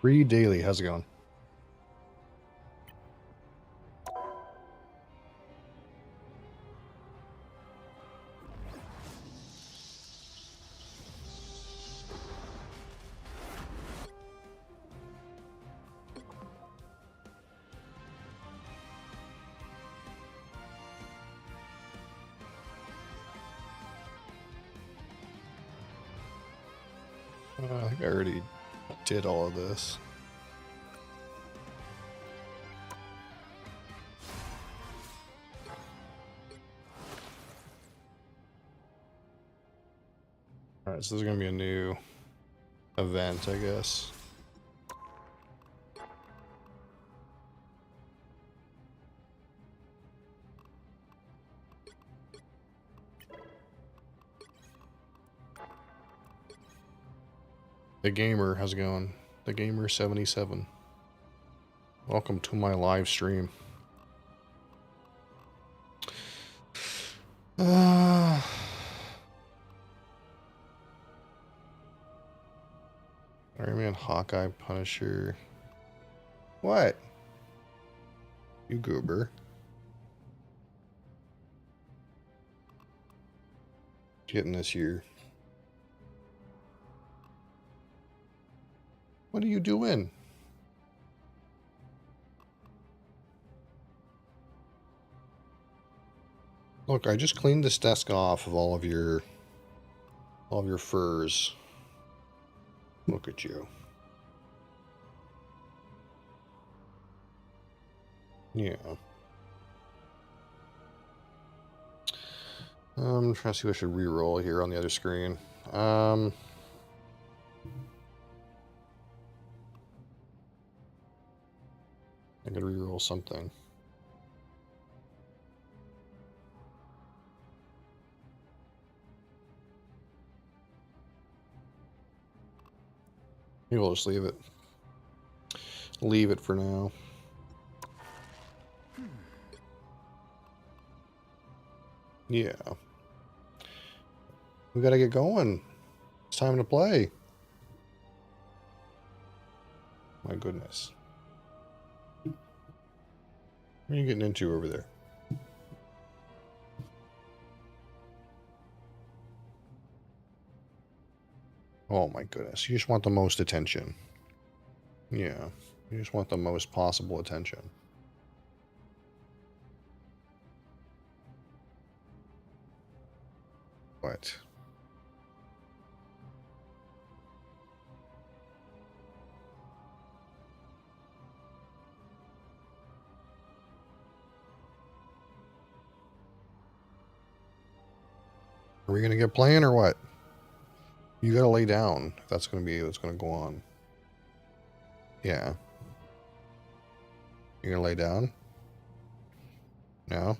Free daily. How's it going? I think I already did all of this. Alright, so this is going to be a new event, I guess. The Gamer, how's it going? The Gamer 77. Welcome to my live stream. Iron Man, Hawkeye, Punisher. What? You goober. Getting this year. What are you doing? Look, I just cleaned this desk off of all of your furs. Look at you. Yeah. I'm trying to see what I should re-roll here on the other screen. I could re-roll something. Maybe we'll just leave it. Leave it for now. Yeah. We gotta get going. It's time to play. My goodness. What are you getting into over there? Oh my goodness. You just want the most attention. Yeah. You just want the most possible attention. What? Are we going to get playing or what? You got to lay down. If that's going to be what's going to go on. Yeah. You're going to lay down? No?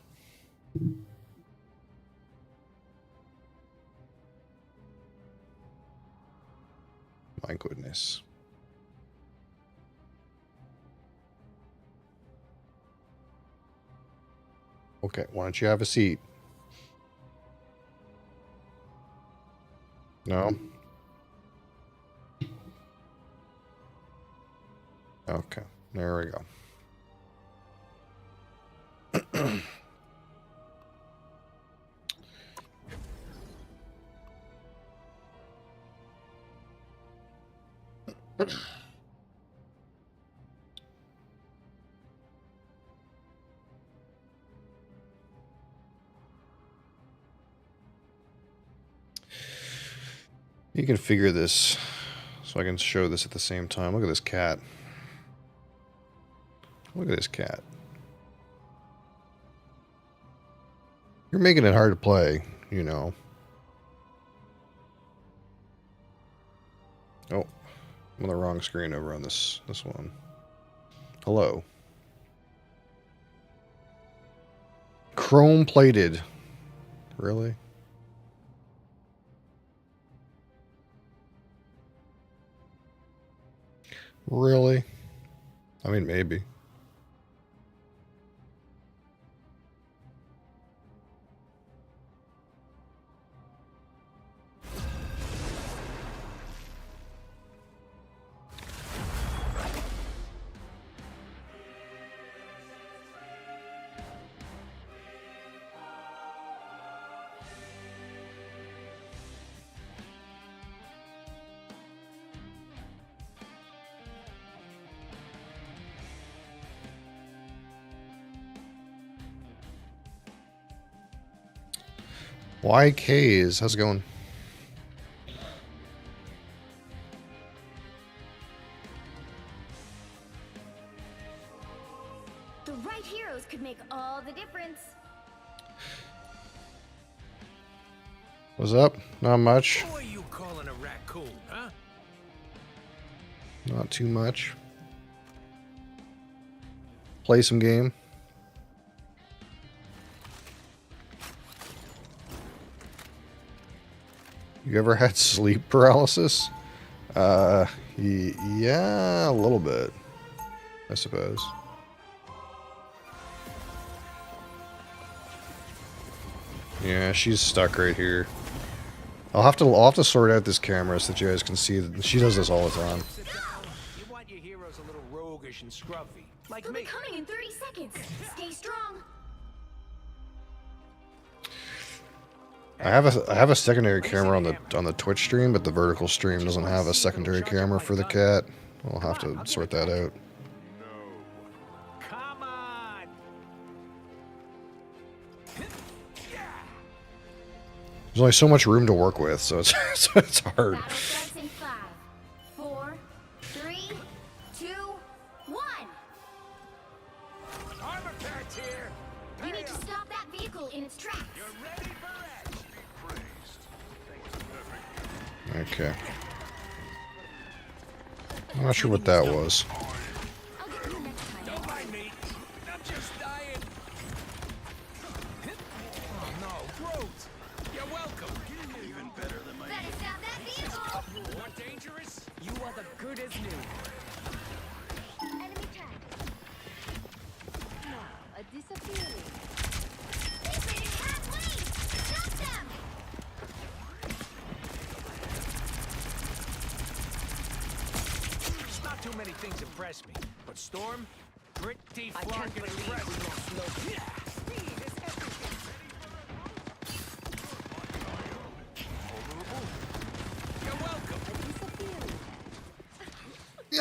My goodness. Okay, why don't you have a seat? No? Okay, there we go. You can figure this so I can show this at the same time. Look at this cat. Look at this cat. You're making it hard to play, you know. Oh, I'm on the wrong screen over on this one. Hello. Chrome plated. Really? Really? I mean, maybe. YKs, how's it going? The right heroes could make all the difference. What's up? Not much. What are you calling a raccoon, huh? Not too much. Play some game. You ever had sleep paralysis? Yeah, a little bit, I suppose. Yeah, she's stuck right here. I'll have to sort out this camera so that you guys can see that she does this all the time. Sit down. You want your heroes a little roguish and scruffy, like They'll me. be coming in 30 seconds. Stay strong. I have a secondary camera on the Twitch stream, but the vertical stream doesn't have a secondary camera for the cat. I'll have to sort that out. Come on. There's only so much room to work with, so it's it's hard. Battle starts in 5, 4, 3, 2, 1. Armor patch here. You need to stop that vehicle in its tracks. You're ready for action. Okay. I'm not sure what that was. I'll get you next time. Don't mind me. I'm just dying. Oh no, Groot. You're welcome. Even better than my. Better stop that vehicle. More dangerous? You are the good as new. Enemy track. Now, a disappearing. They have wings. Stop them. Not too many things impress me, but Storm, pretty fucking impressive. Yeah. Speed is everything. You're welcome.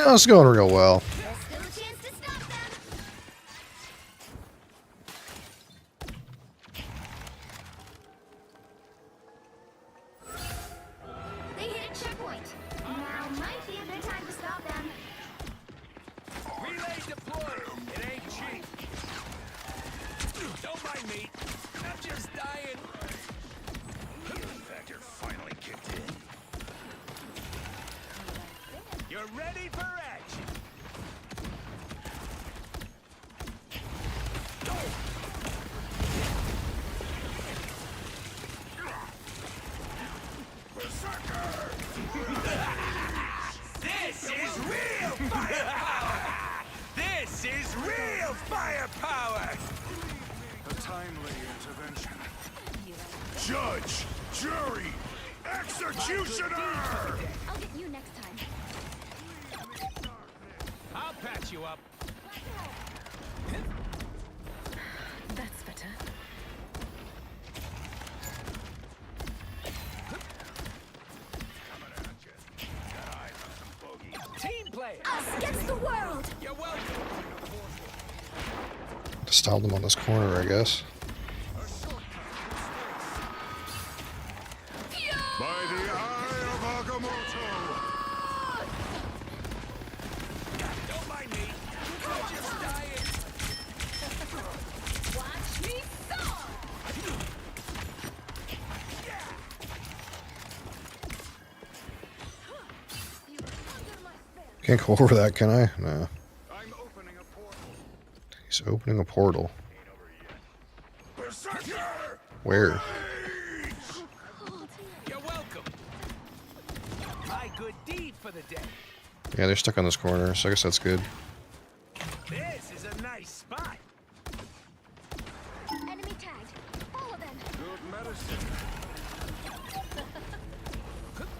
No, it's going real well. There's still a chance to stop them. They hit a checkpoint. Now might be a good time to stop them. Relay deployed. It ain't cheap. Don't mind me. I'm just dying. Healing factor finally kicked in. You're ready for action. This is real firepower! This is real firepower! A timely intervention. Judge, jury, executioner! I'll get you next time. I'll patch you up. That's better. Team player. Us against the world. You're welcome. Stop them on this corner, I guess. By the eye of Agamotto! Don't mind me. I'm just dying. Watch me soar. Can't go over that, can I? No. I'm opening a portal. He's opening a portal. Berserker! Where? You're welcome. My good deed for the day. Yeah, they're stuck on this corner, so I guess that's good. This is a nice spot. Enemy tagged. Follow them. Good medicine.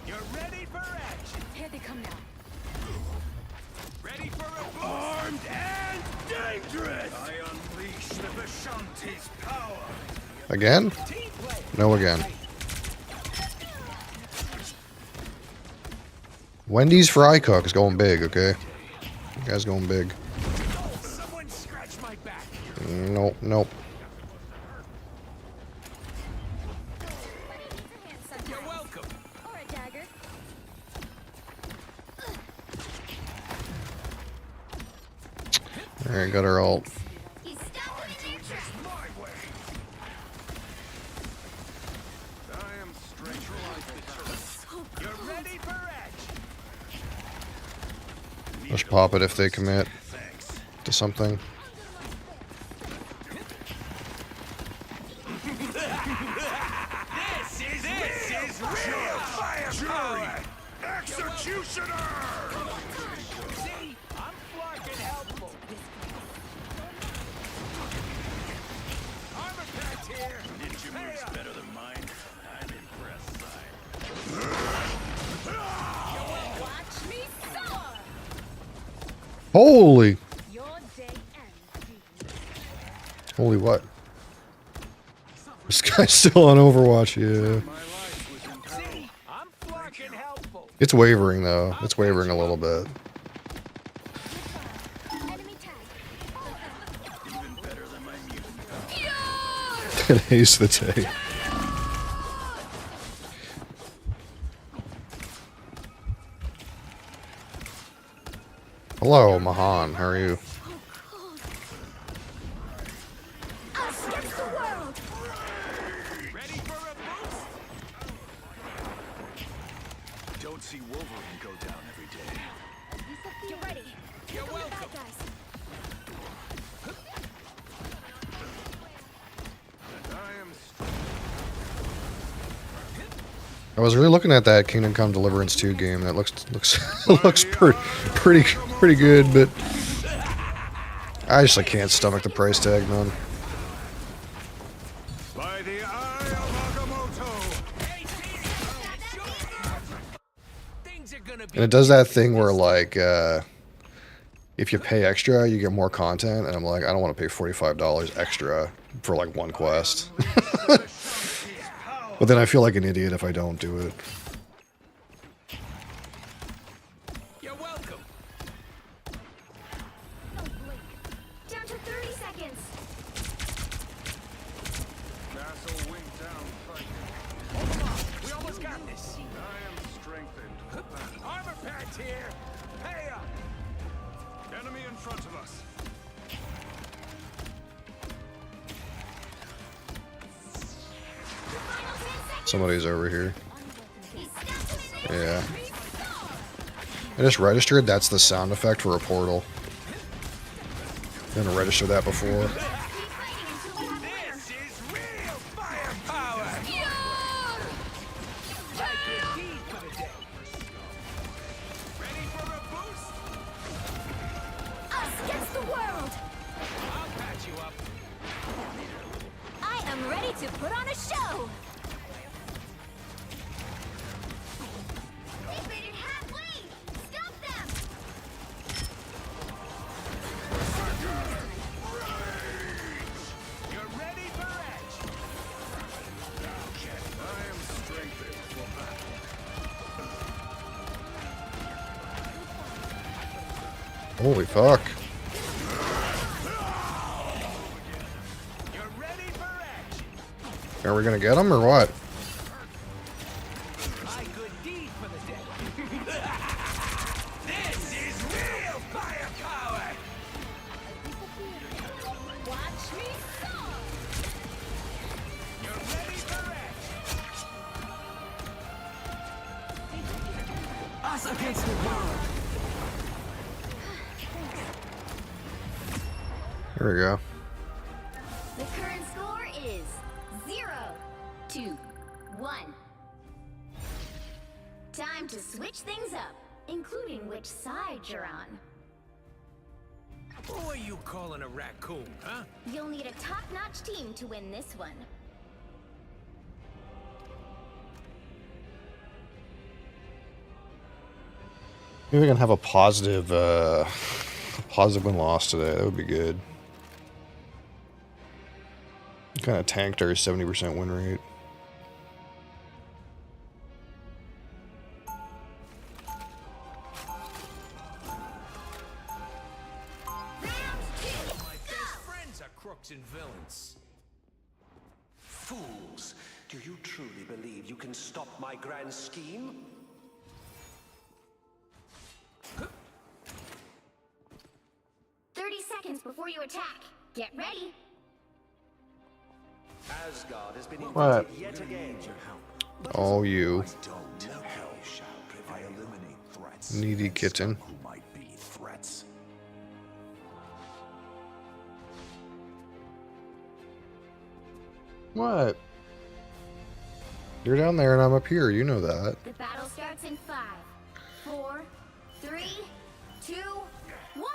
You're ready for action. Here they come now. Ready for a boost. Armed and dangerous! I unleash the Vishanti's power! Again? Team player. No again. Wendy's Fry Cook is going big, okay? You guys going big. Oh, someone scratch my back. Nope, nope. You're welcome. Or a dagger. Alright, got our ult. He's stopping in their tracks. My way! I am straight. You're ready for action. Let's pop it if they commit Thanks. to something. This is real firepower. Executioner! See, I'm fucking helpful. Armor pack's here. Ninja Pay moves up. better than mine. I'm impressed, Watch me soar! Holy! Your day ends, Deacon. Holy what? This guy's still on Overwatch, yeah. My life was in peril. See, I'm fucking helpful. It's wavering though. It's wavering a little bit. Enemy tagged. Even better than my mutant. Today's the day. Hello, Mahan. How are you? Us against the world. Ready for a boost? Don't see Wolverine go down every day. Get ready. You're Come on, welcome. bad guys. And I am I was really looking at that Kingdom Come Deliverance 2 game. That looks looks pretty good, but I just can't stomach the price tag, man. by the eye of Agamotto. Hey, team. Things are gonna be. And it does that thing where like if you pay extra, you get more content, and I'm like, I don't want to pay $45 extra for like one quest. But then I feel like an idiot if I don't do it. You're welcome. Pat's here. Hey up. Enemy in front of us. Final 10 seconds. Somebody's over here. He snaps him in there. Yeah. I just registered that's the sound effect for a portal. Didn't register that before. Keep fighting until we have a winner. This is real firepower. Like a deed for the day. Ready for a boost? Us against the world. I'll patch you up. I am ready to put on a show. They made it halfway. Stop them. You're ready for edge. I am strengthened for battle. Holy fuck. You're ready for edge. Are we gonna get him or what? My good deed for the day. This is real firepower. Watch me soar! You're ready for edge. Us against the world. Here we go. The current score is 0-1. Time to switch things up, including which side you're on. Who are you calling a raccoon, huh? You'll need a top-notch team to win this one. Maybe we can have a positive win-loss today. That would be good. Kind of tanked our 70% win rate. Round 2, My best go! friends are crooks and villains. Fools! Do you truly believe you can stop my grand scheme? 30 seconds before you attack. Get ready. Asgard has been What? invaded yet again. Oh, you Don't hell shall prevail. I eliminate threats. needy kitten. Who might be threats? What? You're down there and I'm up here. You know that. The battle starts in 5, 4, 3, 2, 1.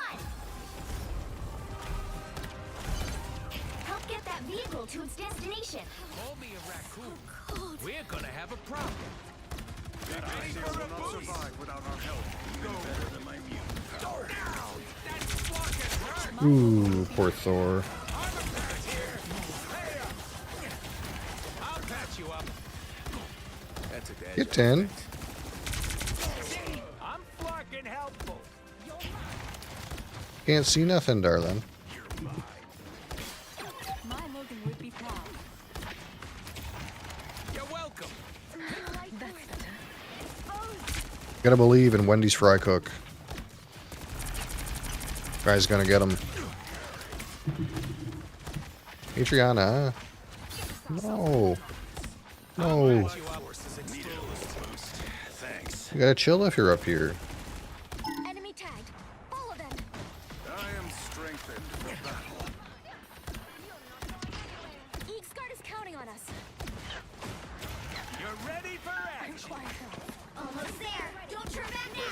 Help get that vehicle to its destination. Call me a raccoon. We're gonna have a problem. Ready for a boost. Survive without our help. Go better than my mutant. Go now. That fucking hurt. Ooh, poor Thor. Armor patch here. Hey up. I'll patch you up. That's a dash. Kitten. See, I'm fucking helpful. Can't see nothing, darling. My Logan would be proud. You're welcome. That's better. Gotta believe in Wendy's fry cook. Guy's gonna get him. Adriana. No. No. Patch you up. Thanks. You gotta chill if you're up here. Enemy tagged. Follow them. I am strengthened for battle. Eagsguard is counting on us. You're ready for action. Quiet though. Almost there. Don't turn back now.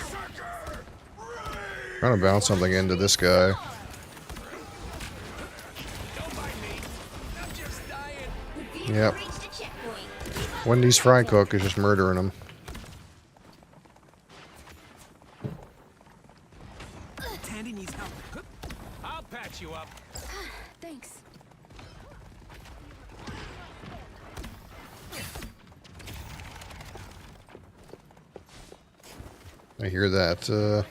Trying to bounce something into this guy. Don't mind me. I'm just dying. The vehicle Yep. reached a checkpoint. Keep up Wendy's the fry momentum. cook is just murdering him. Tandy needs help. I'll patch you up. Thanks. I hear that,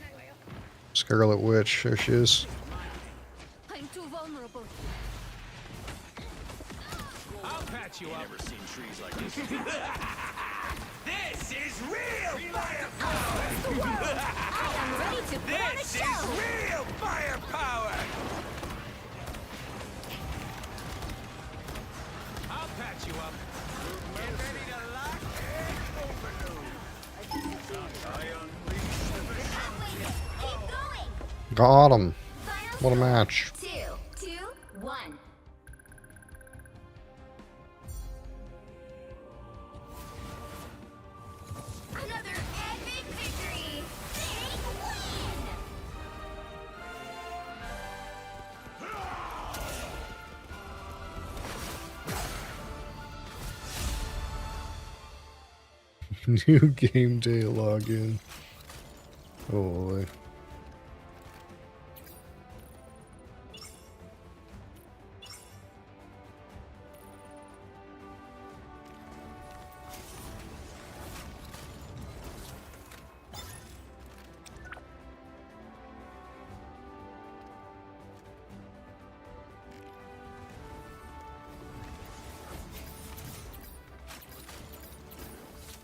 Scarlet Witch. There she is. I'm too vulnerable. I'll patch you up. Never seen trees like this. This is real firepower. Got him. Final What a score, match. 2, 2, 1. Another epic victory! Big win! New game day login. Oh boy.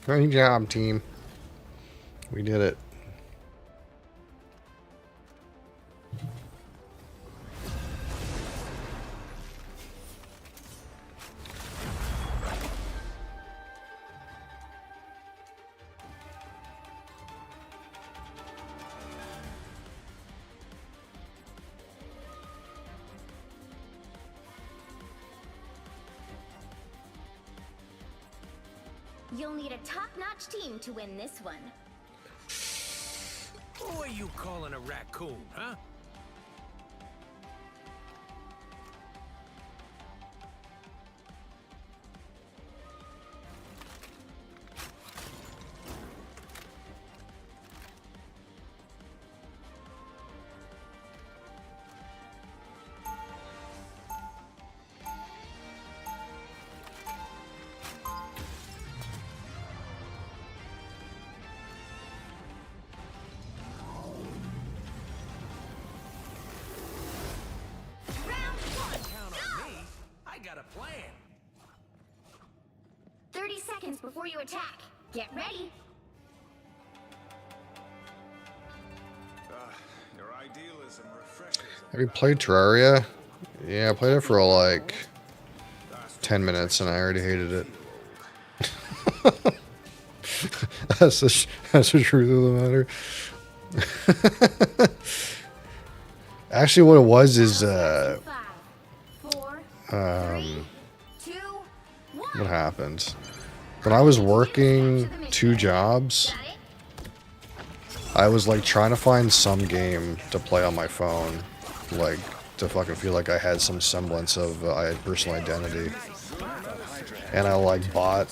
Great job, team. We did it. You'll need a top-notch team to win this one. Who are you calling a raccoon, huh? Round 1, Count go! on me. I got a plan. 30 seconds before you attack. Get ready. Your idealism refreshes. Have you played Terraria? Yeah, I played it for like 10 minutes and I already hated it. That's the truth of the matter. Actually, what it was is, 5, 4, 3, 2, 1. what happened? When I was working 2 jobs, Got it? I was like trying to find some game to play on my phone, like to fucking feel like I had some semblance of personal identity. And I like bought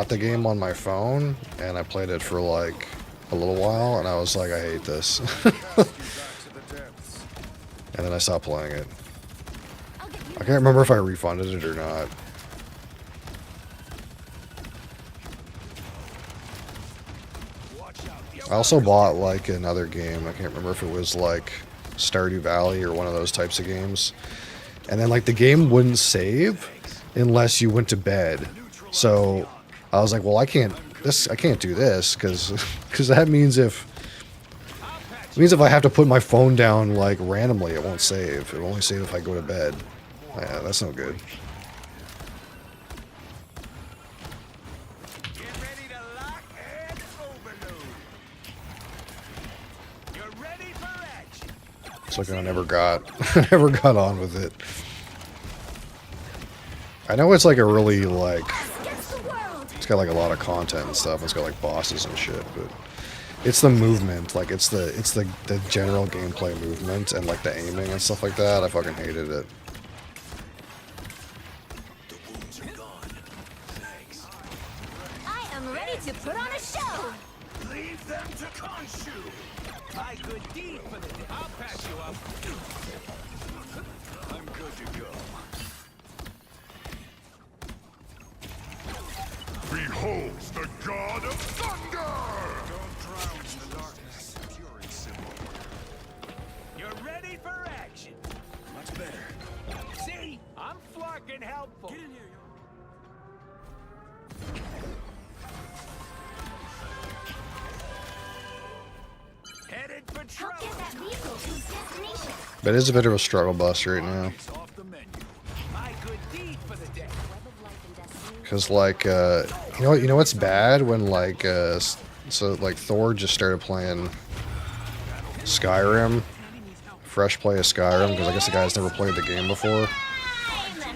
the game on my phone, and I played it for like a little while, and I was like, I hate this. And then I stopped playing it. I can't remember if I refunded it or not. I also bought like another game. I can't remember if it was like Stardew Valley or one of those types of games. And then like the game wouldn't save unless you went to bed. So I was like, well, I can't do this because that means if I have to put my phone down like randomly, it won't save. It'll only save if I go to bed. Yeah, that's no good. Get ready to lock and overload. You're ready for action. It's like I never got on with it. I know it's like a really like Against the world! it's got like a lot of content and stuff. It's got like bosses and shit, but it's the movement, like it's the general gameplay movement and like the aiming and stuff like that. I fucking hated it. I am ready to put on a show! Leave them to Khonshu. My good deed for the day. I'll patch you up. I'm good to go. Behold the god of thunder! Don't drown in the darkness. Fury symbol. You're ready for action. Much better. See? I'm flarking helpful. Get in here, Headed for Help trouble. get that vehicle to its destination. But it is a bit of a struggle bus right now. It's off the menu. My good deed for the day. Web of life and destiny. Cause like you know what's bad when like so like Thor just started playing Skyrim, fresh play of Skyrim because I guess the guy's never played the game before.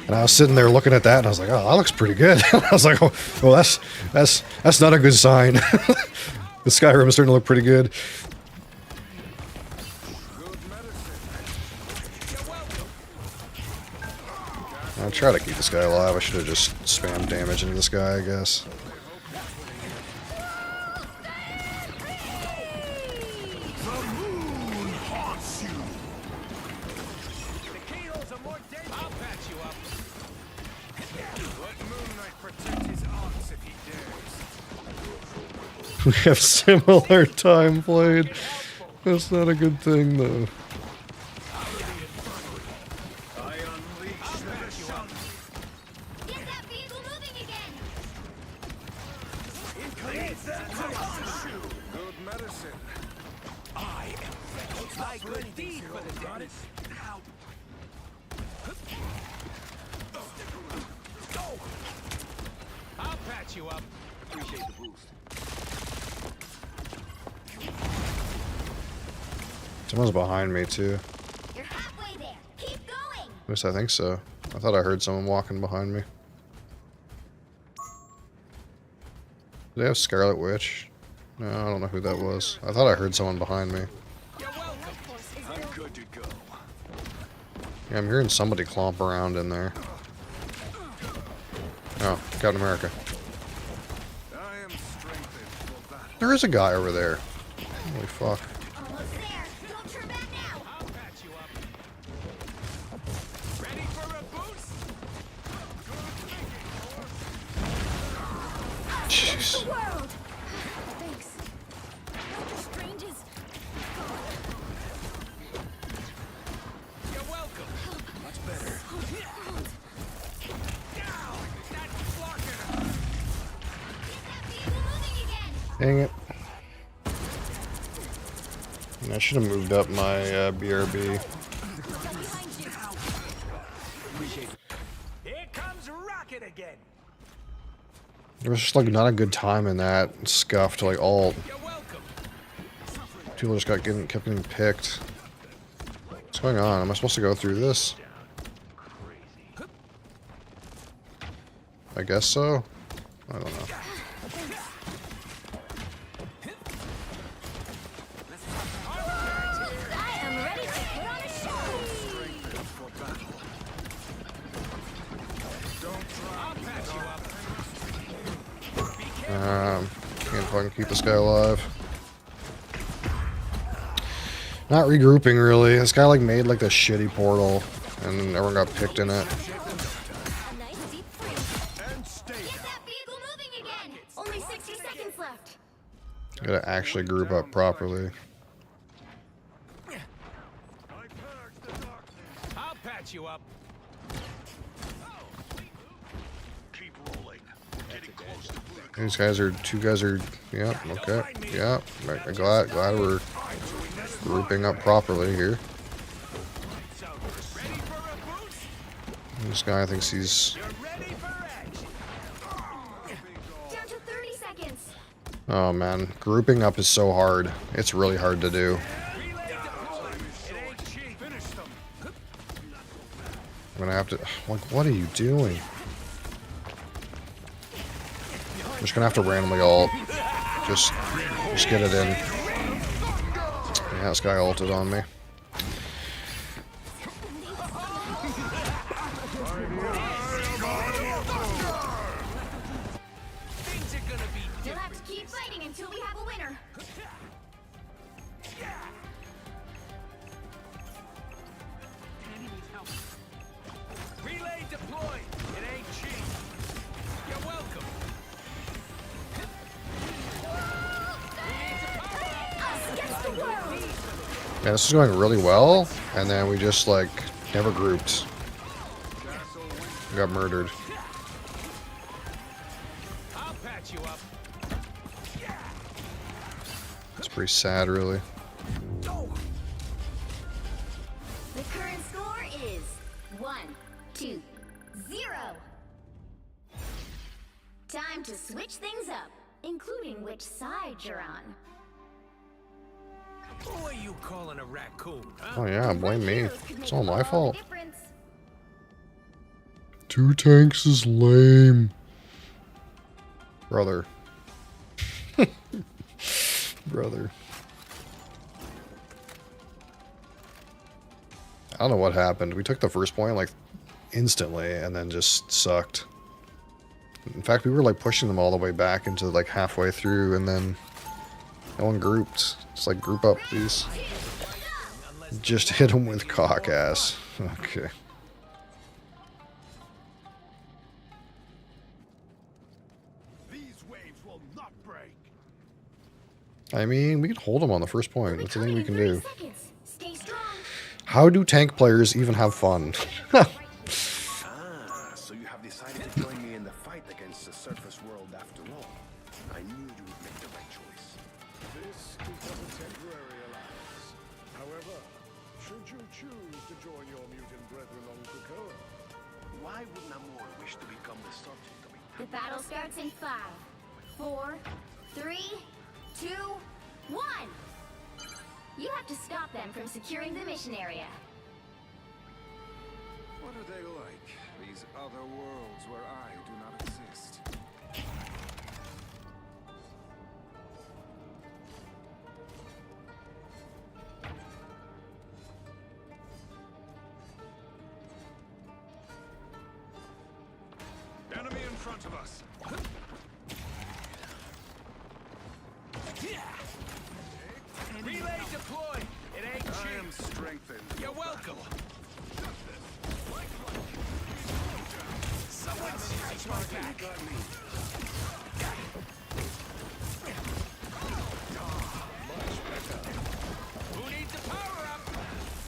And I was sitting there looking at that, and I was like, "Oh, that looks pretty good." I was like, "Oh, well, that's not a good sign." The Skyrim is starting to look pretty good. I'll try to keep this guy alive. I should have just spammed damage into this guy, I guess. We have similar time played. That's not a good thing, though. Get that vehicle moving again. Good medicine. My good deed for the dead. I'll patch you up. Appreciate the boost. Someone's behind me, too. You're halfway there. Keep going. At least I think so. I thought I heard someone walking behind me. Do they have Scarlet Witch? No, I don't know who that was. I thought I heard someone behind me. I'm good to go. Yeah, I'm hearing somebody clomp around in there. Oh, Captain America. I am strengthened for battle. There is a guy over there. Holy fuck. Almost there. Don't turn back now. I'll patch you up. Ready for a boost? Jeez. The world. Thanks. Doctor Strange is You're welcome. Much better. Now, that's blocking her. Get that vehicle moving again. Dang it. I should have moved up my BRB. Here comes Rocket again. There was just like not a good time in that scuff to like ult. You're welcome. People just kept getting picked. What's going on? Am I supposed to go through this? I guess so. I don't know. I am ready to put on a show. For battle. I'll patch you up. Can't fucking keep this guy alive. Not regrouping really. This guy like made like this shitty portal, and everyone got picked in it. A nice deep freeze. And stay. Get that vehicle moving again. Only 60 seconds left. Gotta actually group up properly. I purge the darkness. I'll patch you up. Keep rolling. Getting close to blue. These guys are yep, okay, yep. I'm glad we're grouping up properly here. So, ready for a boost? This guy thinks he's. You're ready for action. Down to 30 seconds. Oh man, grouping up is so hard. It's really hard to do. Relay deployed. It ain't cheap. Finish them. I'm gonna have to. Like, what are you doing? I'm just gonna have to randomly ult. Just get it in. Yeah, this guy ulted on me. Things are gonna be You'll have different. to keep fighting until we have a winner. Relay deployed. It ain't cheap. You're welcome. Us against the world. Yeah, this is going really well, and then we just like never grouped. We got murdered. I'll patch you up. It's pretty sad, really. The current score is 1-2-0. Time to switch things up, including which side you're on. Who are you calling a raccoon, huh? Oh yeah, blame me. Heroes could It's make all my the fault. difference. 2 tanks is lame. Brother. Brother. I don't know what happened. We took the first point like instantly and then just sucked. In fact, we were like pushing them all the way back into like halfway through and then no one grouped. It's like group up, please. Just hit them with cock ass. Okay. These waves will not break. I mean, we can hold them on the first point. That's the thing we can do. 30 seconds. Stay strong. How do tank players even have fun? So you have decided to join me in the fight against the surface world after all. I knew you would make the right choice. This is but a temporary alliance. However, should you choose to join your mutant brethren on Krakoa, Why would Namor wish to become the subject of a The battle starts in 5, 4, 3, 2, 1. You have to stop them from securing the mission area. what are they like? These other worlds where I do not exist. Enemy in front of us. Relay deployed. It ain't I am cheap. strengthened. You're welcome. Someone scratch my back. Who needs a power up?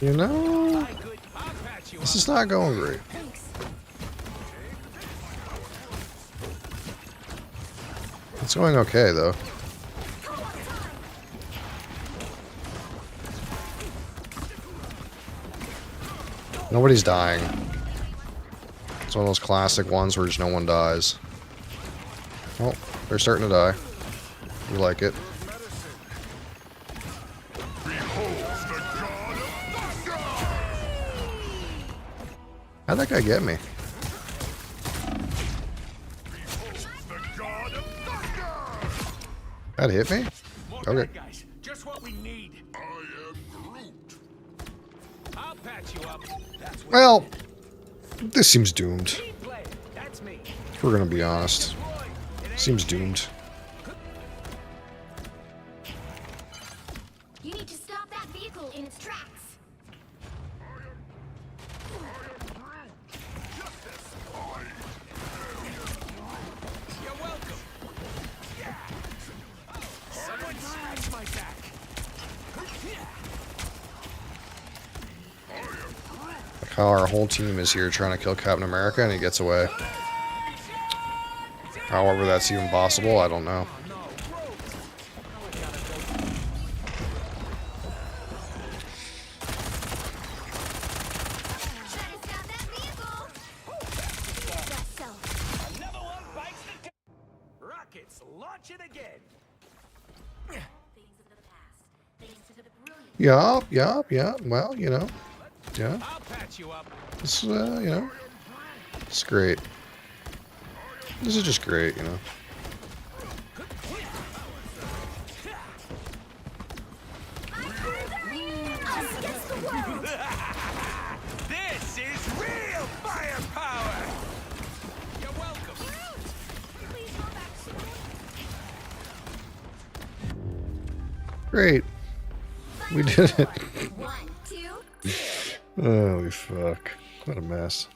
You know, I could. I'll patch you this up. is not going great. Thanks. It's going okay, though. Nobody's dying. It's one of those classic ones where just no one dies. Oh, they're starting to die. We like it. Behold the god of thunder! How'd that guy get me? The god of thunder! That hit me? More Okay. bad guys. Just what we need. I am Groot. I'll patch you up. That's what Well, this seems doomed. team play. That's me. If we're gonna be honest. Deployed. It ain't Seems cheap. doomed. You need to stop that vehicle in its tracks. You're welcome. Yeah. Someone scratch my back. Like how our whole team is here trying to kill Captain America and he gets away. However that's even possible, I don't know. Try to stop that vehicle. That's so. Another one bites the rockets launching again. Things of the past. Thanks to the brilliant. Yeah. Well, you know. Yeah. I'll patch you up. This you know. It's great. This is just great, you know. Us against the world. This is real firepower. You're welcome. Please go back soon. Great. We did it. 1, 2, 2. Holy fuck. What a mess.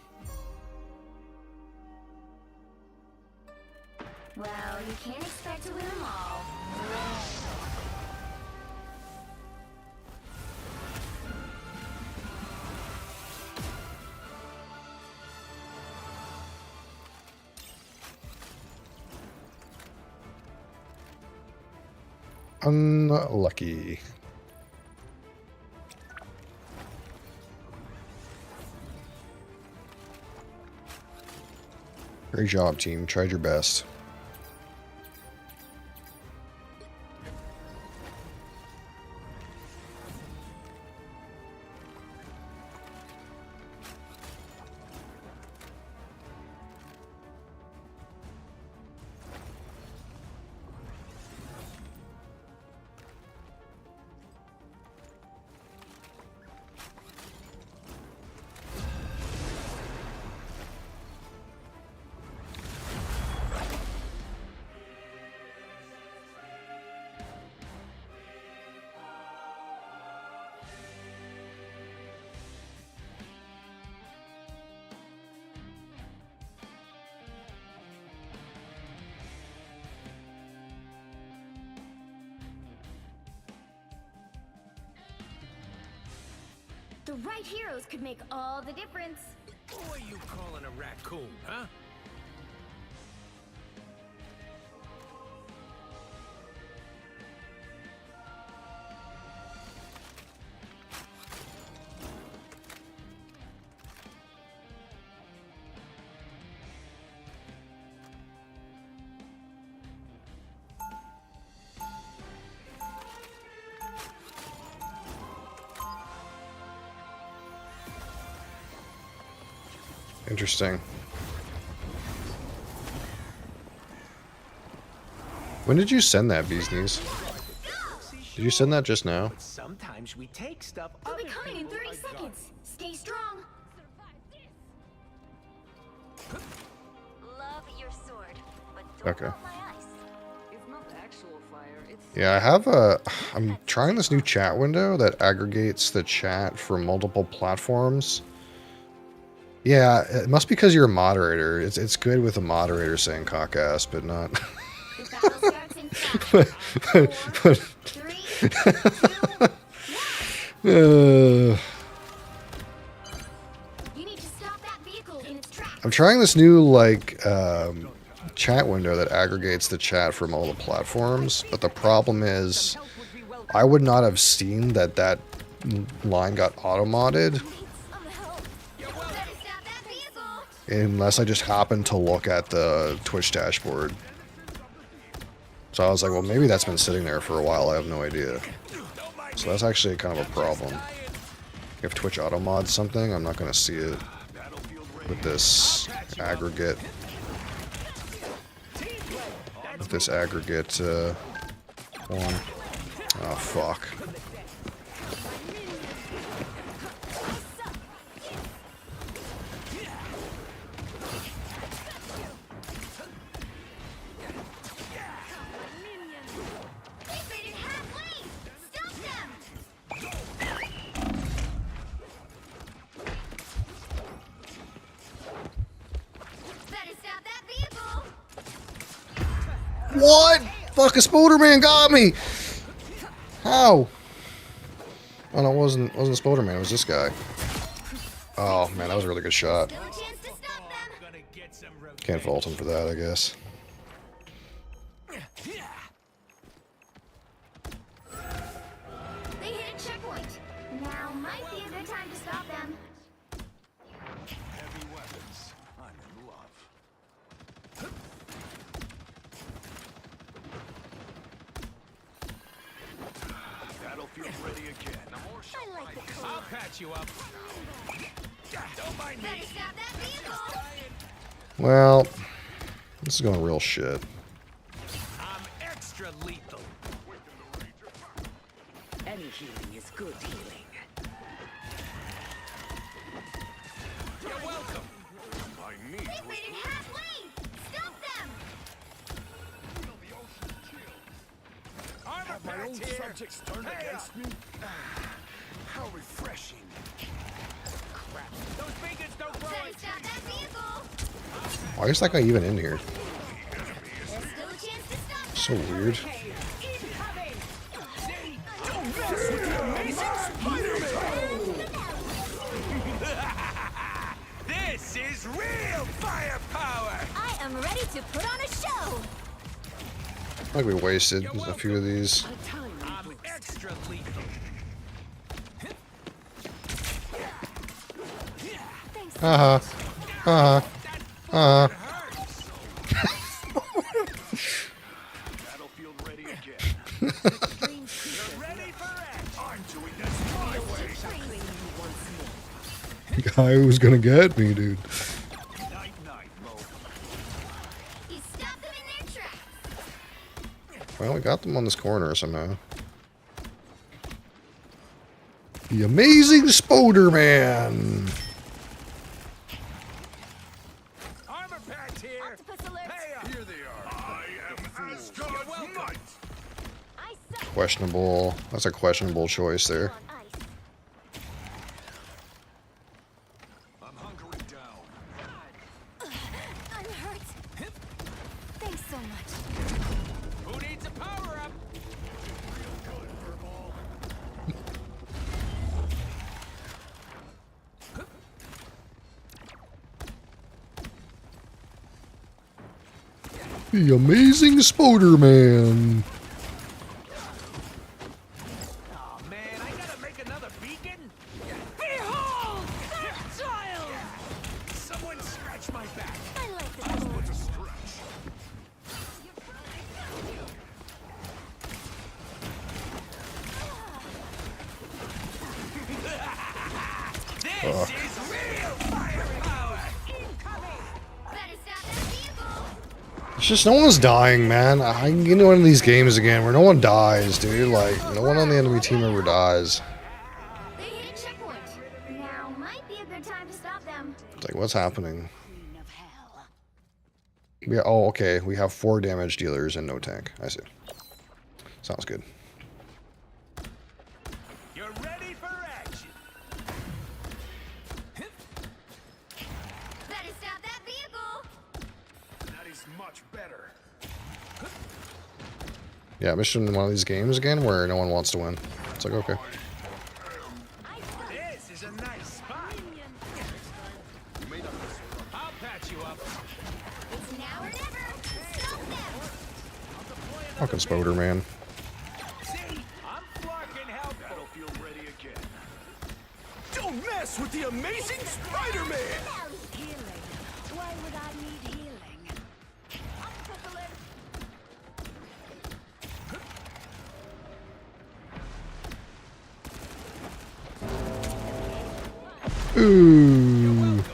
Well, you can't expect to win them all. Unlucky. Great job, team. Tried your best. The right heroes could make all the difference. Who are you calling a raccoon, huh? Interesting. When did you send that, Bee's Knees? Did you send that just now? Sometimes we take stuff They'll other be coming in people 30 seconds. Stay strong. Love your sword, but don't Okay. melt my ice. It's not actual fire, it's Yeah, I have a... I'm trying this new chat window that aggregates the chat for multiple platforms. Yeah, it must be because you're a moderator. It's good with a moderator saying cock-ass, but not... The battle starts in 5, 4, 3, 2, 1. You need to stop that vehicle in its tracks. I'm trying this new, like, chat window that aggregates the chat from all the platforms, but the problem is I would not have seen that that line got auto-modded Some help. Better stop that vehicle. unless I just happened to look at the Twitch dashboard. So I was like, well, maybe that's been sitting there for a while. I have no idea. So that's actually kind of a problem. If Twitch auto-mods something, I'm not going to see it with this aggregate. With this aggregate one. Oh, fuck. They've made it halfway. Stop them. Better stop that vehicle. What? Fuck, a Spoderman got me! How? Oh, no, it wasn't Spoderman, it was this guy. Oh, man, that was a really good shot. Still a chance to stop them. Gonna get some revenge. Can't fault him for that, I guess. They hit a checkpoint. Now might be a good time to stop them. Heavy weapons. I'm in love. Battlefield ready again. I like the color. I'll patch you up. Don't mind me. Better stop that vehicle. Well, this is going real shit. I'm extra lethal. any healing is good healing. You're welcome. I need They've made it halfway. Stop them. Armor my own patch here. subjects turned Hey, against me. How refreshing. Crap. Those beacons don't grow Better like stop that vehicle. Why is that guy even in here? There's still a chance to stop them. So weird. This is real firepower. I am ready to put on a show. I think we wasted a few of these. A tiny I'm boost. extra lethal. Uh-huh. Uh-huh. Uh-huh. Battlefield ready again. Ready for action. I'm doing this my way. Claim you once more. Guy who's gonna get me, dude. Night, night, Mo. You stop them in their tracks. Well, we got them on this corner somehow. The amazing Spoderman. Armor patch here. Octopus alert. Hey, Here they are. I am Asgard's might. I suck Questionable. That's a questionable choice there. on ice. I'm hunkering down. I'm hurt. Thanks so much. who needs a power up? The Amazing Spider-Man. Oh man, I gotta make another beacon? Behold! That child! Someone scratch my back. I like the color. This is real firepower! Incoming! Better stop that vehicle. It's just no one's dying, man. I can get into one of these games again where no one dies, dude. Like, no one on the enemy team ever dies. They hit a checkpoint. Now might be a good time to stop them. It's like, what's happening? Queen of hell. Oh, okay. We have 4 damage dealers and no tank. I see. Sounds good. You're ready for action! Better stop that vehicle. That is much better. Yeah, mission in one of these games again where no one wants to win. It's like, okay. This is a nice spot. I'll patch you up. It's now or never. Stop them. Fucking Spoder, man. See? I'm flarking helpful. Battlefield ready again. Don't mess with the amazing Spider-Man! Healing. Why would I need healing? I'm tickling. Ooh.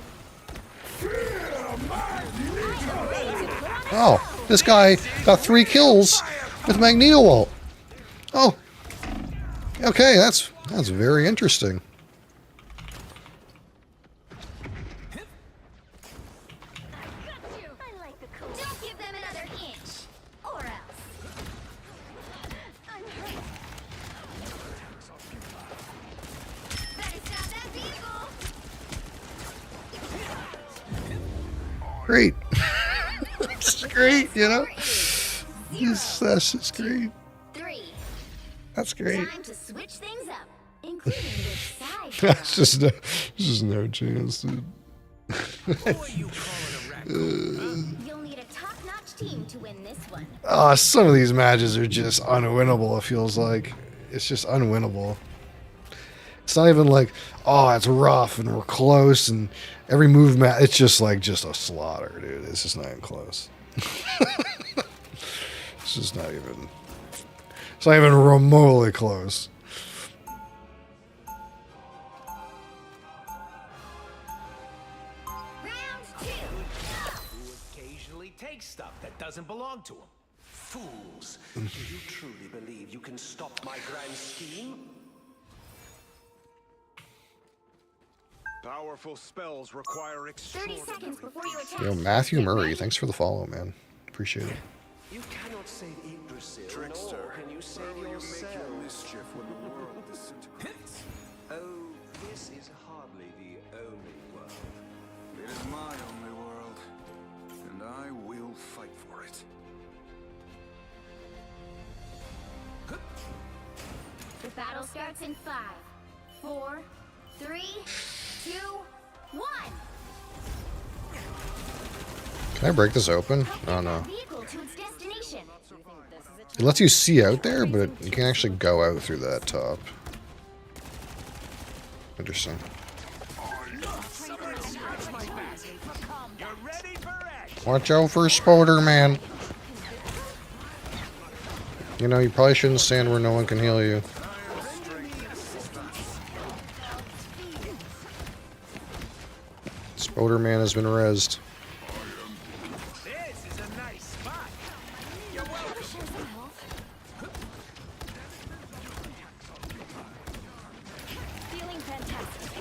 Oh, this guy got 3 kills with Magneto ult. Oh. Okay, that's very interesting. I like the color. Don't give them another inch. Or else. I'm hurt. Better stop that vehicle. Great. That's great, you know? That's just great. 3. That's great. Time to switch things up, including which side. That's just no chance, dude. Who are you calling a raccoon? You'll need a top-notch team to win this one. Some of these matches are just unwinnable, it feels like. It's just unwinnable. It's not even like, oh, it's rough and we're close and every move it's just like just a slaughter, dude. It's just not even close. It's just not even. It's not even remotely close. Round 2. Who occasionally takes stuff that doesn't belong to him. Fools! Do you truly believe you can stop my grand scheme? Powerful spells require 30 extraordinary seconds before you attack. Yo, Matthew Murray, thanks for the follow, man. Appreciate it. You cannot save Yggdrasil, trickster. nor can you save Where will you make yourself. your mischief when the world disintegrates? Oh, this is hardly the only world. It is my only world, and I will fight for it. The battle starts in 5, 4, 3, 2, 1. Can I break this open? Oh no. Vehicle to its destination. It lets you see out there, but you can actually go out through that top. Interesting. You're ready for action! Watch out for Spoder, man. You know, you probably shouldn't stand where no one can heal you. Spoder man has been rezzed. This is a nice spot. You're welcome. Feeling fantastic.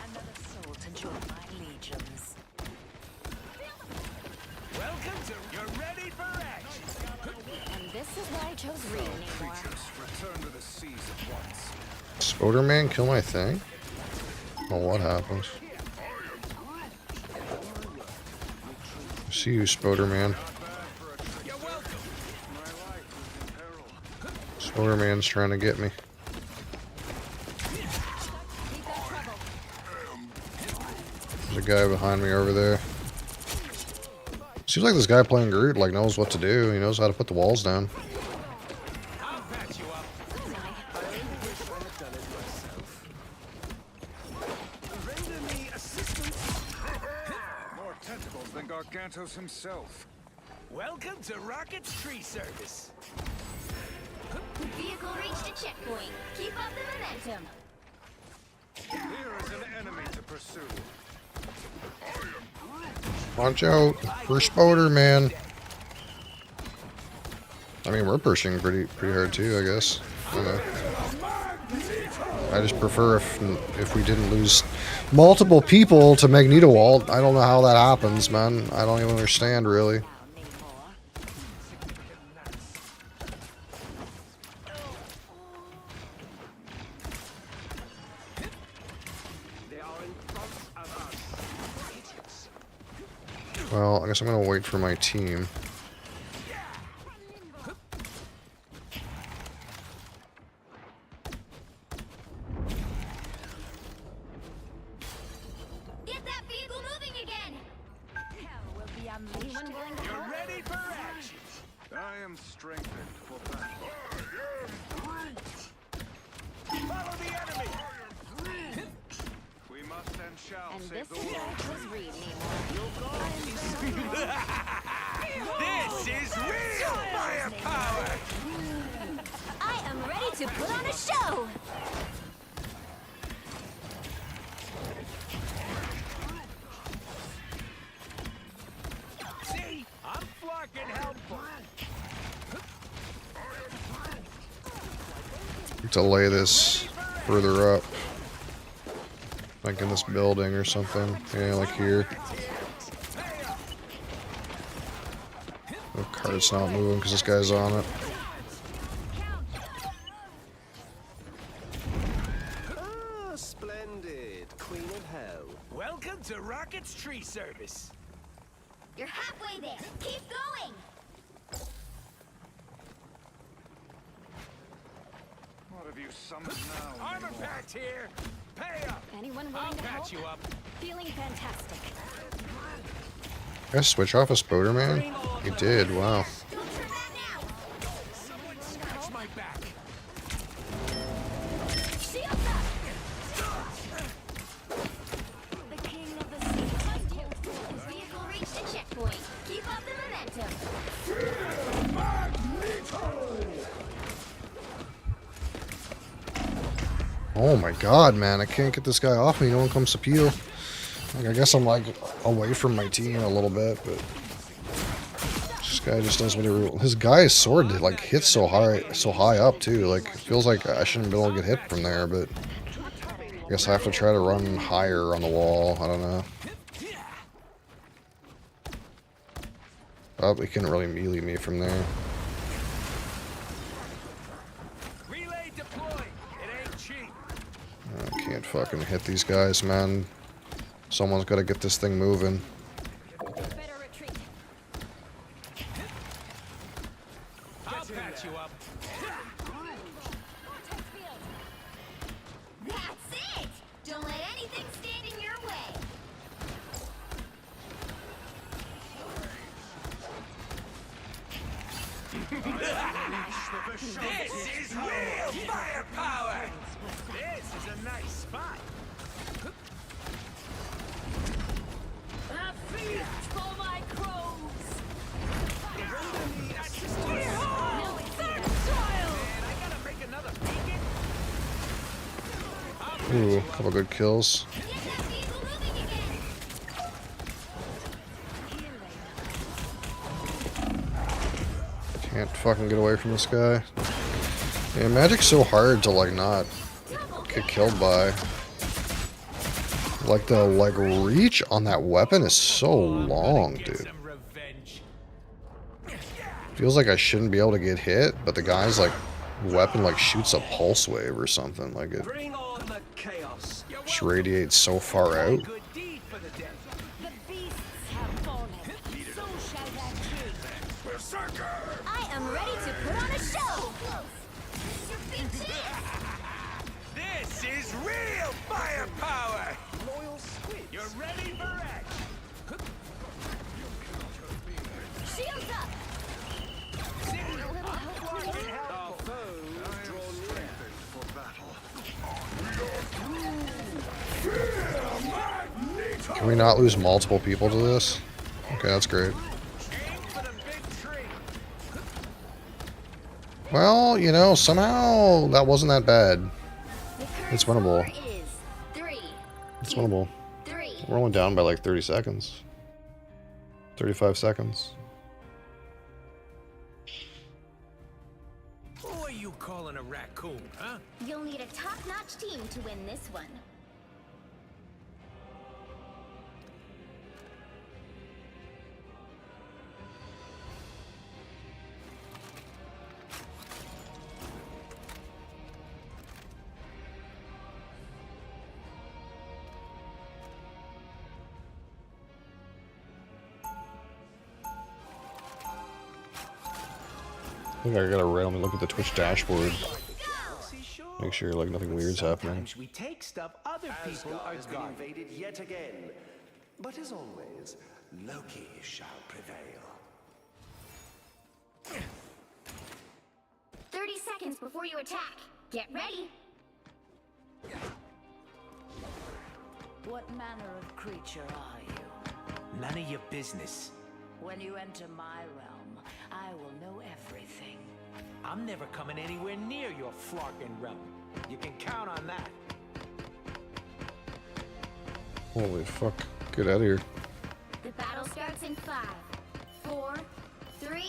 Another soul to join my legions. Welcome to. You're ready for action. And this is why I chose real anymore. Return to the seas at once. Spoder man, kill my thing? Oh, what happens? See you, Spoder man. You're welcome. Spoder man's trying to get me. There's a guy behind me over there. Seems like this guy playing Groot like knows what to do. He knows how to put the walls down. I'll patch you up. Render me assistance. More tentacles than Gargantos himself. Welcome to Rocket's tree service. Vehicle reached a checkpoint. Keep up the momentum. Here is an enemy to pursue. Watch out. First boater, man. I mean, we're pushing pretty hard too, I guess. I don't know. I just prefer if we didn't lose multiple people to Magneto Wall. I don't know how that happens, man. I don't even understand, really. Well, I guess I'm gonna wait for my team. Get that vehicle moving again. Hell will be unleashed. Anyone willing to help? You're ready for action. I am strengthened for battle. Follow the enemy. We must and shall And save this the world. was really This is real firepower. I am ready to put on a show. See, I'm flocking helpful. To lay this further up. Like in this building or something. Yeah, like here. The cart's not moving because this guy's on it. Ah, splendid. Queen of Hell. Welcome to Rocket's tree service. You're halfway there. Keep going. What have you summoned now? Armor packed here. Pay up. Anyone I'll willing to help? patch you up. Feeling fantastic. Did I switch off a spoder, man? You did, wow. Don't turn back now. Someone scratch my back. Shields up. the king of the sea. Vehicle reached a checkpoint. Keep up the momentum. Oh my god, man. I can't get this guy off me. No one comes to peel. Like, I guess I'm like away from my team a little bit, but this guy just does what he really. His guy's sword like hits so high up too. Like it feels like I shouldn't be able to get hit from there, but I guess I have to try to run higher on the wall. I don't know. Oh, he couldn't really melee me from there. Relay deployed. It ain't cheap. I can't fucking hit these guys, man. Someone's got to get this thing moving. Better retreat. I'll patch you up. That's it. Don't let anything stand in your way. This is real firepower. This is a nice spot. A feast for my crows. Behold, third trial. Man, I gotta make another beacon. Ooh, a couple good kills. Get that vehicle moving again. Can't fucking get away from this guy. Yeah, magic's so hard to like not get killed by. Like the reach on that weapon is so long, Get dude. some revenge. Feels like I shouldn't be able to get hit, but the guy's like weapon like shoots a pulse wave or something. Like it Bring on the chaos. just radiates so far out. Good deed for the day. The beasts have fallen. So shall their king. I am ready to put on a show. This is your big chance. This is real firepower. Loyal squid. You're ready for action. we not lose multiple people to this? Okay, that's great. Well, you know, somehow that wasn't that bad. It's winnable. It's winnable. We're only down by like 30 seconds. 35 seconds. Who are you calling a raccoon, huh? You'll need a top-notch team to win this one. I think I gotta randomly look at the Twitch dashboard. Make sure like nothing weird's happening. Sometimes we take stuff other people are has been guarding. invaded yet again. But as always, Loki shall prevail. 30 seconds before you attack. Get ready. What manner of creature are you? None of your business. When you enter my realm, I will know everything. I'm never coming anywhere near your flarkin' realm. You can count on that. Holy fuck. Get out of here. The battle starts in 5, 4, 3,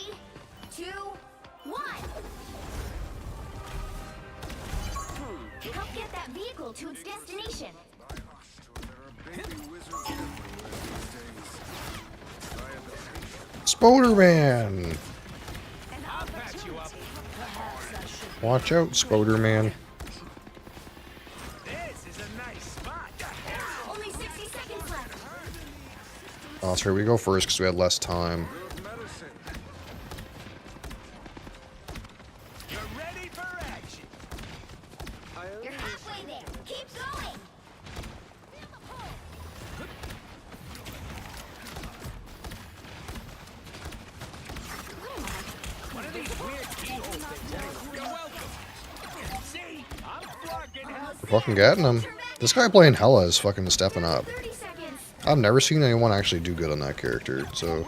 2, 1. Help get that vehicle to its destination. Spoderman! I'll patch you up. Watch out, Spoderman. This is a nice spot. Only 60 seconds left. Oh, that's right, we go first because we had less time. You're ready for action. You're halfway there. Keep going. One of these weird keyhole things. You're welcome. See? I'm flarkin' hell. Fucking getting him. This guy playing Hella is fucking stepping up. 30 seconds. I've never seen anyone actually do good on that character, so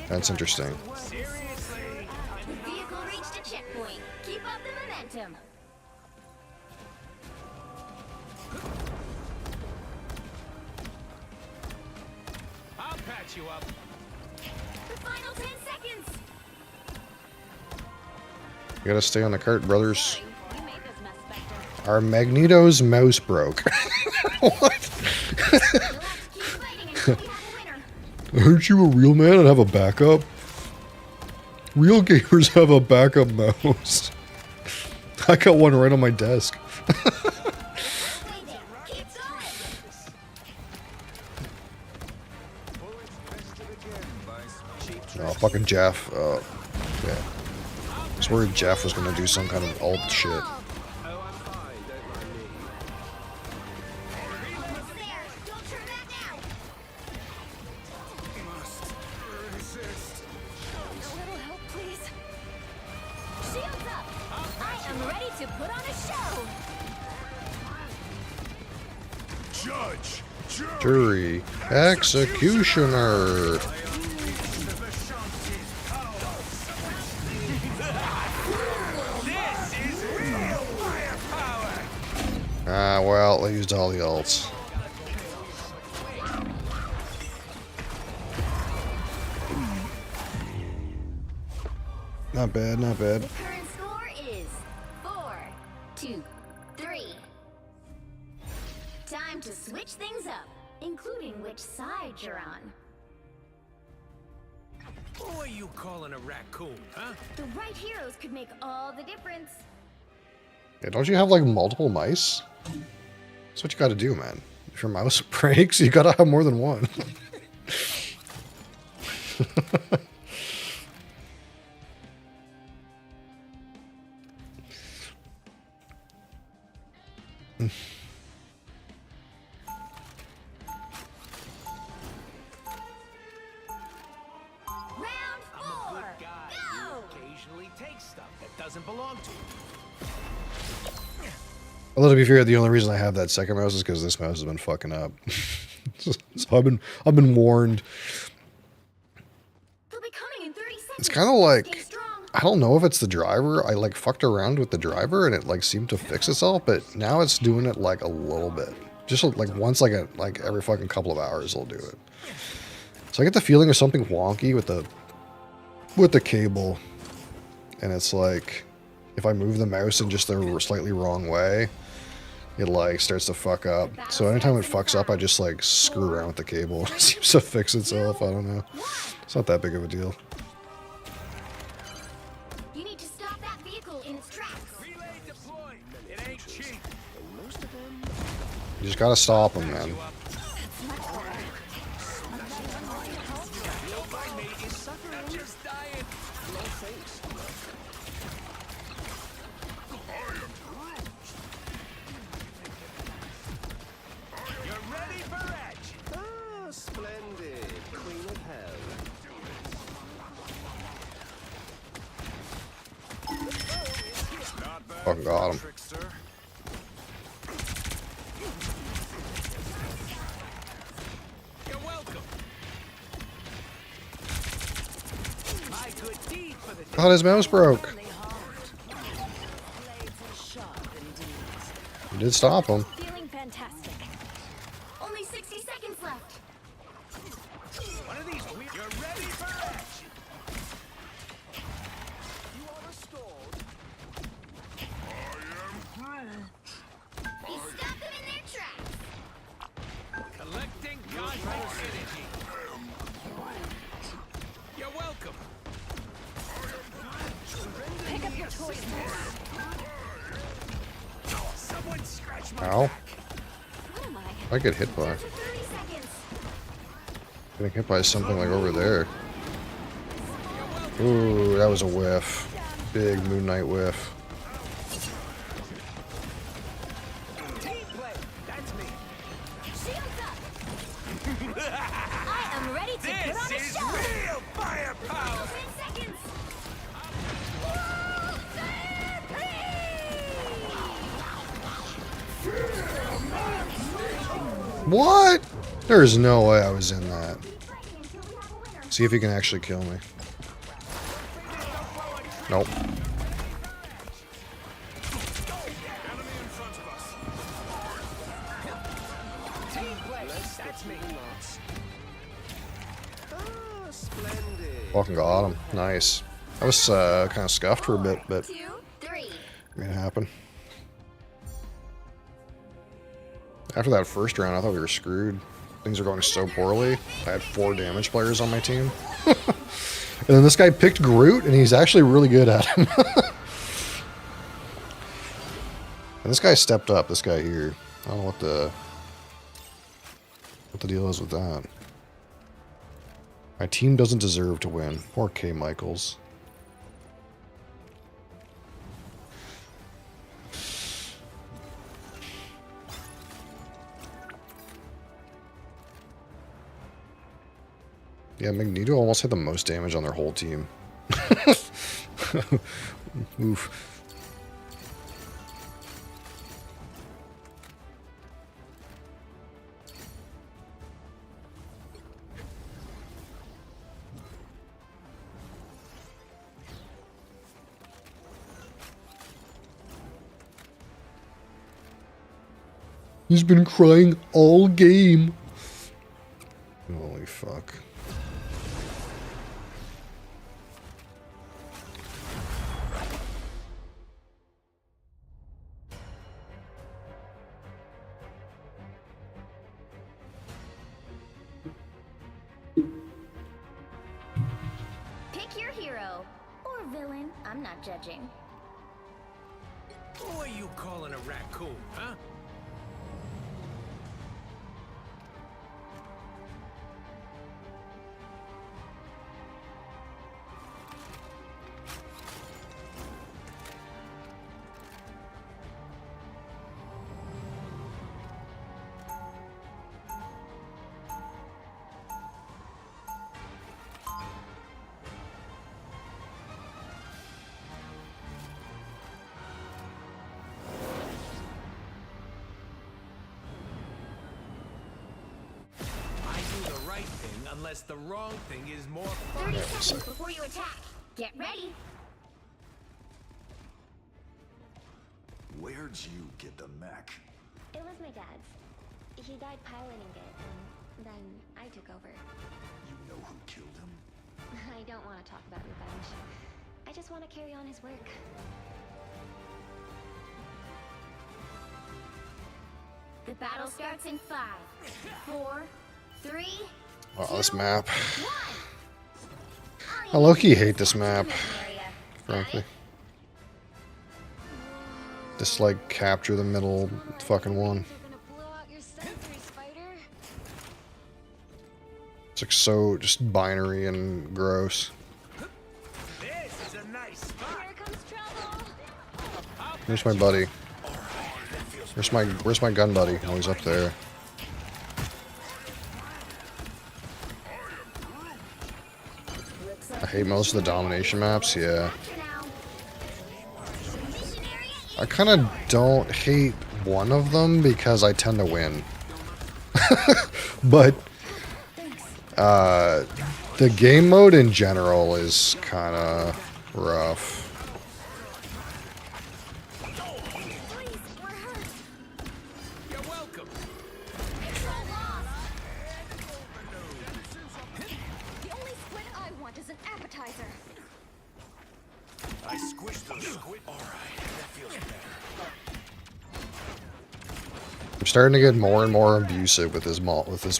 that's interesting. Seriously? The vehicle reached a checkpoint. Keep up the momentum. I'll patch you up. The final 10 seconds. You gotta stay on the cart, brothers. You made this mess, Spectre. Our Magneto's mouse broke. What? You'll have to keep fighting until we have a winner. Aren't you a real man and have a backup? Real gamers have a backup mouse. I got one right on my desk. Halfway there. Keep going. Oh, fucking Jeff. Oh, yeah. I was worried Jeff was gonna do some kind of alt shit. Oh, I'm fine. Don't mind me. Almost there. Don't turn back now. A little help, please. Shields up. I am ready to put on a show. Jury. Executioner. This is real firepower. Ah, well, they used all the alts. Not bad, not bad. The current score is 4-2-3. Time to switch things up, including which side you're on. Who are you calling a raccoon, huh? The right heroes could make all the difference. Yeah, don't you have like multiple mice? That's what you gotta do, man. If your mouse breaks, you gotta have more than one. Round 4. Guy Go! who occasionally takes stuff that doesn't belong to him. Although to be fair, the only reason I have that second mouse is because this mouse has been fucking up. So I've been warned. They'll be coming in 30 seconds. It's kind of Stay like, strong. I don't know if it's the driver. I like fucked around with the driver and it like seemed to fix itself, but now it's doing it like a little bit. Just like once, like every fucking couple of hours it'll do it. So I get the feeling of something wonky with the cable. And it's like, if I move the mouse in just the slightly wrong way, it like starts to fuck up. So anytime it fucks up, I just like screw around with the cable. It seems to fix itself. I don't know. It's not that big of a deal. You need to stop that vehicle in its tracks. Relay deployed. It ain't cheap. You just gotta stop them, man. My mate is suffering. I'm just dying. No thanks. You're ready for action. Ah, splendid. Queen of hell. Fucking got him. Trickster. You're welcome. My good deed for the Oh, his mouse broke. Only harmed. Blades are sharp indeed. You did stop him. Feeling fantastic. Only 60 seconds left. one of these. You're ready for action. You are restored. You stop them in their tracks. Collecting cosmic energy. You're welcome. Pick up your choices. Someone scratch my Ow. What am I get hit by. Down to 30 seconds. Getting hit by something like over there. Ooh, that was a whiff. Big Moon Knight whiff. team play. That's me. Shields up. I am ready to put on a This is show. real firepower. 10 seconds. What? There's no way I was in that. See if he can actually kill me. Nope. Team play. That's me. Ah, splendid. Fucking got him. Nice. I was kind of scuffed for a bit, but 2, 3. it made it happen. After that first round, I thought we were screwed. Things are going so poorly. I had 4 damage players on my team. And then this guy picked Groot, and he's actually really good at him. And this guy stepped up, this guy here. I don't know what the deal is with that. My team doesn't deserve to win. Poor K. Michaels. Yeah, Magneto almost had the most damage on their whole team. Oof. He's been crying all game. Holy fuck. Pick your hero. Or villain. I'm not judging. Who are you calling a raccoon, huh? Unless the wrong thing is more 30 seconds before you attack. Get ready. Where'd you get the mech? It was my dad's. He died piloting it, and then I took over. You know who killed him? I don't want to talk about revenge. I just want to carry on his work. The battle starts in 5, 4, 3, Wow, this map. 1. I low-key hate this map, Area. frankly. Just like capture the middle fucking one. You're gonna blow out your sentry, spider. It's like so just binary and gross. This is a nice spot. Here comes trouble! Where's my buddy? Where's my gun buddy? Oh, he's up there. I hate most of the domination maps, yeah. I kind of don't hate one of them because I tend to win. But the game mode in general is kind of rough. You're welcome. The only squid I want is an appetizer. I squished those squid. Alright, that feels better. I'm starting to get more and more abusive with this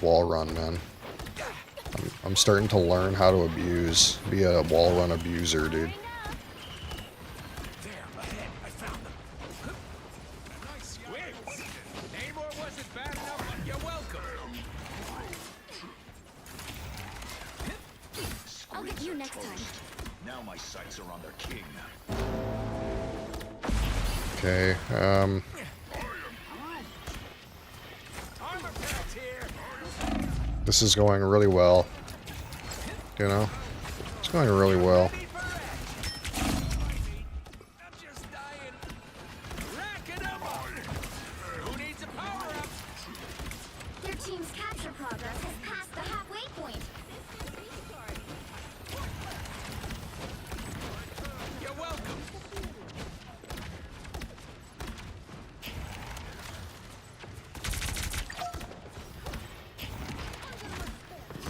wall run, man. I'm starting to learn how to be a wall run abuser, dude. There, ahead. I found them. Nice wins. Namor wasn't bad enough. You're welcome. I'll get you next time. Now my sights are on their king. Okay, Armor pack's here. this is going really well. You know? It's going really well. Ready for action. I'm just dying. Racking 'em up. Who needs a power-up? Your team's capture progress has passed the halfway point. You're welcome.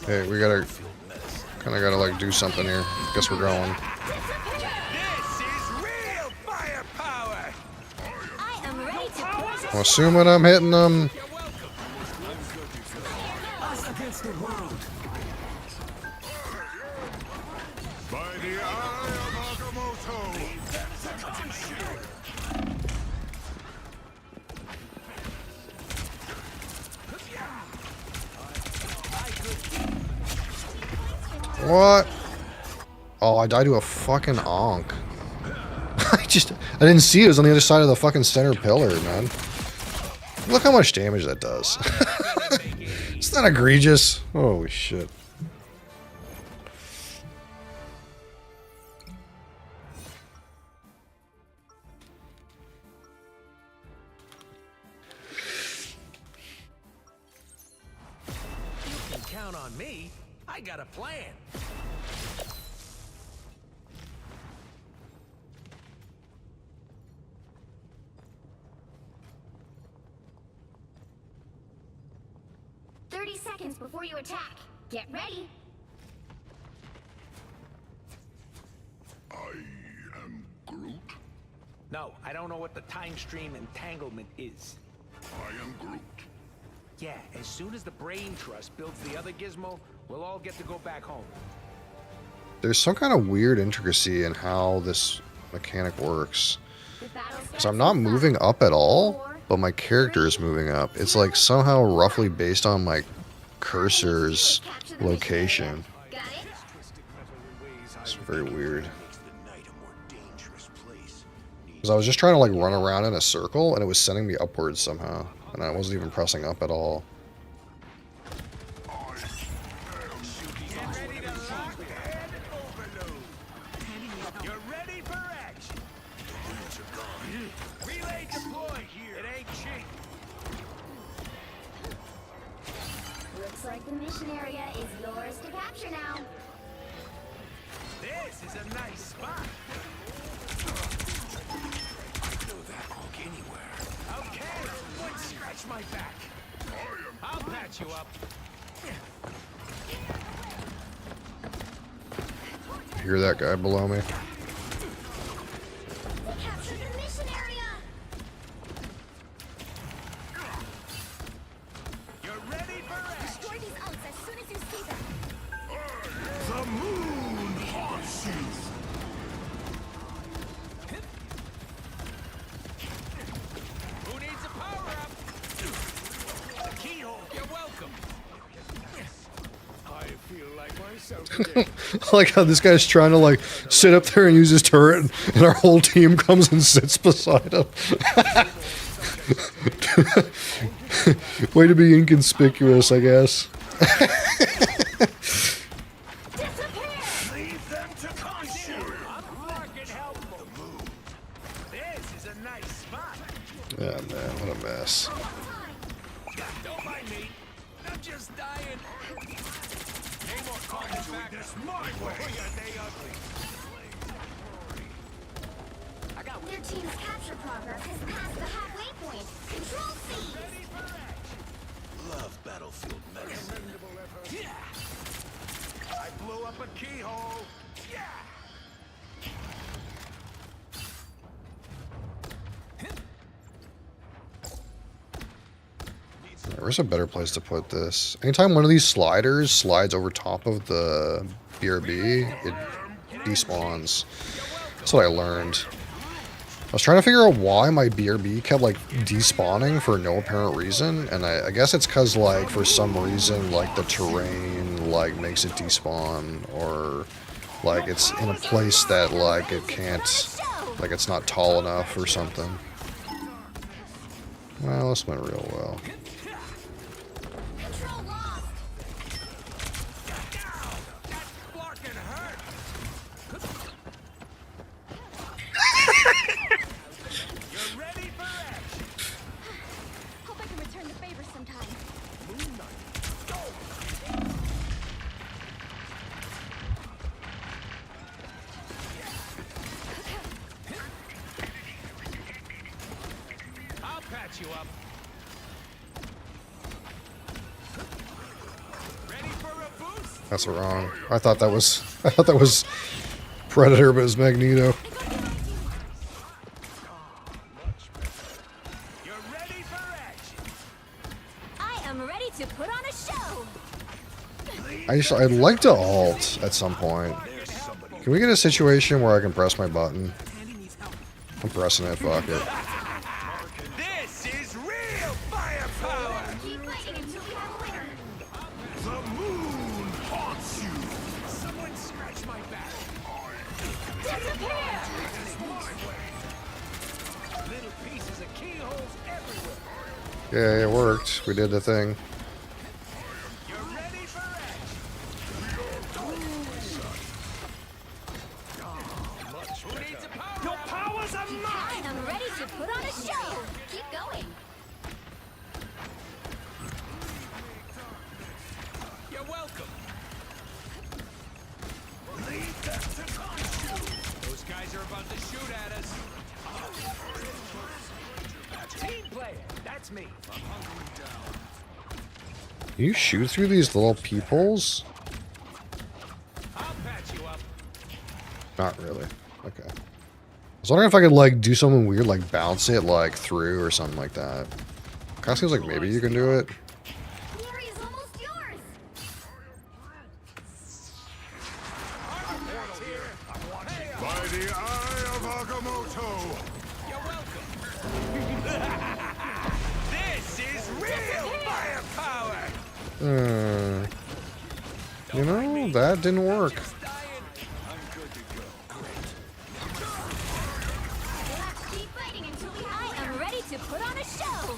Hey, we gotta like do something here. Guess we're going. This is real firepower. I am ready to poison. I'm assuming I'm hitting them. You're welcome. By the eye of Agamotto! What? Oh, I died to a fucking onk. I didn't see it. It was on the other side of the fucking center pillar, man. Look how much damage that does. It's not egregious. Holy shit. You can count on me. I got a plan. Seconds before you attack. Get ready. I am Groot. No, I don't know what the time stream entanglement is. I am Groot. Yeah, as soon as the brain trust builds the other gizmo, we'll all get to go back home. There's some kind of weird intricacy in how this mechanic works. So I'm not moving up at all, but my character is moving up. It's like somehow roughly based on my cursor's location. Got it? It's very weird. Because I was just trying to like run around in a circle and it was sending me upwards somehow. And I wasn't even pressing up at all. Get ready to lock and overload. You're ready for action. Relay deployed here. It ain't cheap. Looks Looks like the mission area is yours to capture now. This is a nice spot. I know that hook anywhere. Okay, someone scratch my back. I'll patch you up. Hear that guy below me? We captured the mission area. You're ready for action. Destroy these ults as soon as you see them. The moon haunts you. Who needs a power-up? A keyhole. You're welcome. I feel like myself again. I like how this guy's trying to like sit up there and use his turret, and our whole team comes and sits beside him. Way to be inconspicuous, I guess. Leave them to consume. I'm fucking helpful. This is a nice spot. Yeah, man, what a mess. Don't mind me. I'm just dying. Hey, more calling back. This my way. They ugly. Their team's capture progress has passed the halfway point. Control C. Love battlefield medicine. I blew up a keyhole. Yeah. Where's a better place to put this? Anytime one of these sliders slides over top of the BRB, it despawns. That's what I learned. I was trying to figure out why my BRB kept like despawning for no apparent reason, and I guess it's because like for some reason like the terrain like makes it despawn, or like it's in a place that like it can't, like it's not tall enough or something. Well, this went real well. Control lost. That fucking hurt. You're ready for action. Hope I can return the favor sometime. I'll patch you up. Ready for a boost? That's wrong. I thought that was Predator, but it's Magneto. You're ready for action. I am ready to put on a show. I'd like to alt at some point. Can we get a situation where I can press my button? I'm pressing it, fuck it. This is real firepower. Keep fighting until we have a winner. The moon haunts you. Someone scratch my back. Disappear. Little pieces of keyholes everywhere. Yeah, it worked. We did the thing. You're ready for action. Who needs a power? Your powers are mine. I am ready to put on a show. Keep going. You're welcome. Leave them to consume. Those guys are about to shoot at us. Team player, that's me. I'm hunkering down. Can you shoot through these little peepholes? I'll patch you up. Not really. Okay. I was wondering if I could like do something weird, like bounce it like through or something like that. Kind of seems like maybe you can do it. The area is almost yours. By the eye of Agamotto! You're welcome. This is real firepower. You know, that didn't work. Just dying. Let's keep fighting until we have a winner. I am ready to put on a show.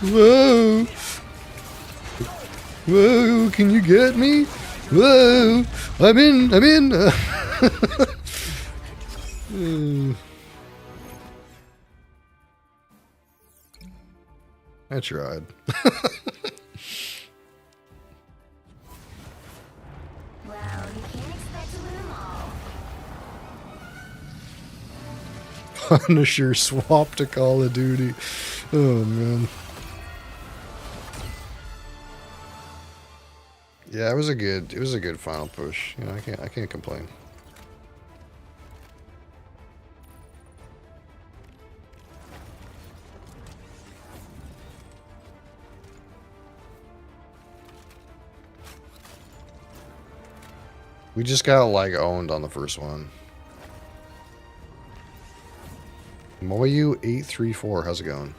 Whoa. Whoa, can you get me? Whoa, I'm in. I tried. Well, you can't expect to win them all. Punisher swap to Call of Duty. Oh man. Yeah, it was a good final push. You know, I can't complain. We just got like owned on the first one. Moyu834, how's it going?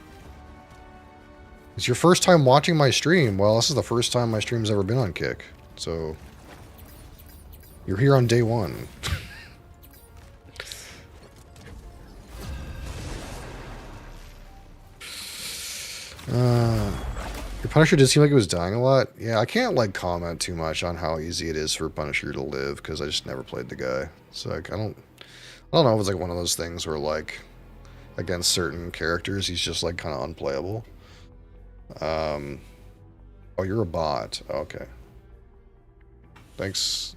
It's your first time watching my stream. Well, this is the first time my stream's ever been on Kick. So you're here on day one. Your Punisher did seem like it was dying a lot. Yeah, I can't like comment too much on how easy it is for Punisher to live because I just never played the guy. So like, I don't know if it's like one of those things where like against certain characters he's just like kind of unplayable. Oh, you're a bot. Okay. Thanks.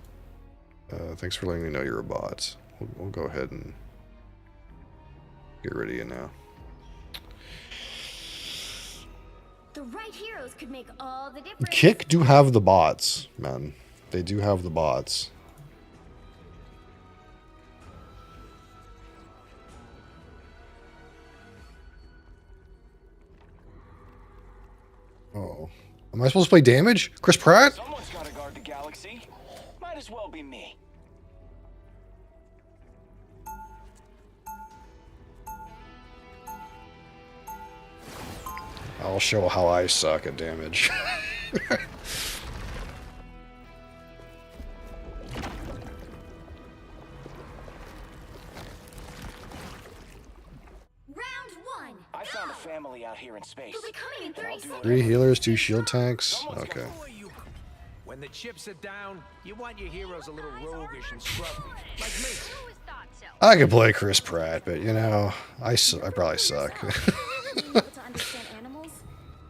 Thanks for letting me know you're a bot. We'll go ahead and get rid of you now. The right heroes could make all the difference. Kick do have the bots, man. They do have the bots. Oh. Am I supposed to play damage? Chris Pratt? Someone's got to guard the galaxy. Might as well be me. I'll show how I suck at damage. Round one. I found a family out here in space. They'll be coming in 30 seconds. 3 healers, 2 shield tanks. Okay. When the chips are down, you want your heroes a little roguish and scruffy, like me. I could play Chris Pratt, but you know, I probably suck. Being able to understand animals?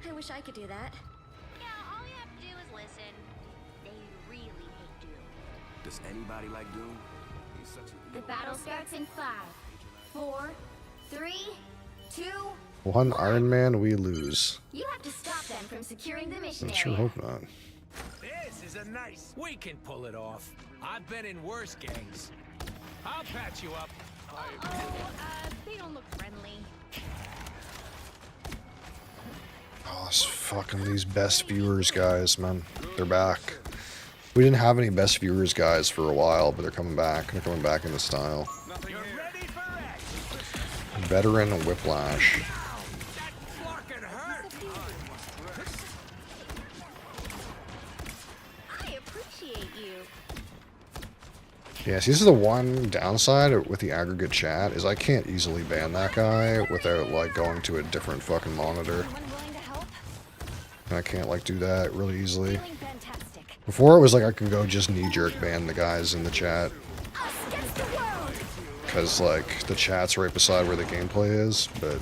I wish I could do that. Yeah, all you have to do is listen. They really hate Doom. Does anybody like Doom? He's such a The battle starts in 5, 4, 3, 2. 1 Iron Man, we lose. You have to stop them from securing the mission I sure area. hope not. This is a nice. We can pull it off. I've been in worse gangs. I'll patch you up. They don't look friendly. Oh, this fucking these best viewers guys, man. They're back. We didn't have any best viewers guys for a while, but they're coming back. They're coming back in the style. You're ready for action. Veteran Whiplash. That fucking hurt. I appreciate you. Yeah, see, this is the one downside with the aggregate chat, is I can't easily ban that guy without, like, going to a different fucking monitor. Someone willing to help? And I can't, like, do that really easily. Feeling fantastic. Before, it was like I could go just knee-jerk ban the guys in the chat. Us against the world. Because, like, the chat's right beside where the gameplay is, but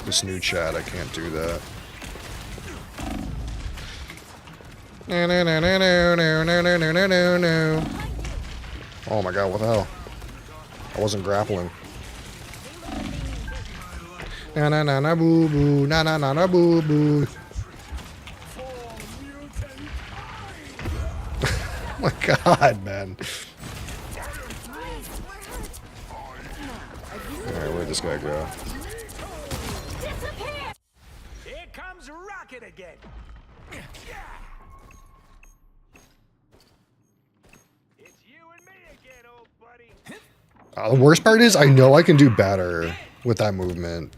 this new chat, I can't do that. No, no, no, no, no, no, no, no, no, no, no. Oh my god, what the hell? I wasn't grappling. Na na na na boo boo, na na na na boo boo. Oh my god, man. Alright, where'd this guy go? Disappear. Here comes Rocket again. It's you and me again, old buddy. The worst part is I know I can do better with that movement.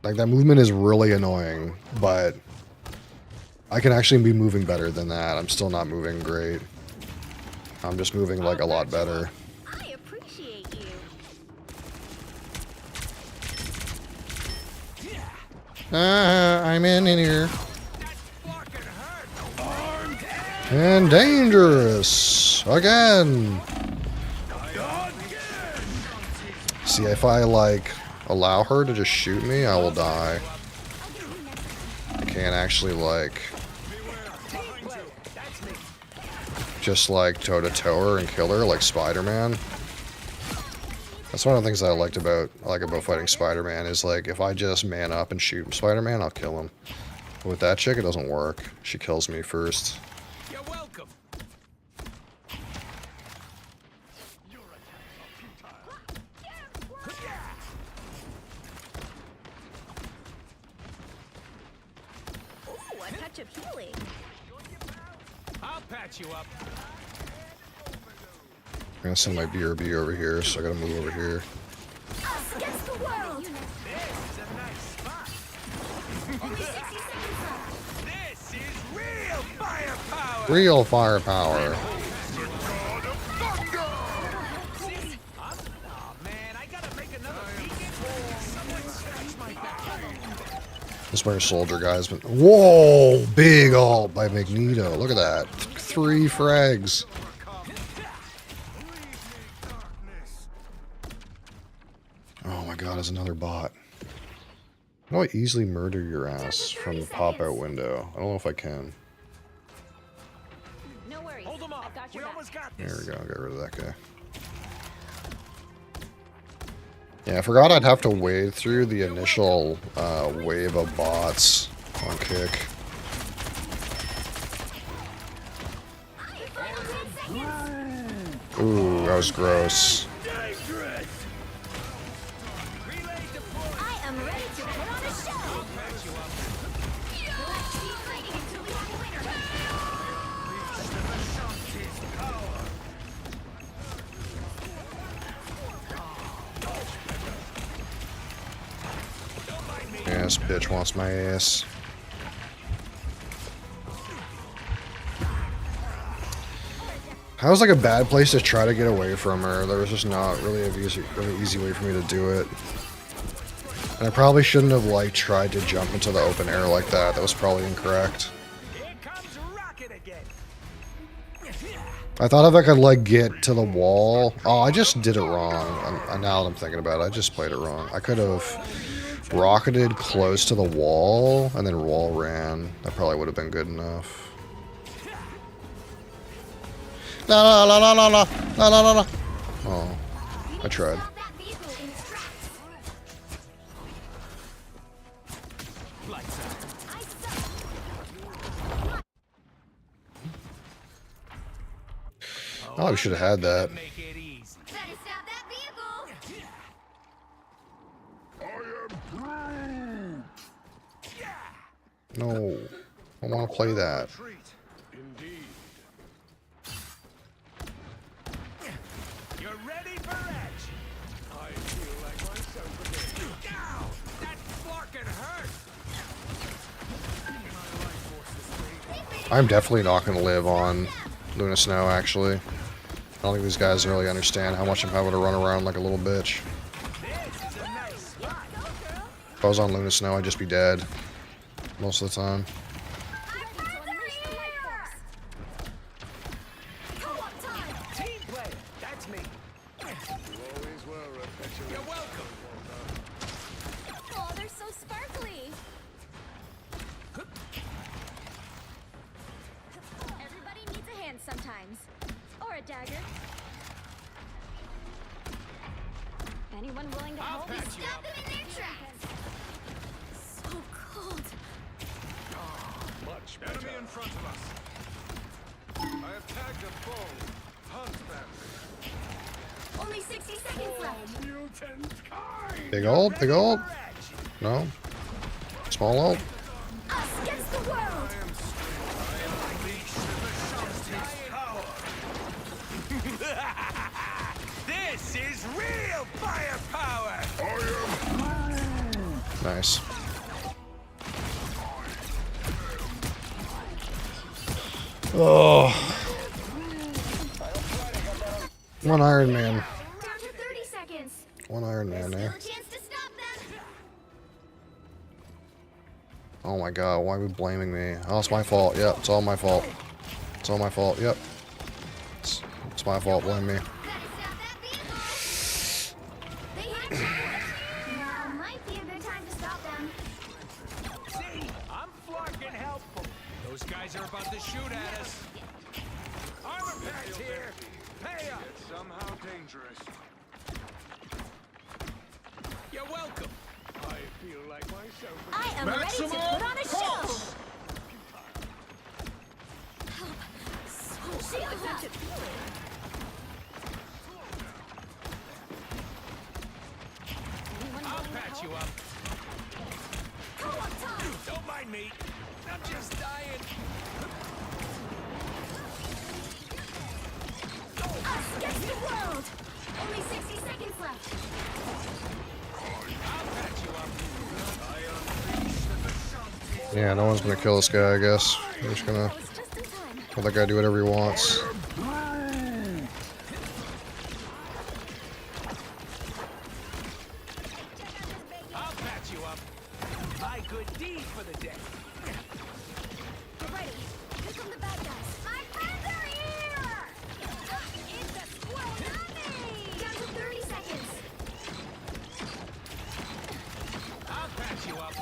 Like, that movement is really annoying, but I can actually be moving better than that. I'm still not moving great. I'm just moving, like, a lot better. I appreciate you. I'm in here. That fucking hurt. And dangerous. Again. See, if I, like, allow her to just shoot me, I will die. can't actually, like, just, like, toe-to-toe her and kill her like Spider-Man. That's one of the things I like about fighting Spider-Man is, like, if I just man up and shoot Spider-Man, I'll kill him. But with that chick, it doesn't work. She kills me first. You're welcome. Ooh, a touch of healing. I'll patch you up. I'm gonna send my BRB over here, so I gotta move over here. Us against the world. This is a nice spot. Only 60 seconds left. This is real firepower. Real firepower. Oh man, I gotta make another beacon. Someone scratch my back. This Winter Soldier guy's been. Whoa! Big ult by Magneto. Look at that. 3 frags. Oh my god, there's another bot. How do I easily murder your ass from the pop-out window? I don't know if I can. No worries. Hold them off. I've got We your back. almost got There this. we go, get rid of that guy. Yeah, I forgot I'd have to wade through the initial wave of bots on kick. Final 10 seconds. Ooh, that was gross. Relay deployed. I am ready to put on a show. Patch you up. Keep fighting until we have a winner. Yeah, this bitch wants my ass. That was like a bad place to try to get away from her. There was just not really an easy way for me to do it. And I probably shouldn't have like tried to jump into the open air like that. That was probably incorrect. Here comes Rocket again. I thought if I could like get to the wall. Oh, I just did it wrong. Now that I'm thinking about it, I just played it wrong. I could have rocketed close to the wall and then wall ran. That probably would have been good enough. La la la la la la la la la. Oh, I tried. Stop that vehicle in its tracks. Lights out. I suck. Oh, we should have had that. Make it easy. Better stop that vehicle. No, I want to play that. Treat. Indeed. You're ready for action. I feel like myself again. Ow! That fucking hurt. I'm definitely not going to live on Luna Snow, actually. I don't think these guys really understand how much I'm having to run around like a little bitch. This is a nice spot. If I was on Luna Snow, I'd just be dead most of the time. Co-op time. Team player. That's me. You always were a petulant. You're welcome. Oh, they're so sparkly. Everybody needs a hand sometimes. Or a dagger. Anyone willing to I'll help? patch you Stop up. them in their tracks. So cold. Much better. Enemy in front of us. I have tagged a foe. Hunt them. Only 60 seconds left. Mutant kind. Big ult, big ult. No. Small ult. Us against the world. This is real firepower. Nice. Oh. One Iron Man. Down to 30 seconds. One Iron Man Still there. a chance to stop them. Oh my god, why are we blaming me? Oh, it's my fault. Yep, it's all my fault. It's all my fault. Yep. It's my fault. Blame me. Better stop that vehicle. They hit you. Now might be a good time to stop them. See, I'm flying. am ready to put on a show. Shields up. I'll patch you up. Co-op time. Don't mind me. I'm just dying. Us against the world. Only 60 seconds left. I'll patch you up. Yeah, no one's gonna kill this guy, I guess. We're just gonna That was just in time. let that guy do whatever he wants. I'll patch you up. My good deed for the day. Get ready. Here come the bad guys. My friends are here! It's a squirrel army. Down to 30 seconds. I'll patch you up.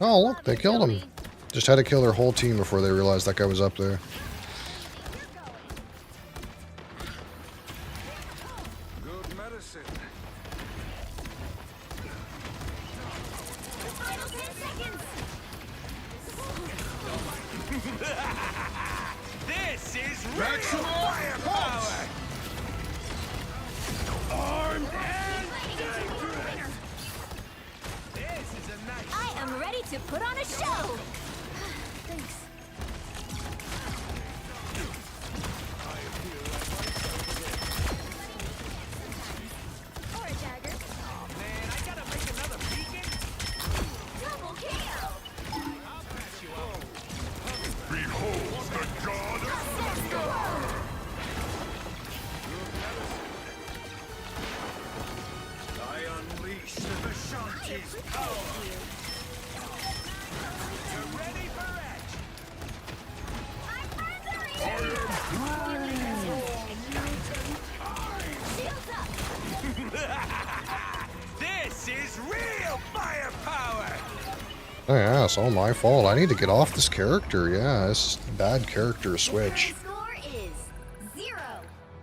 Oh, look, they killed him. Just had to kill their whole team before they realized that guy was up there. Good medicine. Final 10 seconds. This is real firepower. Armed and dangerous. This is a nice. I am ready to put on a show. Thanks. Or a dagger. Oh man, I gotta make another beacon. Double kill. I'll patch you up. Behold the god of I unleash the Vishanti's power. You're ready for action. My friends are here! Shields up. This is real firepower. Oh yeah, it's all my fault. I need to get off this character. Yeah, this is a bad character switch. The current score is 0.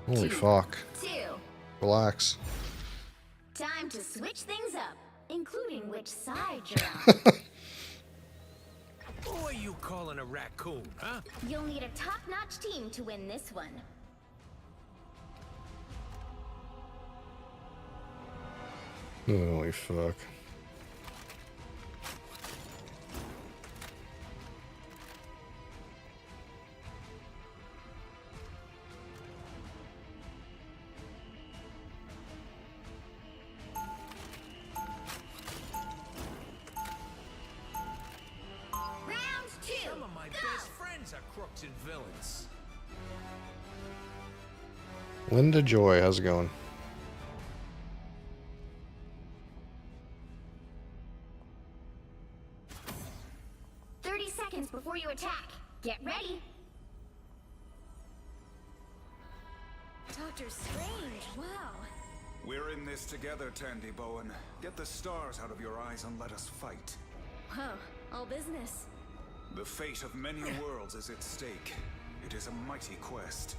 Holy fuck. 2. Relax. Time to switch things up, including which side you're on. Who are you calling a raccoon, huh? You'll need a top-notch team to win this one. Holy fuck. Round 2. Some of my Go! best friends are crooks and villains. Linda Joy, how's it going? Seconds before you attack. Get ready. Doctor Strange, wow. We're in this together, Tandy Bowen. Get the stars out of your eyes and let us fight. Huh, all business. The fate of many worlds is at stake. It is a mighty quest.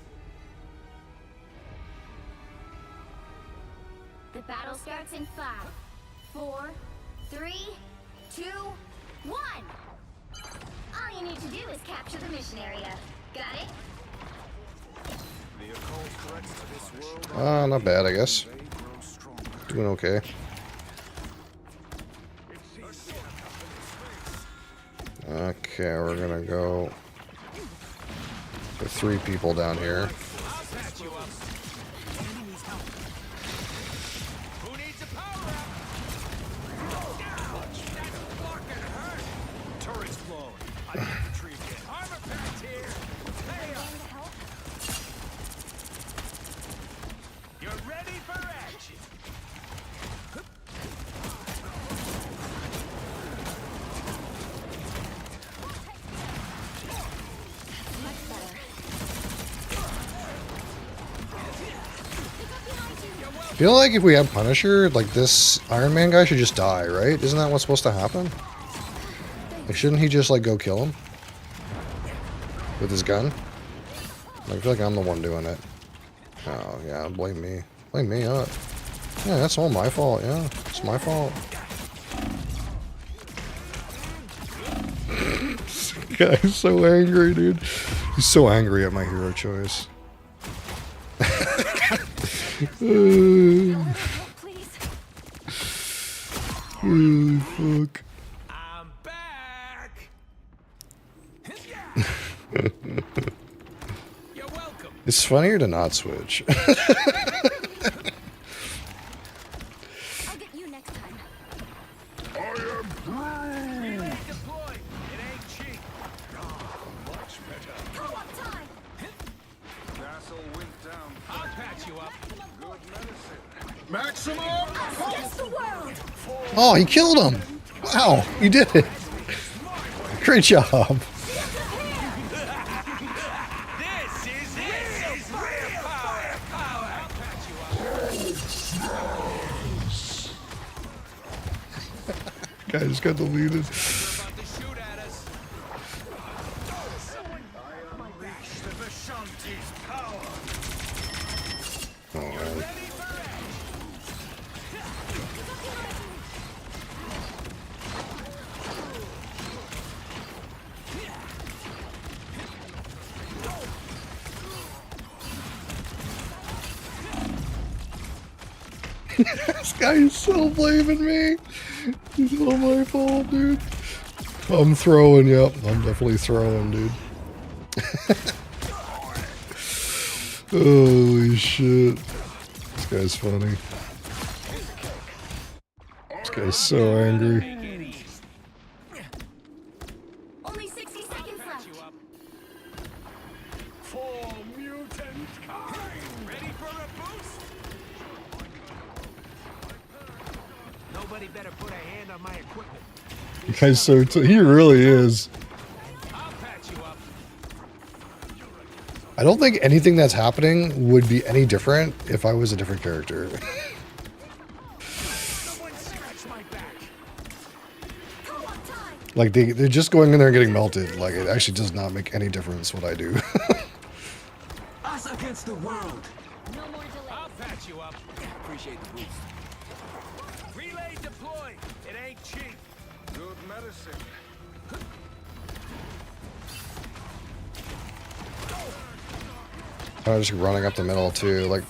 The battle starts in 5, 4, 3, 2, 1. All you need to do is capture the mission area. Got it? The occult threats to this world Not bad, I guess. they grow stronger. Doing okay. Okay, we're gonna go for 3 people down here. I'll patch you up. Who needs a power up? Ouch! That fucking hurt. Turret's blown. I can't retrieve it. Armor patch here. Hey up. You're ready for action. Much better. I feel like if we have Punisher, like this Iron Man guy should just die, right? Isn't that what's supposed to happen? Like, shouldn't he just like go kill him with his gun? Like, I feel like I'm the one doing it. Oh yeah, blame me. Blame me up. Yeah, that's all my fault. Yeah, it's my fault. Guy's so angry, dude. He's so angry at my hero choice. Please. Holy fuck. I'm back. You're welcome. It's funnier to not switch. I'll get you next time. Relay deployed. It ain't cheap. Much better. Co-op time. Castle went down. I'll patch you up. Good medicine. Maximum! Against the world. Oh, he killed him. Wow, he did it. Great job. This is firepower. I'll patch you up. Guy just got deleted. You're about to shoot at us. Unleash the Vishanti's power. Oh, man. Ready for action. This guy is so blaming me. It's all my fault, dude. I'm throwing, yep. I'm definitely throwing, dude. Holy shit. This guy's funny. This guy's so angry. Only 60 seconds left. For mutant kind! Ready for a boost? Nobody better put a hand on my equipment. The guy's so he really is. I'll patch you up. I don't think anything that's happening would be any different if I was a different character. Someone scratch my back. Co-op time. Like they're just going in there and getting melted. Like it actually does not make any difference what I do. Us against the world. No more delay. I'll patch you up. Appreciate the boost. Relay deployed. It ain't cheap. Good medicine. I'm just running up the middle too. Like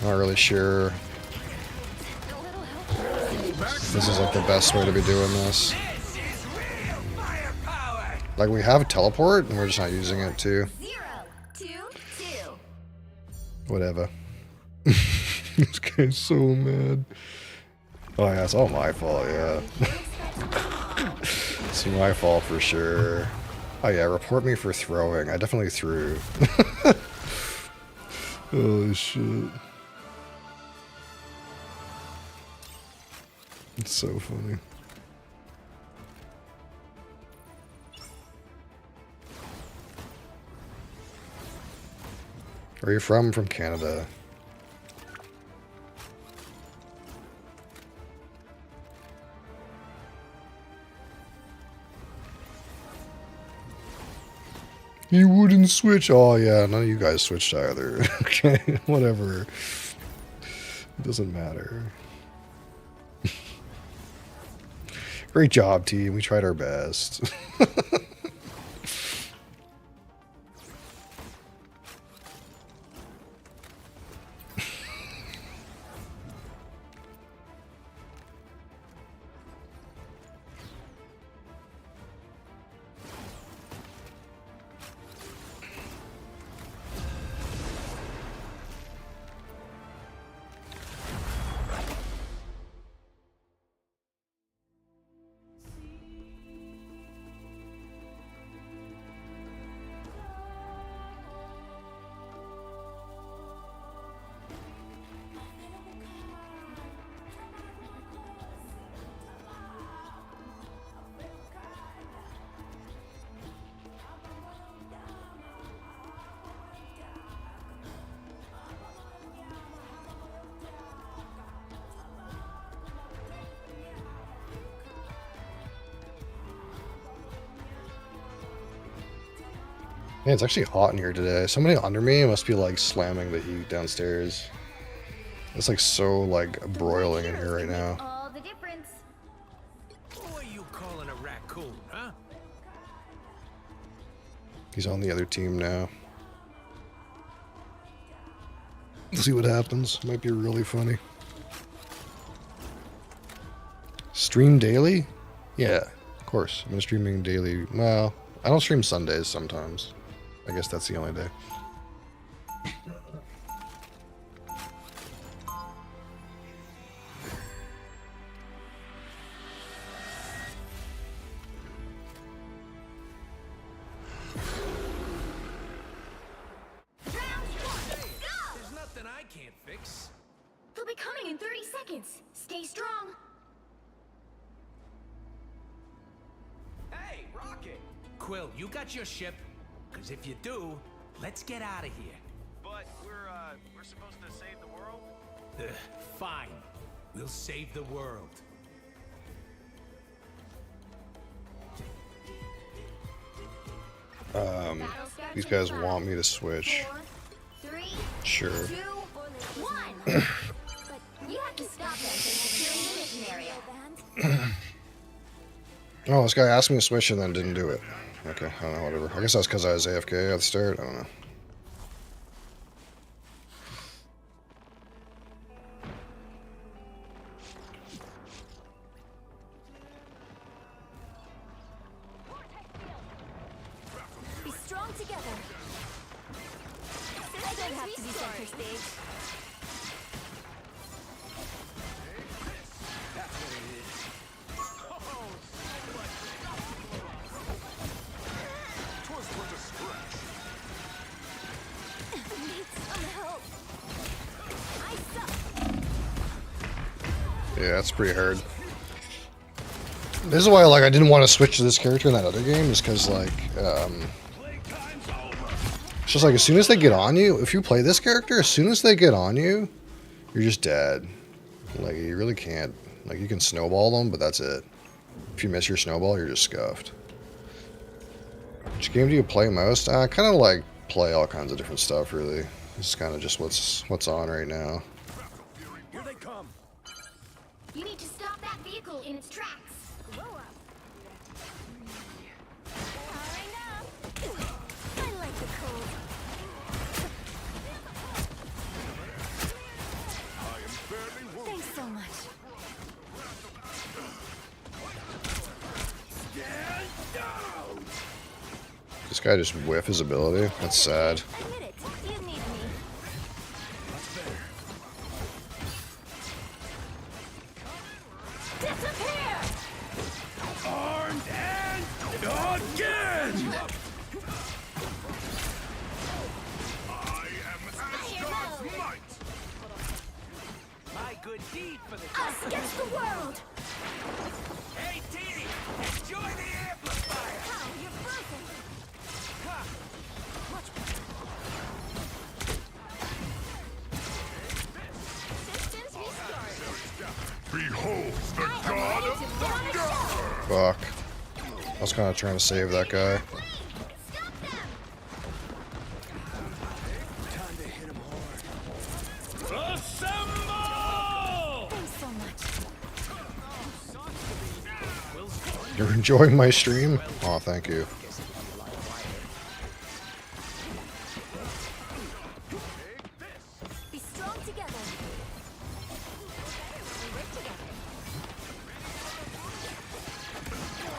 not really sure. This is like the best way to be doing this. This is real firepower. Like we have a teleport and we're just not using it too. 0, 2, 2. Whatever. This guy's so mad. Oh yeah, it's all my fault, yeah. It's my fault for sure. Oh yeah, report me for throwing. I definitely threw. Holy shit. It's so funny. Where are you from? From Canada. You wouldn't switch. Oh yeah, none of you guys switched either. Okay, whatever. It doesn't matter. Great job, team. We tried our best. Man, it's actually hot in here today. Somebody under me must be like slamming the heat downstairs. It's like so like broiling in here right now. All the difference. Who are you calling a raccoon, huh? He's on the other team now. We'll see what happens. Might be really funny. Stream daily? Yeah, of course. I've been streaming daily. Well, I don't stream Sundays sometimes. I guess that's the only day. There's nothing I can't fix. They'll be coming in 30 seconds. Stay strong. Hey, Rocket! Quill, you got your ship? Because if you do, let's get out of here. But we're supposed to save the world? Fine. We'll save the world. These guys want me to switch. 4, 3, Sure. 2, 1. But you have to stop them from securing the mission area. Oh, this guy asked me to switch and then didn't do it. Okay, I don't know, whatever. I guess that's because I was AFK at the start. I don't know. Be strong together. I don't have to be center stage. Yeah, that's pretty hard. This is why, like, I didn't want to switch to this character in that other game, is because, like, it's just like as soon as they get on you, if you play this character, as soon as they get on you, you're just dead. Like, you really can't, like, you can snowball them, but that's it. If you miss your snowball, you're just scuffed. Which game do you play most? I kind of like play all kinds of different stuff, really. This is kind of just what's on right now. Here they come. You need to stop that vehicle in its tracks. Blow up. Powering up. I like the cold. Thanks so much. This guy just whiff his ability. That's sad. Admit it. You need me. Disappear! Armed and again! My good deed for the Us against the world! Hey, T! Enjoy the amplifier! How you're broken! Ha! Systems restored. Behold the god of thunder! Fuck. I was kind of trying to save that guy. Stop them! Time to hit him hard. Assemble! Thanks so much. You're enjoying my stream? Oh, thank you. Be strong together. We work together.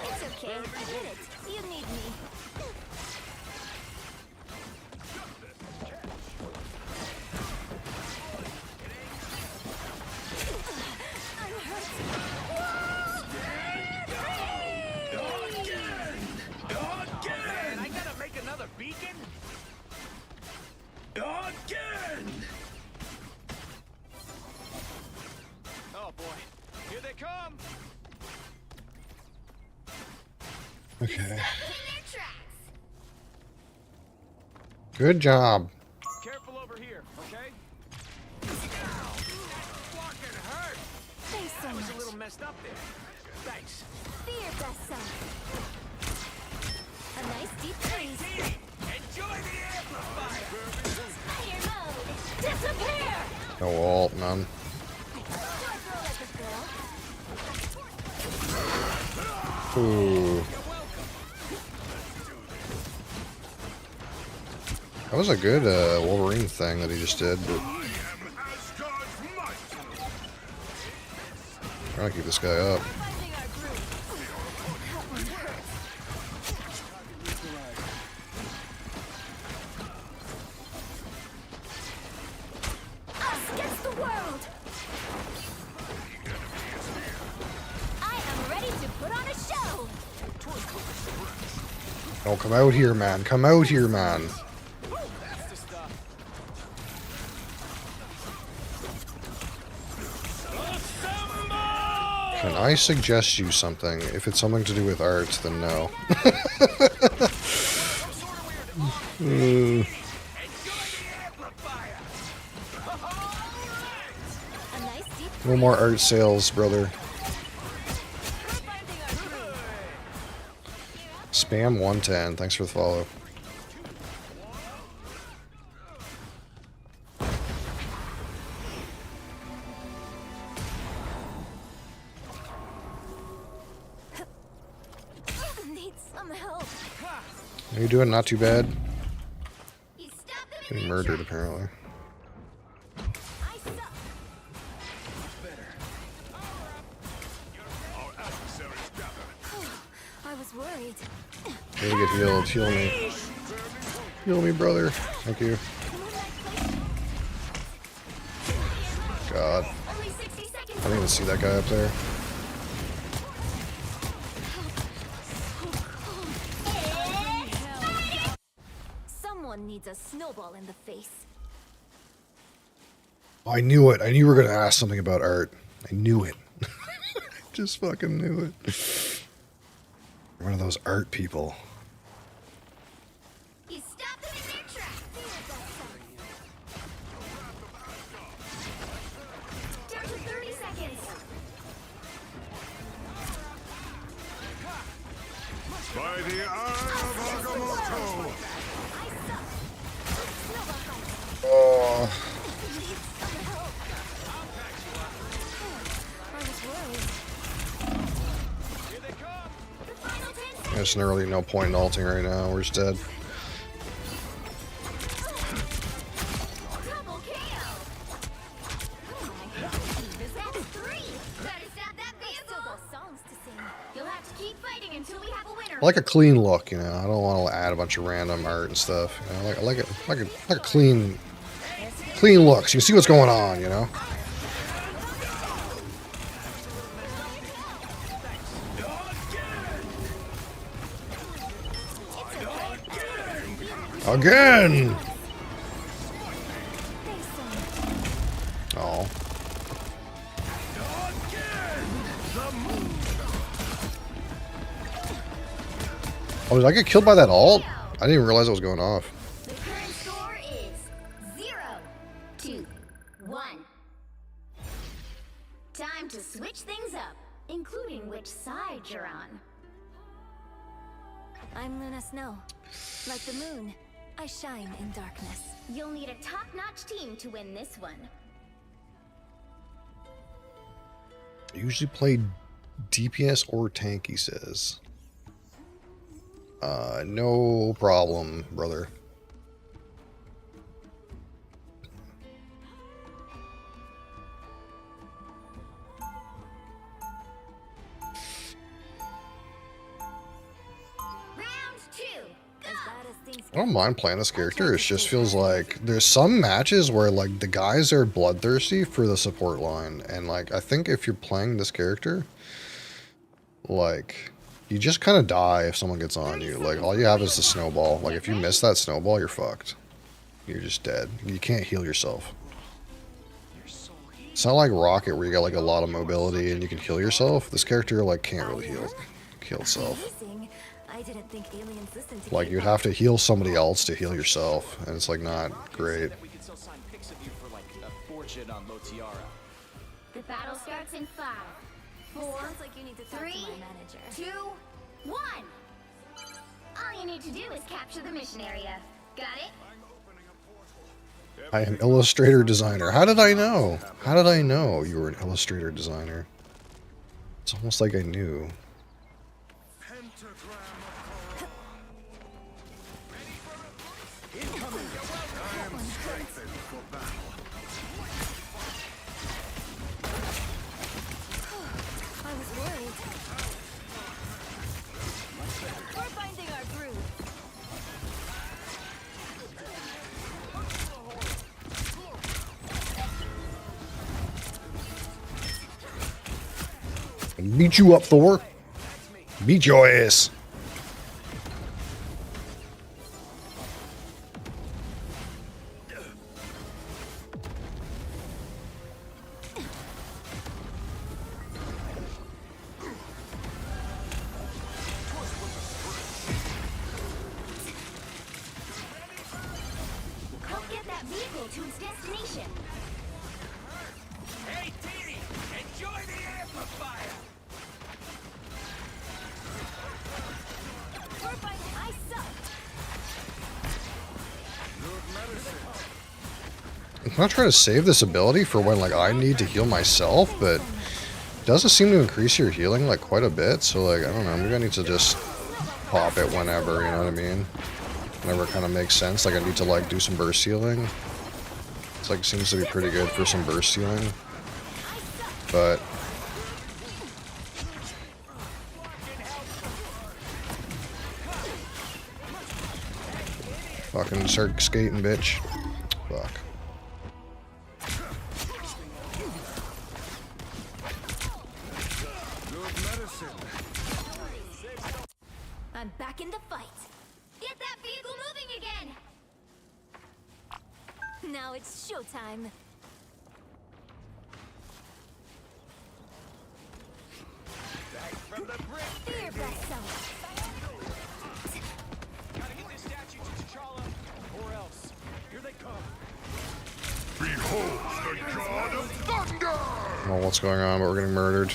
It's okay. Admit it. You need me. I'm Man, I gotta make another beacon? Again! Oh boy. Here they come! Okay. in their tracks. Good job. Careful over here, okay? Fucking hurt! Thanks so I was a much. little messed up there. Thanks. Be your best self. A nice deep freeze. T! Enjoy the amplifier! Fire mode. Disappear! No ult, none. Ooh. That was a good Wolverine thing that he just did, but trying to keep this guy up. Finding our groove. That one hurts. Us against the world. I am ready to put on a show. Oh, come out here, man. Come out here, man. Can I suggest you something? If it's something to do with art, then no. A nice deep No more art sales, brother. Finding our groove. Spam 110. Thanks for the follow. need some help. How you doing? Not too bad. You stop them in Getting their murdered, tracks. apparently. I suck. I was worried. Need to get healed. Heal me. Heal me, brother. Thank you. God. Only 60 seconds. I didn't even see that guy up there. Someone needs a snowball in the face. Oh, I knew it. I knew you were going to ask something about art. I knew it. Just fucking knew it. One of those art people. You stop them in their tracks. Down to 30 seconds. By the eye of Agamotto! I suck. Snowball fight. Oh, Need some help. I was worried. The final 10 seconds. there's really no point in ulting right now. We're just dead. Double KO. Oh my God. That's 3. Better stop that vehicle. Still got songs to sing. You'll have to keep fighting until we have a winner. I like a clean look, you know. I don't want to add a bunch of random art and stuff. You know, I like a clean look. So you can see what's going on, you know. Again. Oh. Oh, did I get killed by that ult? I didn't even realize it was going off. The current score is 0-2-1. Time to switch things up, including which side you're on. I'm Luna Snow. Like the moon, I shine in darkness. You'll need a top-notch team to win this one. I usually play DPS or tank, he says. No problem, brother. Round 2. Go. I don't mind playing this character. It just feels like there's some matches where like the guys are bloodthirsty for the support line, and like I think if you're playing this character, like you just kind of die if someone gets on you. Like all you have is the snowball. Like if you miss that snowball, you're fucked. You're just dead. You can't heal yourself. It's not like Rocket where you got like a lot of mobility and you can heal yourself. This character like can't really heal itself. I didn't think aliens listened to Like you'd have to heal somebody else to heal yourself, and it's like not great. We could still sign pics of you for like a fortune on Lotiara. The battle starts in 5, 4, Sounds like you need to talk 3, to my manager. 2, 1. All you need to do is capture the mission area. Got it? I am illustrator designer. How did I know? How did I know you were an illustrator designer? It's almost like I knew. Beat you up, Thor. Beat your ass. Help get that vehicle to its destination. Hey, Dee, enjoy the amplifier. I suck. I'm not trying to save this ability for when like I need to heal myself, but it doesn't seem to increase your healing like quite a bit. So like I don't know, maybe I need to just pop it whenever, you know what I mean? Whenever it kind of makes sense. Like I need to like do some burst healing. It's like seems to be pretty good for some burst healing, but fucking start skating, bitch. Fuck. I'm back in the fight. Get that vehicle moving again. Now it's showtime. Fear best self. Gotta get this statue to T'Challa, or else. Here they come. Behold the god of thunder! I don't know what's going on, but we're getting murdered.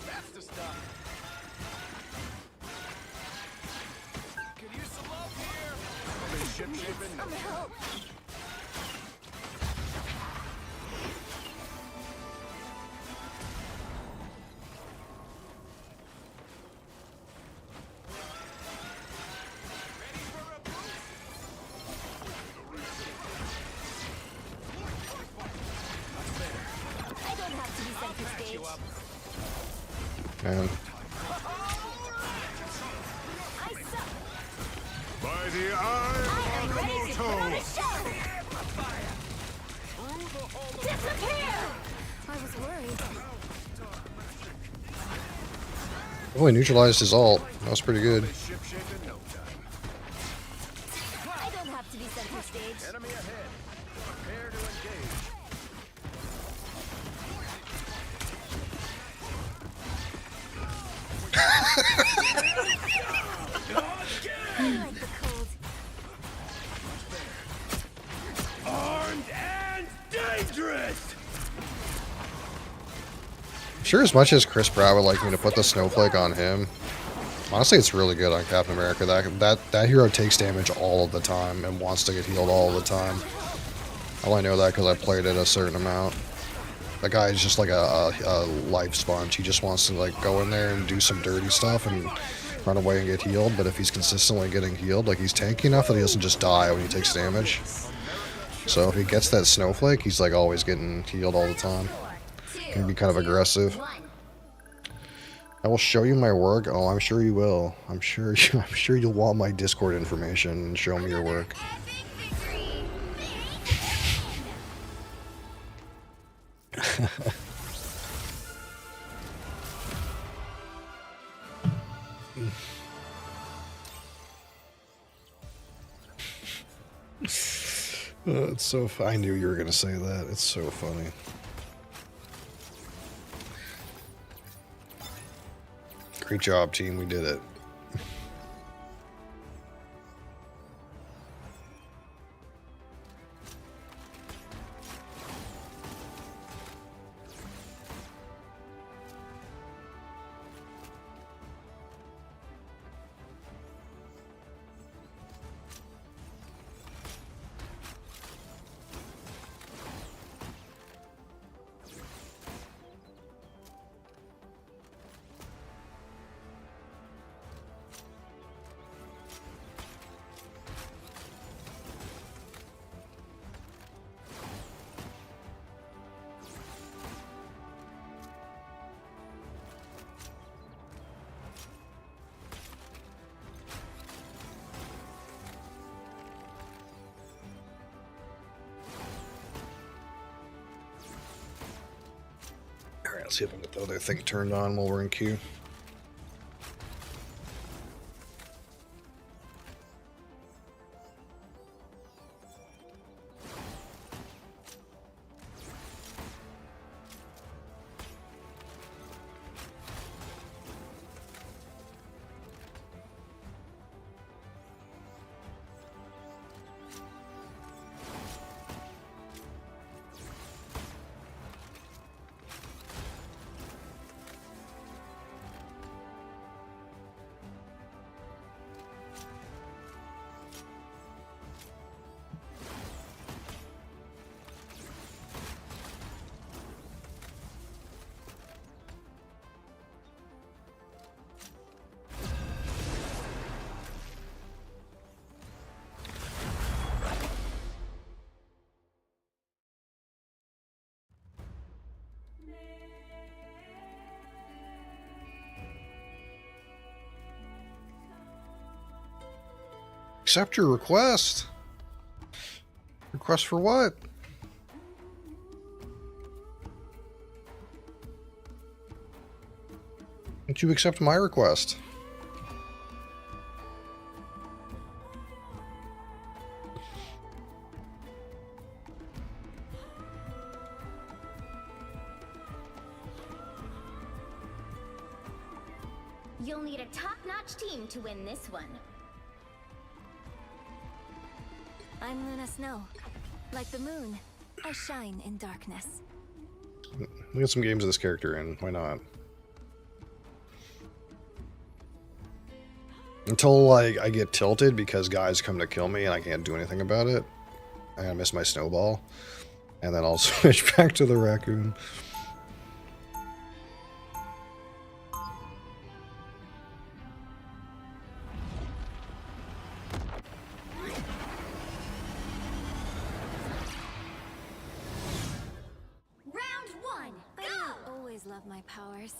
That's the stuff. Could use some love here. Some help. I don't have to be center stage. Man. I suck. By the eye I am of ready to put on a Agamotto! show. Disappear! I was worried. Really neutralized his ult. That was pretty good. I don't have to be center stage. Enemy ahead. Prepare to engage. I like the cold. Armed and dangerous. Sure, as much as Chris Pratt would like me to put the snowflake on him, honestly, it's really good on Captain America. That hero takes damage all of the time and wants to get healed all the time. I only know that because I played it a certain amount. That guy is just like a life sponge. He just wants to like go in there and do some dirty stuff and run away and get healed. But if he's consistently getting healed, like he's tanky enough that he doesn't just die when he takes damage. So if he gets that snowflake, he's like always getting healed all the time. Can be kind of aggressive. I will show you my work. Oh, I'm sure you will. I'm sure you'll want my Discord information and show me your work. It's so. I knew you were gonna say that. It's so funny. Great job, team. We did it. Let's see if I can get the other thing turned on while we're in queue. Accept your request. Request for what? Didn't you accept my request? You'll need a top-notch team to win this one. I'm Luna Snow. Like the moon, I shine in darkness. We got some games of this character in. Why not? Until like I get tilted because guys come to kill me and I can't do anything about it. I miss my snowball. And then I'll switch back to the raccoon. Love my powers,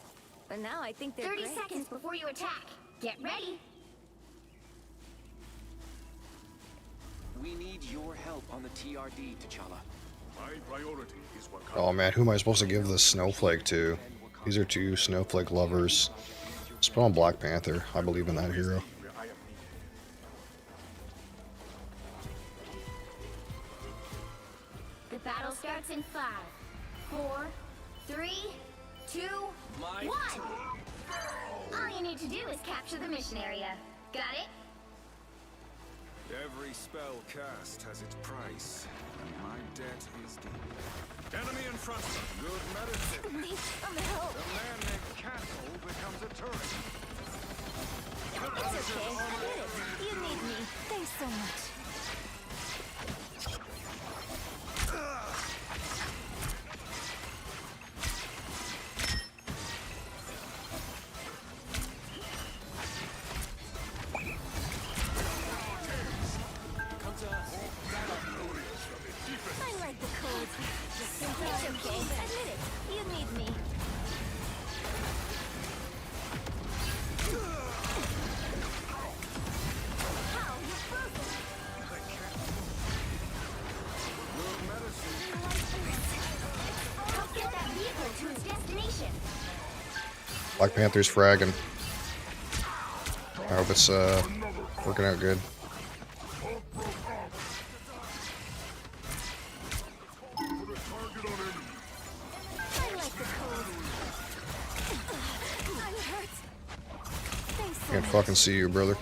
but now I think they're 30 great. seconds before you attack. Get ready. We need your help on the TRD, T'Challa. My priority is what Oh man, who am I supposed to give this snowflake to? These are two snowflake lovers. Just put on Black Panther. I believe in that hero. I am needed. The battle starts in 5, 4, 3, 2, 1. All you need to do is capture the mission area. Got it? Every spell cast has its price, and my debt is deep. Enemy in front. Good medicine. Need some help. The man-made castle becomes a turret. It's okay. I did it. You need me. Thanks so much. I like the cold. It's okay. Admit it. You need me. How? You're frozen. Help get that vehicle to its destination. Black Panther's fragging. I hope it's working out good. I like the cold. I'm hurt. Thanks so Can't much. fucking see you, brother.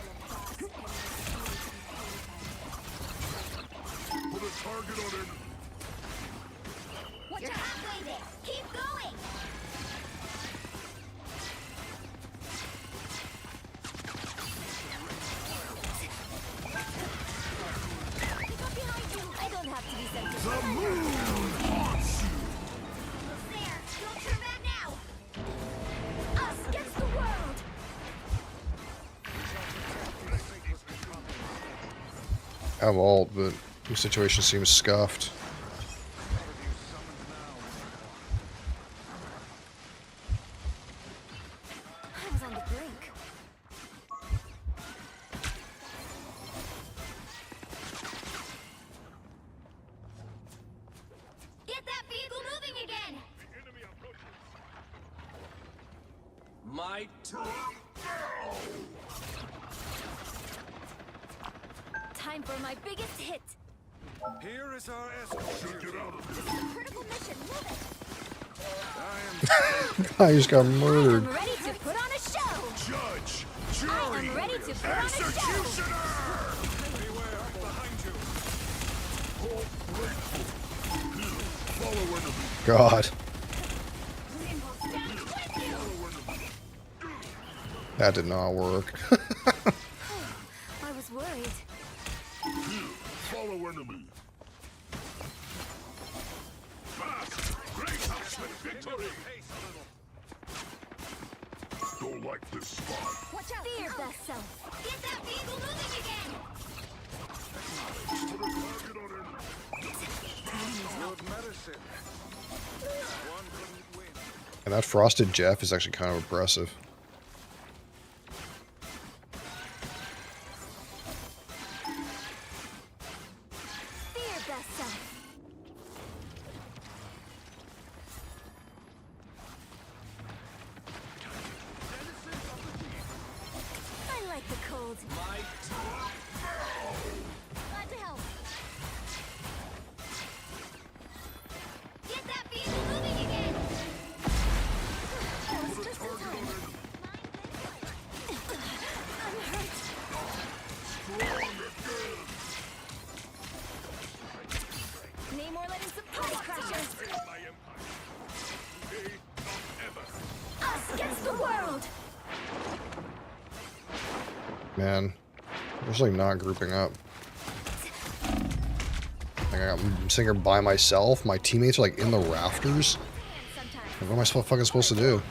You're halfway there. Keep going. Pick up behind you. I don't have to be sent to There. Don't turn back now. Us against the world. I have ult, but the situation seems scuffed. I was on the brink. Get that vehicle moving again. My Time for my biggest hit. Here is our escort. Critical mission. Move it. I just got I murdered. am ready to put on a show. Judge, I jury, am ready to put on a show. executioner! Beware, behind you. God. That did not work. I was worried. Follow enemy. Victory. Don't like this spot. Watch out. Fear best self. Get that vehicle moving again! Put a target on him. Good medicine. One couldn't win. And that Frosted Jeff is actually kind of impressive. Fear best self. I like the cold. Glad to help. Get that vehicle moving again! That was just in time. I'm hurt. Namor let in some party crashers. Us against the world. Man, I'm just like not grouping up. Like, I'm sitting here by myself. My teammates are like in the rafters. Sometimes. Like, what am I fucking supposed to do?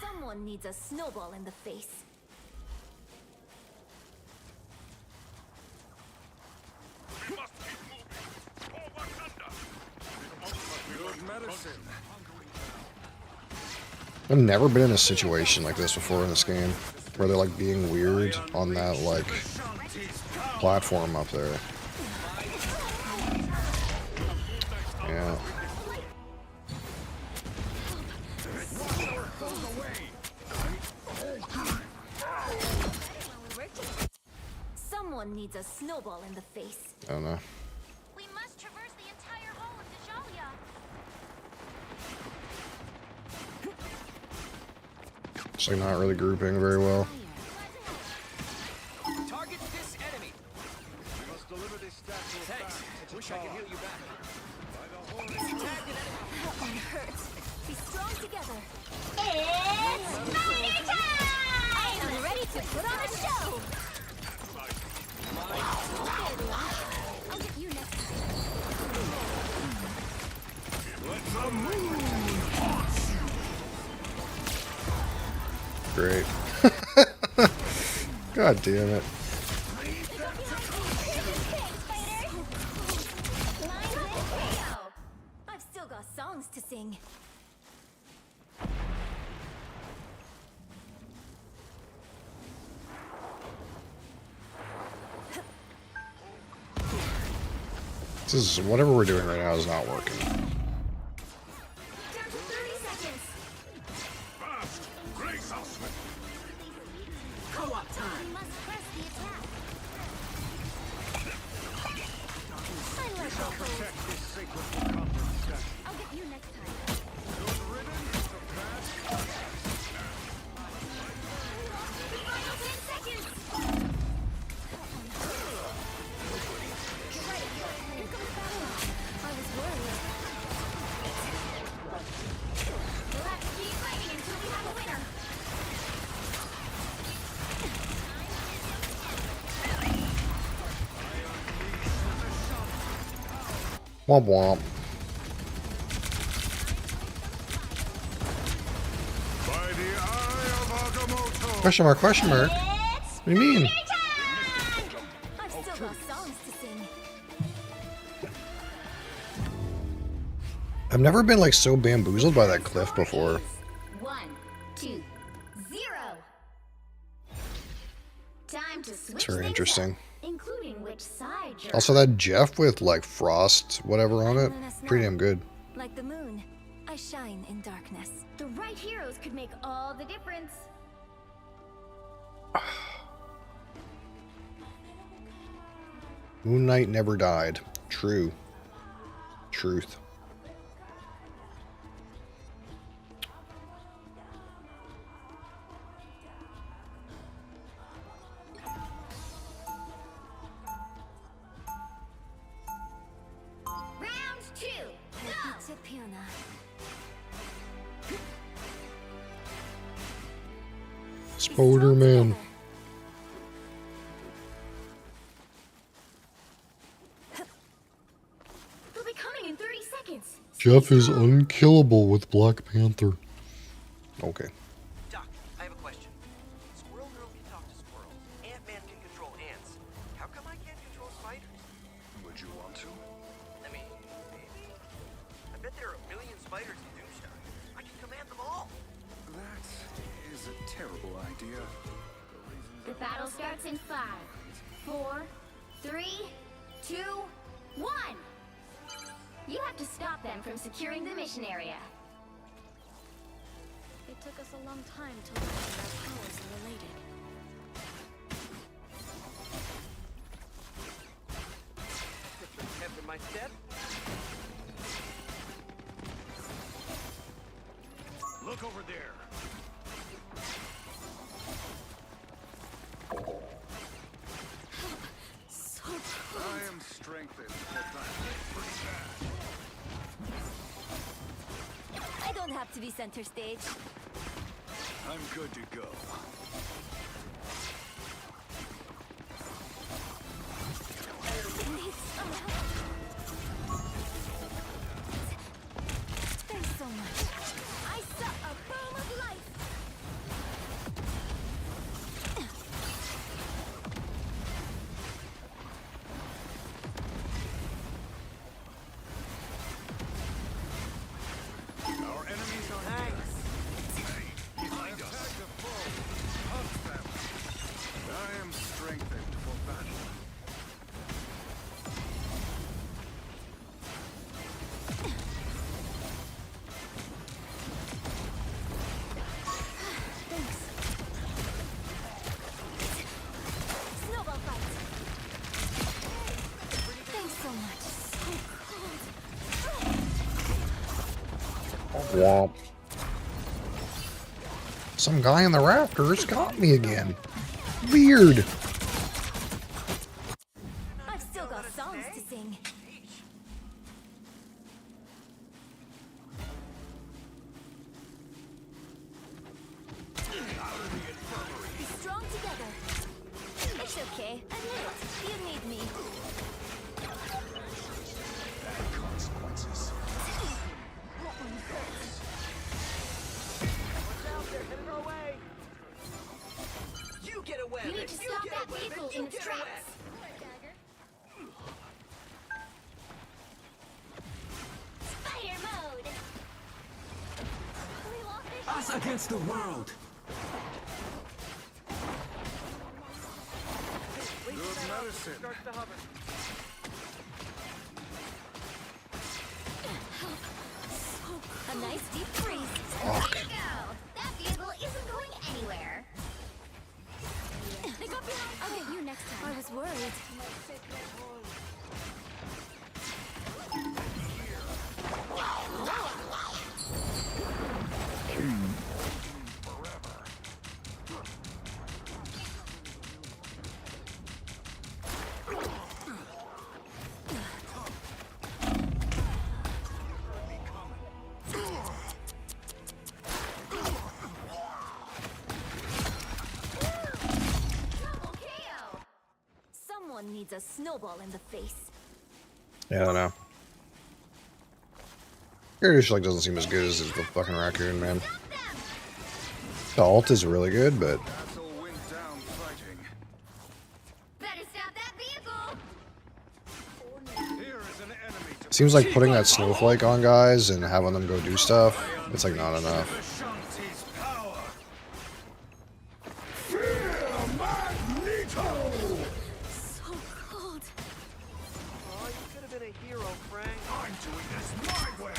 Someone needs a snowball in the face. Good medicine. I've never been in a situation like this before in this game, where they're like being weird on that like platform up there. Yeah. Someone needs a snowball in the face. I don't know. We must traverse the entire hull of Djalia. Just like not really grouping very well. target this enemy. We must deliver this statue of Thanks. fact. Wish I could heal you back. By the horn. That one hurts. Be strong together. It's party time! I am ready to put on a show. I'll get you next time. Great. God damn it. I've still got songs to sing. This is whatever we're doing right now is not working. Down to 30 seconds. Fast. Grace us. Co-op time. We must press the attack. I like the cold. Protect this sacred conference statue. I'll get you next time. Good riddance to past. The final 10 seconds. You're right. Here comes battle. I was worried. We'll have to keep fighting until we have a winner. Womp womp. By the eye of Agamotto. Question mark, question mark. It's What do you mean? I've still got songs to sing. I've never been like so bamboozled by that cliff before. 1, 2, 0. Time to switch It's very things interesting. up, including which side you're Also that Jeff with like frost whatever on it, pretty damn good. Like the moon. I shine in darkness. The right heroes could make all the difference. Moon Knight never died. True. Truth. Round 2. Go! Spider-Man. They'll be coming in 30 seconds. Jeff is unkillable with Black Panther. Okay. Doc, I have a question. Squirrel Girl can talk to squirrels. Ant-Man can control ants. How come I can't control spiders? Would you want to? I mean, maybe? I bet there are a million spiders in Doomstar. I can command them all. That is a terrible idea. The battle starts in 5, 4, 3, 2, 1. You have to stop them from securing the mission area. It took us a long time to learn that our powers are related. Kept in my step. Look over there. So I am strengthened for battle. I don't have to be center stage. I'm good to go. Thanks so much. I saw a boom of life. Our enemies are behind us. Attack the foe. Hunt them. I am strengthened for battle. Thanks. Snowball fight. Thanks so much. So cold. Womp. Some guy in the rafters got me again. Weird. I've still got songs to sing. Be strong together. It's okay. Admit it. You need me. Consequences. You get away. You need to stop that vehicle in its tracks. Spider mode. We lost it. Us against the world. Good medicine. Starts to hover. A nice deep freeze. There you go. That vehicle isn't going anywhere. They got behind. I'll get you next time. I was worried. Double KO. Someone needs a snowball in the face. Yeah, I don't know. British like doesn't seem as good as the fucking raccoon, man. Stop them. The alt is really good, but Castle went down fighting. Better stop that vehicle. Here is an enemy to seems like putting that snowflake on guys and having them go do stuff, it's like not enough. Shanti's power. So cold. Oh, you could have been a hero, Frank. I'm doing this my way.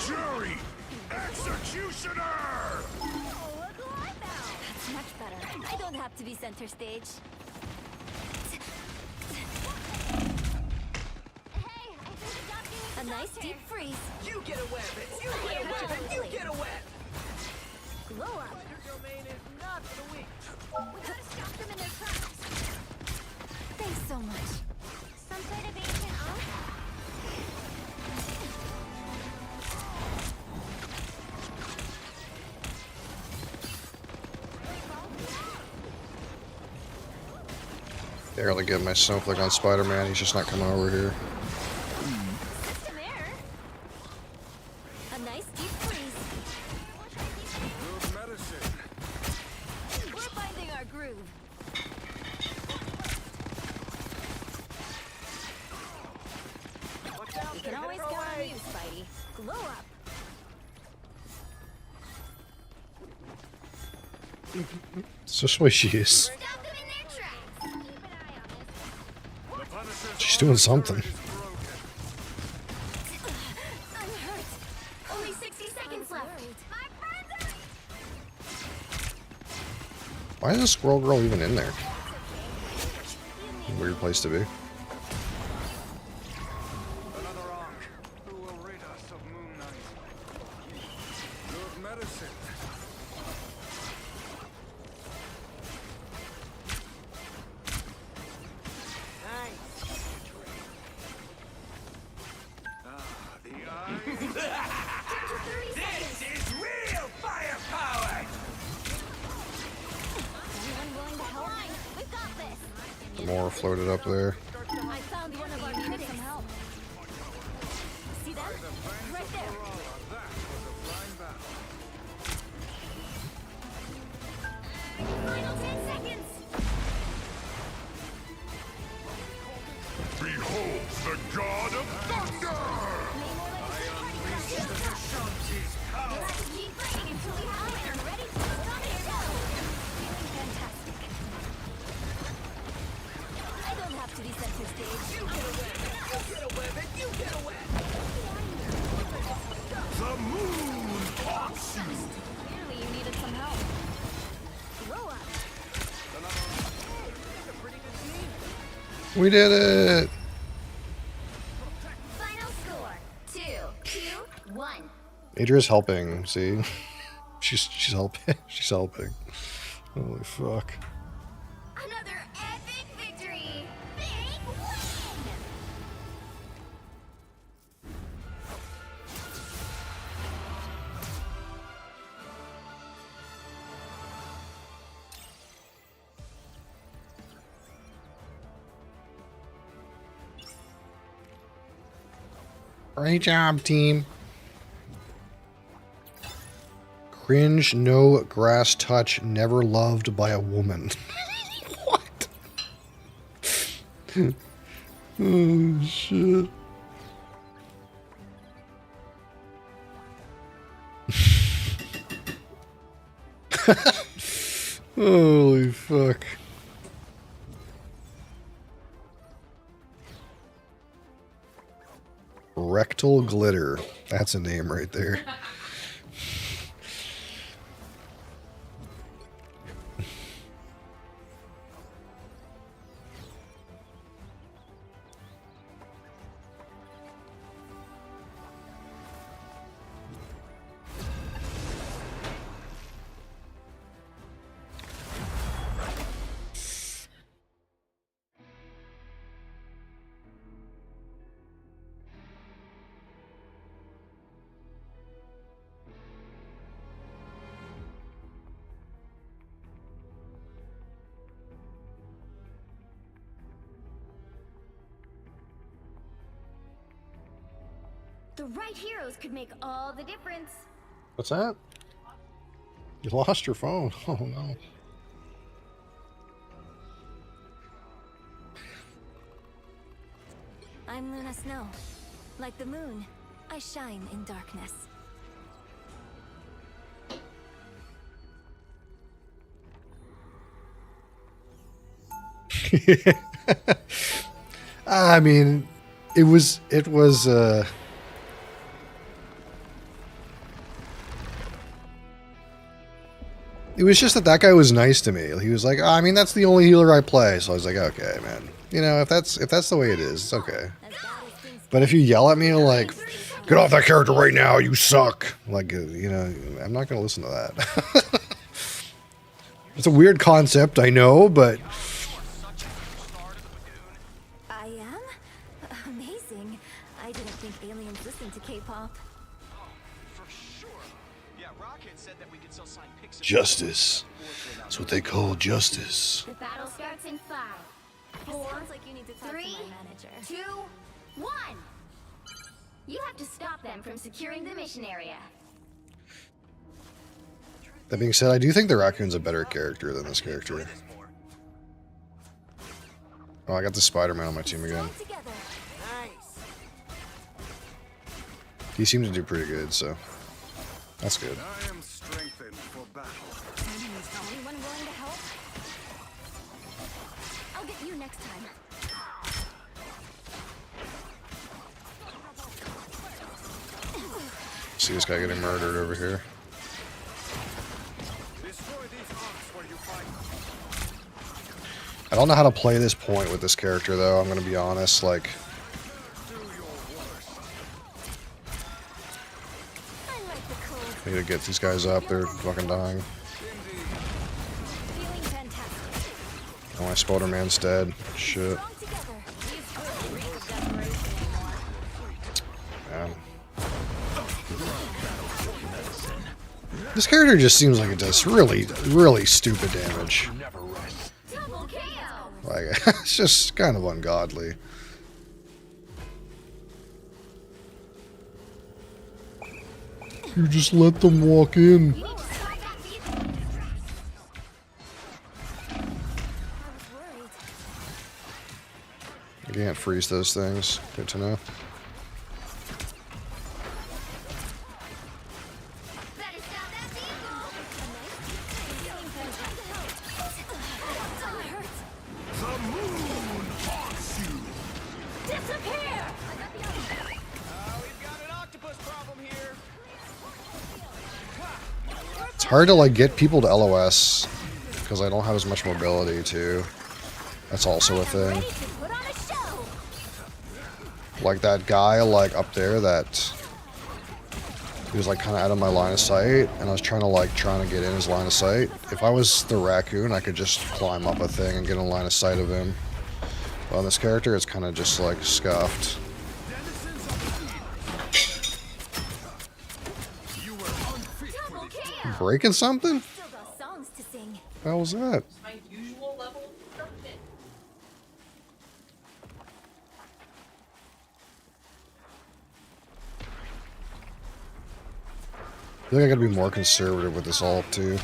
jury! Executioner! Oh, look who I found. That's much better. I don't have to be center stage. A nice deep freeze. You get a weapon! You get a weapon! You get a weapon! Glow up. Your domain is not for the weak. We gotta stop them in their tracks. Thanks so much. Some sort of ancient art? Barely get my snowflake on Spider-Man. He's just not coming over here. System error. A nice deep freeze. Good medicine. We're finding our groove. Watch out, We can they're always headed our count on way. you, Spidey. Glow up. It's just the way she is. Stop them in their tracks. Keep an eye on this. The Punisher's She's doing something. turret is broken. I'm hurt. Only 60 seconds left. My friends are... Why is the Squirrel Girl even in there? Weird place to be. Another arc. Who will rid us of Moon Knight? Good medicine. The eye. This is real firepower! Anyone willing to help? We've got this. The more floated up there. I found one of our needed some help. See that? Right there. That was a flying battle. Final 10 seconds. Behold the god of thunder! We'll have to keep fighting until we have a winner. Ready? Stop it. Feeling fantastic. I don't have to be center stage. You get a weapon! You get a weapon! You get a weapon! The moon haunts you! Clearly you needed some help. Glow up. We did it! Final score. 2-2-1. Adria's helping, see? She's helping. She's helping. Holy fuck. Another epic victory. Big win. Great job, team. Cringe, no grass touch, never loved by a woman. What? Oh, shit. Holy fuck. Rectal glitter. That's a name right there. The right heroes could make all the difference. What's that? You lost your phone. Oh no. I'm Luna Snow. Like the moon, I shine in darkness. I mean, it was It was just that guy was nice to me. He was like, I mean, that's the only healer I play. So I was like, okay, man. You know, if that's the way it is, it's okay. But if you yell at me like, get off that character right now, you suck. Like, you know, I'm not going to listen to that. It's a weird concept, I know, but... I am? Amazing. I didn't think aliens listened to K-pop. For sure. Yeah, Rocket said that we could still sign pics. Justice. That's what they call justice. The battle starts in 5, 4, Sounds like you need to talk to 3, my manager. 2, 1. You have to stop them from securing the mission area. That being said, I do think the raccoon's a better character than this character. Oh, I got the Spider-Man on my team again. He seemed to do pretty good, so that's good. I am strengthened for battle. Anyone willing to help? I'll get you next time. See this guy getting murdered over here. I don't know how to play this point with this character, though. I'm gonna be honest. Like, I need to get these guys up. They're fucking dying. Feeling fantastic. Oh, my Spider-Man's dead. Shit. Man. This character just seems like it does really, really stupid damage. Double KO. Like, it's just kind of ungodly. You just let them walk in. You need to stop that vehicle. I was worried. You can't freeze those things. Good to know. Better stop that vehicle. Feeling fantastic. The moon haunts you. Disappear. We've got an octopus problem here. It's hard to like get people to LOS because I don't have as much mobility too. That's also a thing. Ready to put on a show. Like that guy like up there that he was like kind of out of my line of sight, and I was trying to get in his line of sight. If I was the raccoon, I could just climb up a thing and get in line of sight of him. But on this character, it's kind of just like scuffed. Double KO. Breaking something? Still got songs to sing. What the hell was that? My usual level started. I feel like I gotta be more conservative with this ult too.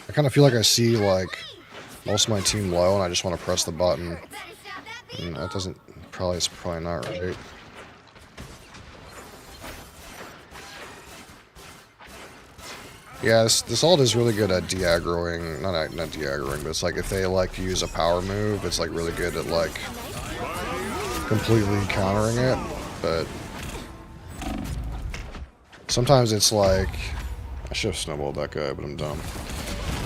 I kind of feel like I see like most of my team low, and I just want to press the button. Better stop that vehicle. And that doesn't it's probably not right. Yeah, this ult is really good at de-aggroing, not de-aggroing, but it's like if they like use a power move, it's like really good at like completely countering it. But sometimes it's like, I should have snowballed that guy, but I'm dumb.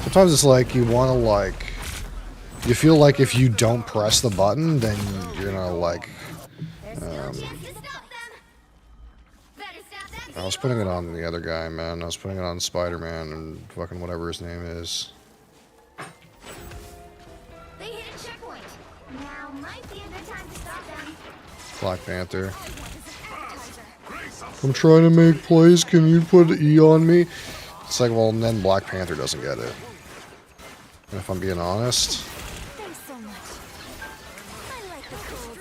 Sometimes it's like you want to like, you feel like if you don't press the button, then you're gonna like, There's no chance to stop them. Better stop that vehicle. I was putting it on the other guy, man. I was putting it on Spider-Man and fucking whatever his name is. They hit a checkpoint. Now might be a good time to stop them. Black Panther. I'm trying to make plays. Can you put E on me? It's like, well, then Black Panther doesn't get it. And if I'm being honest, Thanks so much. I like the cold.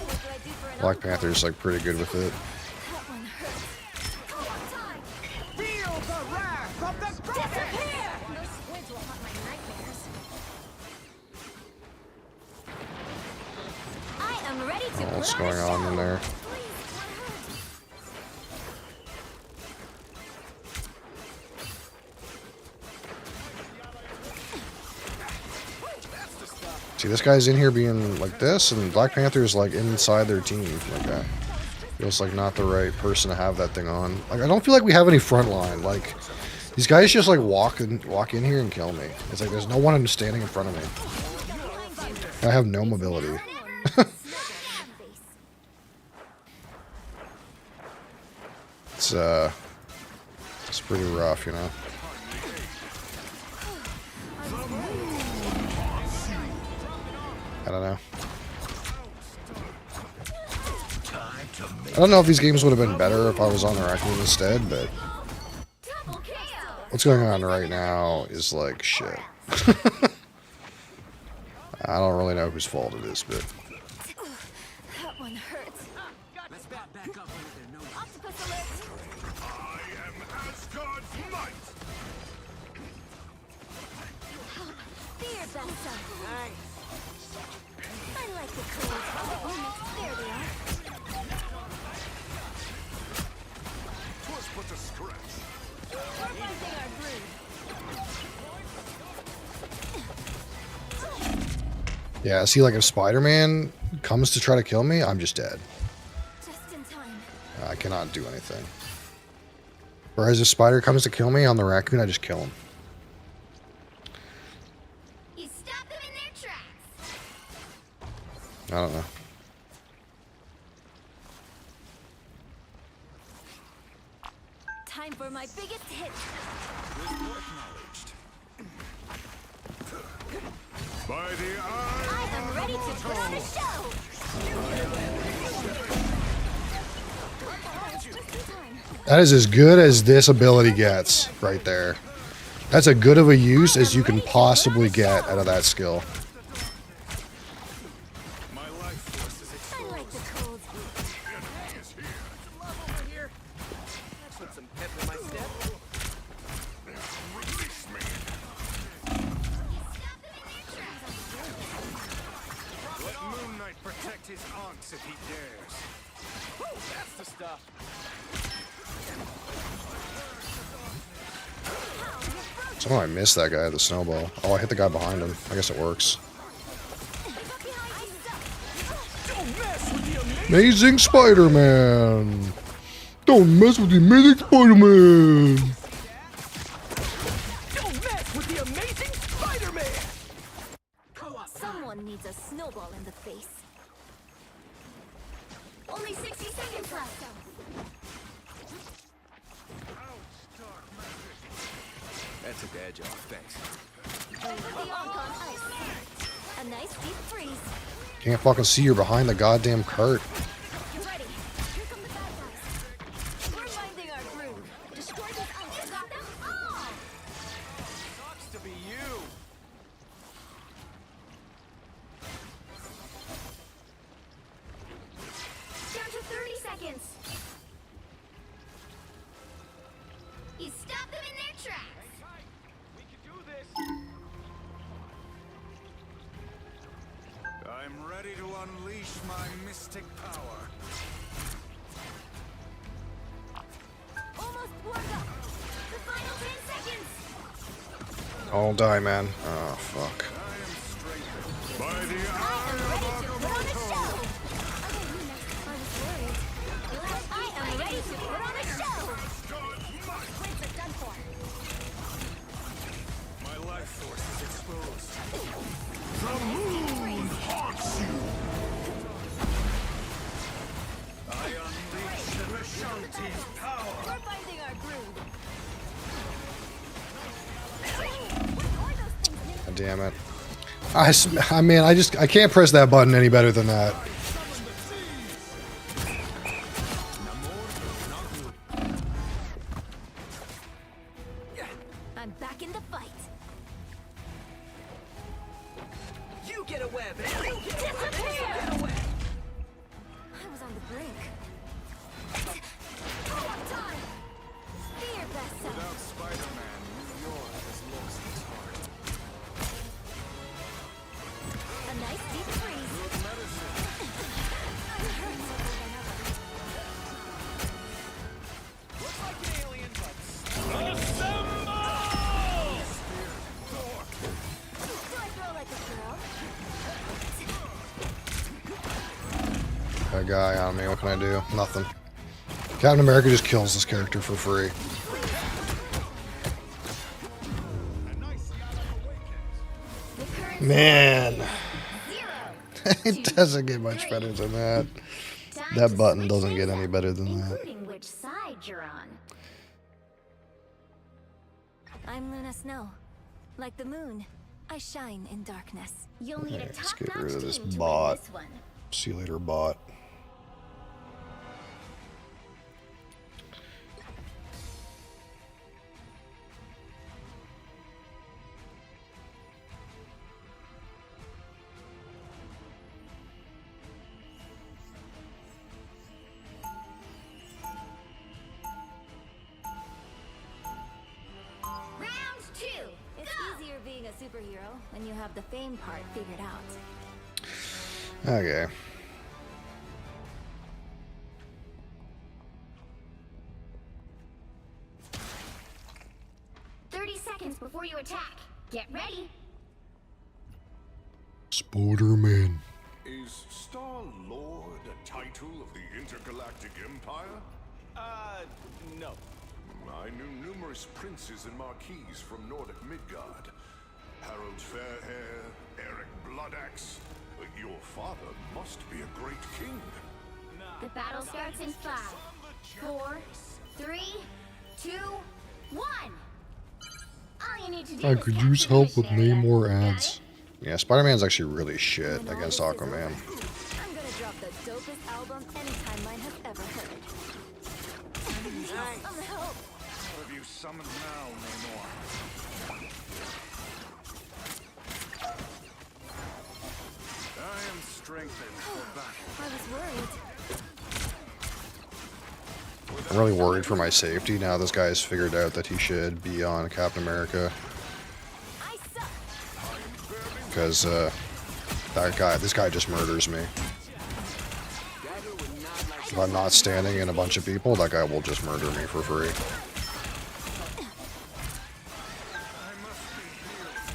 What do I do for an Black Panther's like pretty good with it. That one hurts. Feel the wrath of the goddess! No squids will haunt my nightmares. I am ready to put What's on going a on show. in there? See, this guy's in here being like this, and Black Panther's like inside their team like that. Feels like not the right person to have that thing on. Like, I don't feel like we have any front line. Like, These guys just like walk in here and kill me. It's like there's no one standing in front of me. I have no mobility. It's pretty rough, you know. I don't know. I don't know if these games would have been better if I was on the raccoon instead, but what's going on right now is like shit. I don't really know whose fault it is, but That one hurts. Let's back up under there. No. Octopus alert. I am Asgard's might! Fear Bessa. I like the cold. There they are. Twas but a scratch. We're finding our groove. yeah, see, like if Spider-Man comes to try to kill me, I'm just dead. Just in time. I cannot do anything. Whereas if Spider comes to kill me on the raccoon, I just kill him. You stop them in their tracks. I don't know. Time for my biggest hit. By the I eye am ready to put on a show. Just in time. That is as good as this ability gets right there. That's as good of a use as you can possibly get out of that skill. My life force is I like the cold. Love over here. Put some pep in my step. release me. Let Moon Knight protect his aunts if he dares. Woo, that's the stuff. Somehow I missed that guy at the snowball. Oh, I hit the guy behind him. I guess it works. Amazing Spider-Man! Don't mess with the Amazing Spider-Man! Don't mess with the amazing Spider-Man. Someone needs a snowball in the face. Only 60 seconds left. That took the edge off. Thanks. Over the arc on ice. A nice deep freeze. Can't fucking see you're behind the goddamn cart. Get ready. Here come the bad guys. We're finding our groove. Destroy this ice. You got them all. Sucks to be you. Down to 30 seconds. You stop them in their tracks. We can do this. I'm ready to unleash my mystic power. Almost warmed up. The final 10 seconds. I'll die, man. Oh, fuck. By the I eye am ready to put on a show. I am ready to put on a show. Quints are done for. My life force is exposed. I unleash the Vishanti's power. We're finding our groove. What are those things? God damn it. I mean, I can't press that button any better than that. I'm back in the fight. You get a web. And you get a web. And Disappear! you get a web. I was on the brink. Time. Fear Bessa. Without Spider-Man, New York has lost its heart. A nice deep freeze. Good medicine. I'm hurt more than ever. Looks like an alien, but Do I throw like a girl? That guy on me, what can I do? Nothing. Captain America just kills this character for free. Man, Zero. it doesn't get much better than that. Time That to button switch doesn't things get any up, better than that. including which side you're on. I'm Luna Snow. Like the moon, I shine in darkness. You'll need a Let's get top-notch rid of this team to bot. win this one. See you later, bot. Round two. It's Go. easier being a superhero when you have the fame part figured out. Okay. Seconds before you attack. Get ready. Spider-Man. Is Star-Lord a title of the Intergalactic Empire? No. I knew numerous princes and marquises from Nordic Midgard. Harold Fairhair, Eric Bloodaxe. Your father must be a great king. The battle starts in 5, 4, 3, 2, 1. All you need to do I is could capture use the help mission with area. name more Got ads. Yeah, Spider-Man's actually really shit When all against this is Aquaman. over, I'm gonna drop the dopest album any timeline has ever heard. Some help. Have you summoned now, Namor? I am strengthened for battle. I was worried. I'm really worried for my safety now this guy's figured out that he should be on Captain America. I suck. Because, this guy just murders me. If I'm not standing in a bunch of people, that guy will just murder me for free.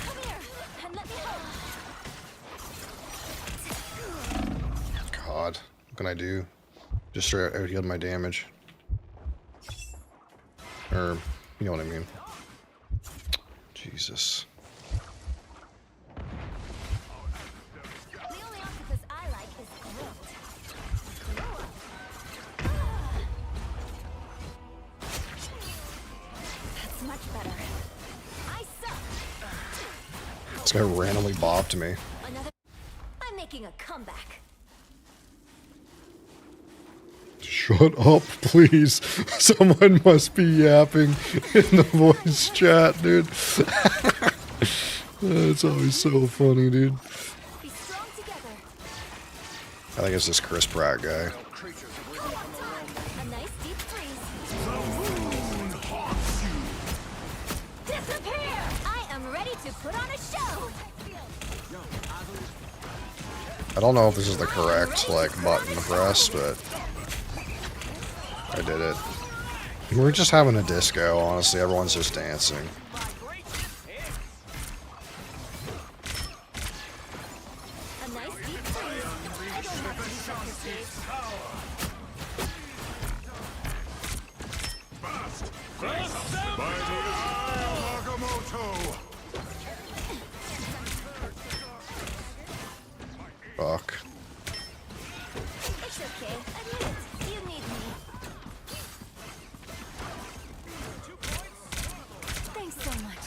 Come here and let me help. God, what can I do? Just straight out healed my damage. Or, you know what I mean. Jesus. The only octopus I like is grilled. Grow up. That's much better. I suck. This guy randomly bopped me. Another. I'm making a comeback. Shut up, please. Someone must be yapping in the voice chat, dude. That's always so funny, dude. Be strong together. I think it's this Chris Pratt guy. A nice deep freeze. Disappear! I am ready to put on a show. I don't know if this is the correct, button to press, but I did it. We're just having a disco, honestly. Everyone's just dancing. A nice deep freeze. I don't have to be such a safe. By the eye of Agamotto! Fuck. It's okay. Admit it. You need me. Thanks so much.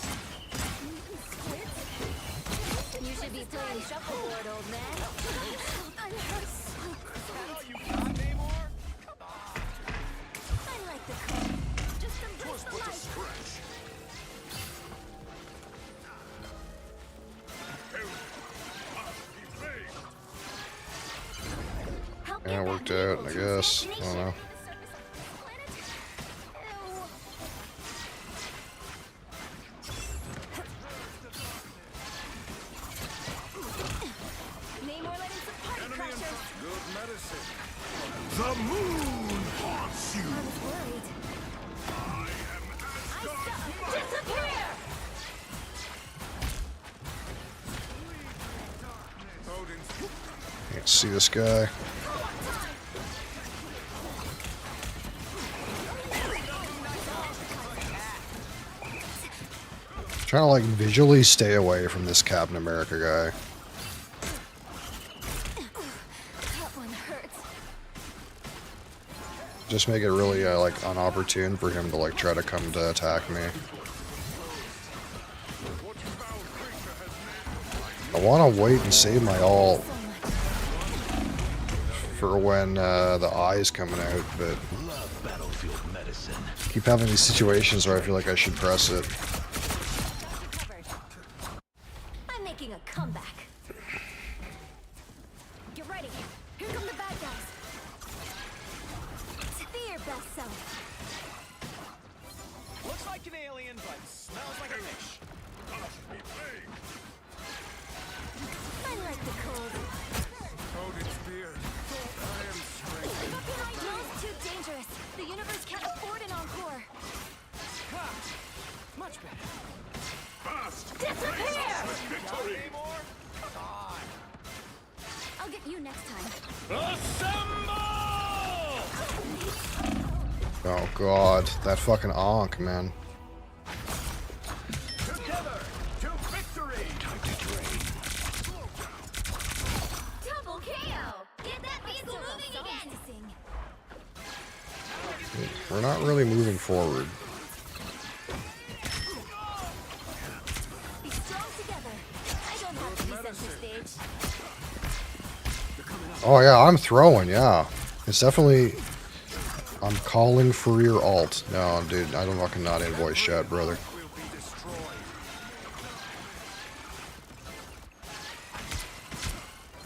You should be playing shuffleboard, old man. I'm hurt so good. I like the color. Just embrace the light. Help Yeah, it get worked that out, label I to guess. I assassination. don't know. Namor letting some party crashers. Good medicine. The moon haunts you! I was worried. I suck. Disappear! Odin's Can't see this guy. Trying to like visually stay away from this Captain America guy. That one hurts. Just make it really like unopportune for him to like try to come to attack me. I want to wait and save my ult for when the eye's coming out, but keep having these situations where I feel like I should press it. I'm making a comeback. Get ready. Here come the bad guys. Be your best self. Looks like an alien, but smells like a fish. I like the cold. Odin's beard. I am strength. Look behind you. It's too dangerous. The universe can't afford an encore. Much better. Disappear! Victory! More? God. I'll get you next time. Oh god, that fucking Ankh, man. Together to victory! Double KO! Get that vehicle moving again! To sing. We're not really moving forward. Be strong together. I don't have to be center stage. Oh yeah, I'm throwing, yeah. It's definitely... I'm calling for your ult. No, dude, I don't fucking not in voice chat, brother. Will be destroyed.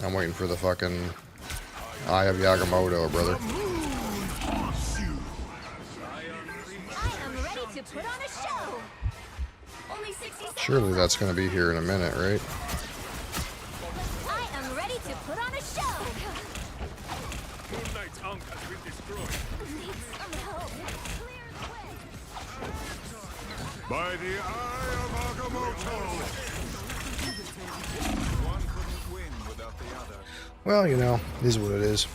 I'm waiting for the fucking Eye of Yagamoto, brother. I am ready to put on a show. Only 60 seconds. Surely that's gonna be here in a minute, right? I am ready to put on a show. Moon Knight's Ankh has been destroyed. Need some help. Clear the way. By the Eye of Agamotto! One couldn't win without the other. Well, you know, it is what it is.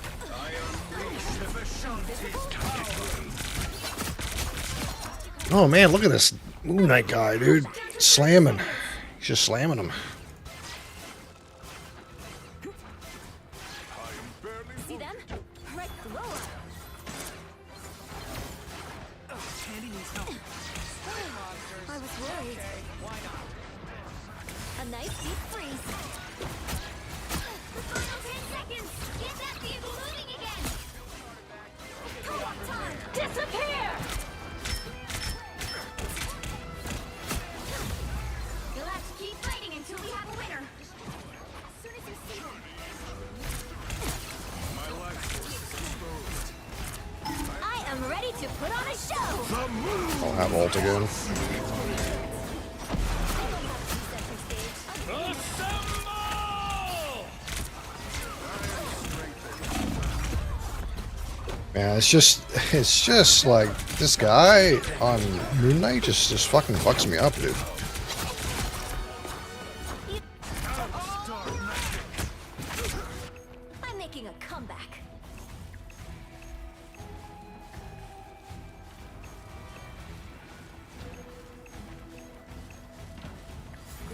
Oh man, look at this Moon Knight guy, dude. Slamming. He's just slamming him. See them? Right lower. I was worried. Why not? A nice deep freeze. The final 10 seconds! Get that vehicle moving again! Come on, time. Disappear! You'll have to keep fighting until we have a winner. As soon as you see them. My life force is exposed. I am ready to put on a show. I'll have ult again. Man, it's just like this guy on Moon Knight just fucking fucks me up, dude. I'm making a comeback.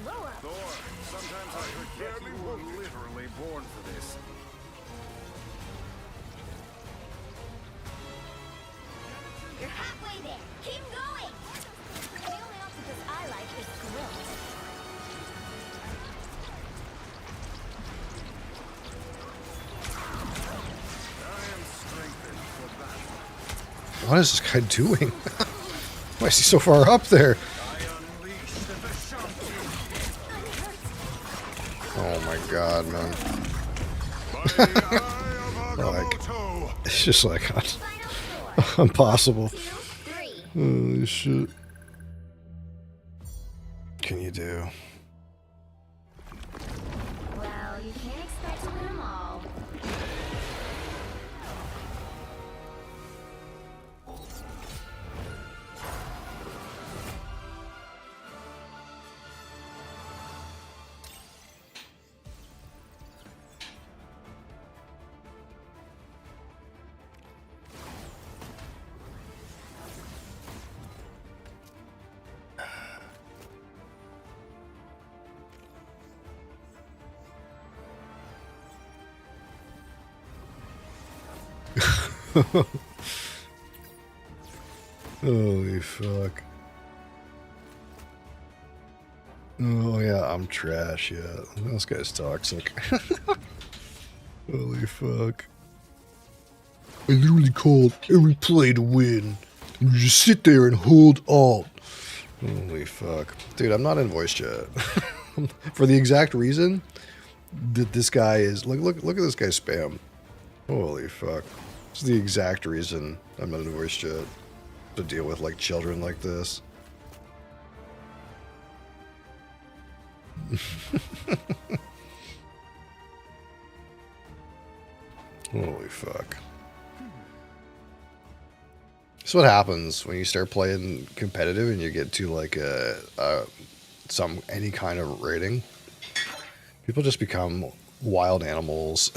Glow up. Thor, sometimes I forget you were literally born for this. You're halfway there. Keep going! The only octopus I like is grilled. I am strengthened for battle. What is this guy doing? Why is he so far up there? I unleash the Vishanti. Oh my god, man. By the Eye of Like, Agamotto! it's just like Final score. impossible. 2, 3. Holy shit. Can you do? Well, you can't expect to win them all. Holy fuck. Oh yeah, I'm trash, yeah. This guy's toxic. Holy fuck. I literally called every play to win. And you just sit there and hold alt. Holy fuck. Dude, I'm not in voice chat. For the exact reason that this guy is look at this guy spam. Holy fuck. It's the exact reason I'm not in voice chat. To deal with like children like this. Holy fuck. That's what happens when you start playing competitive and you get to like any kind of rating. People just become wild animals.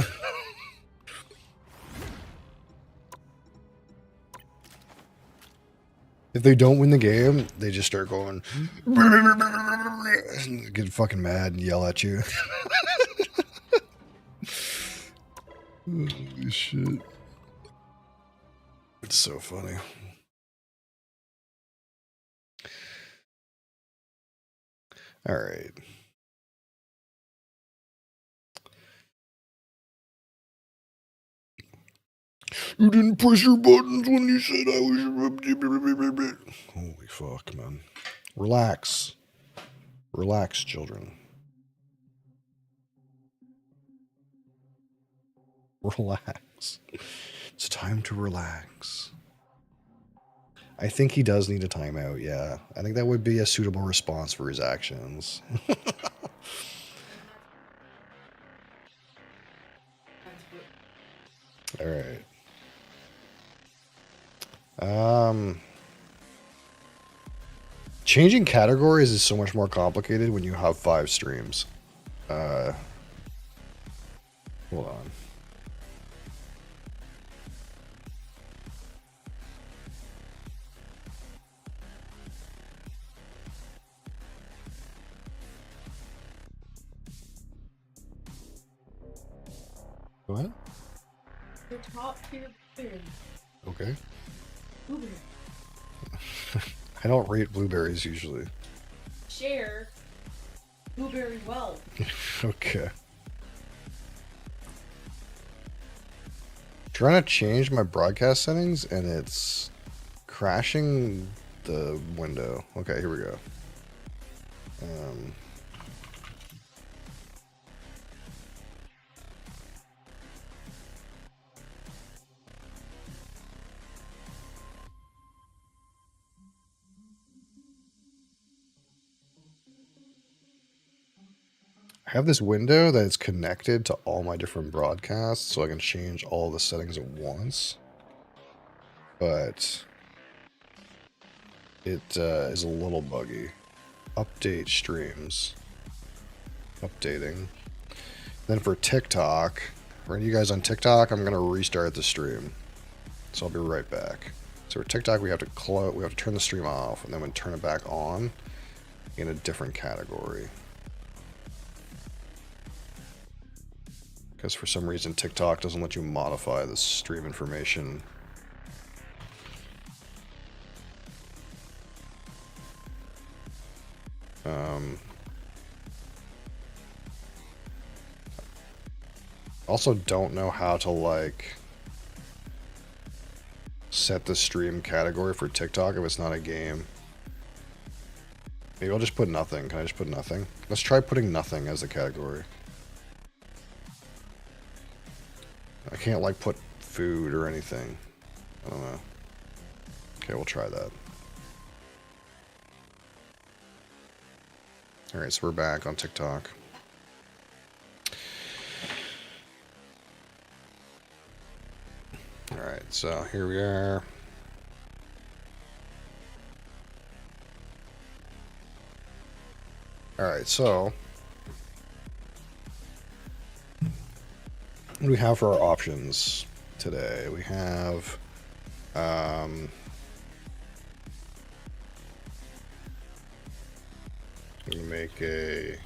If they don't win the game, they just start going get fucking mad and yell at you. Holy shit. It's so funny. All right. You didn't push your buttons when you said I was... Holy fuck, man. Relax. Relax, children. Relax. It's time to relax. I think he does need a timeout, yeah. I think that would be a suitable response for his actions. Alright. Changing categories is so much more complicated when you have 5 streams. Hold on. What? The top tier blueberries. Okay. Blueberries. I don't rate blueberries usually. Share blueberry well. Okay. Trying to change my broadcast settings and it's crashing the window. Okay, here we go. I have this window that is connected to all my different broadcasts, so I can change all the settings at once. But it is a little buggy. Update streams. Updating. Then for TikTok, for you guys on TikTok, I'm gonna restart the stream. So I'll be right back. So for TikTok, we have to turn the stream off, and then we turn it back on in a different category. Because for some reason TikTok doesn't let you modify the stream information. Also don't know how to like set the stream category for TikTok if it's not a game. Maybe I'll just put nothing. Can I just put nothing? Let's try putting nothing as the category. I can't like put food or anything. I don't know. Okay, we'll try that. Alright, so we're back on TikTok. Alright, so here we are. Alright, so what do we have for our options today? We have we make a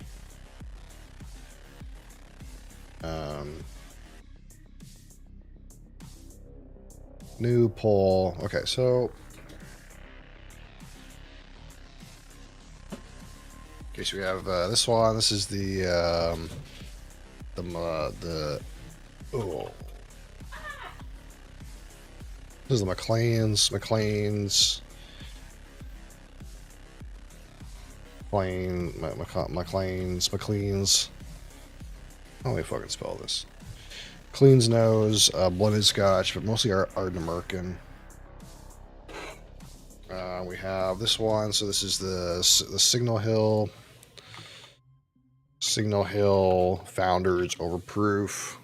New poll. Okay, so okay, so we have this one. This is the oh, this is the McLean's McLean's McLean's. How do I fucking spell this? Clean's nose, blended scotch, but mostly Ardnamurchan. We have this one. So this is the Signal Hill Founders Overproof.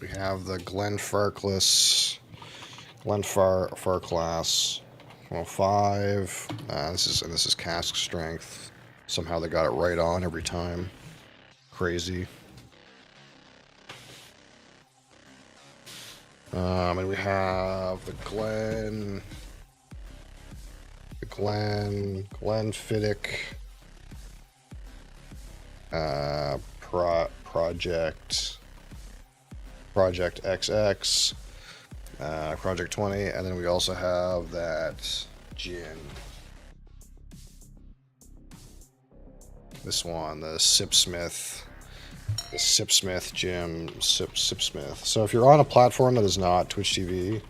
We have the Glenfarclas Farclas 105. This is cask strength. Somehow they got it right on every time. Crazy. And we have the Glenfiddich Project XX, Project 20, and then we also have that gin. This one, the Sipsmith Sipsmith. So if you're on a platform that is not Twitch TV,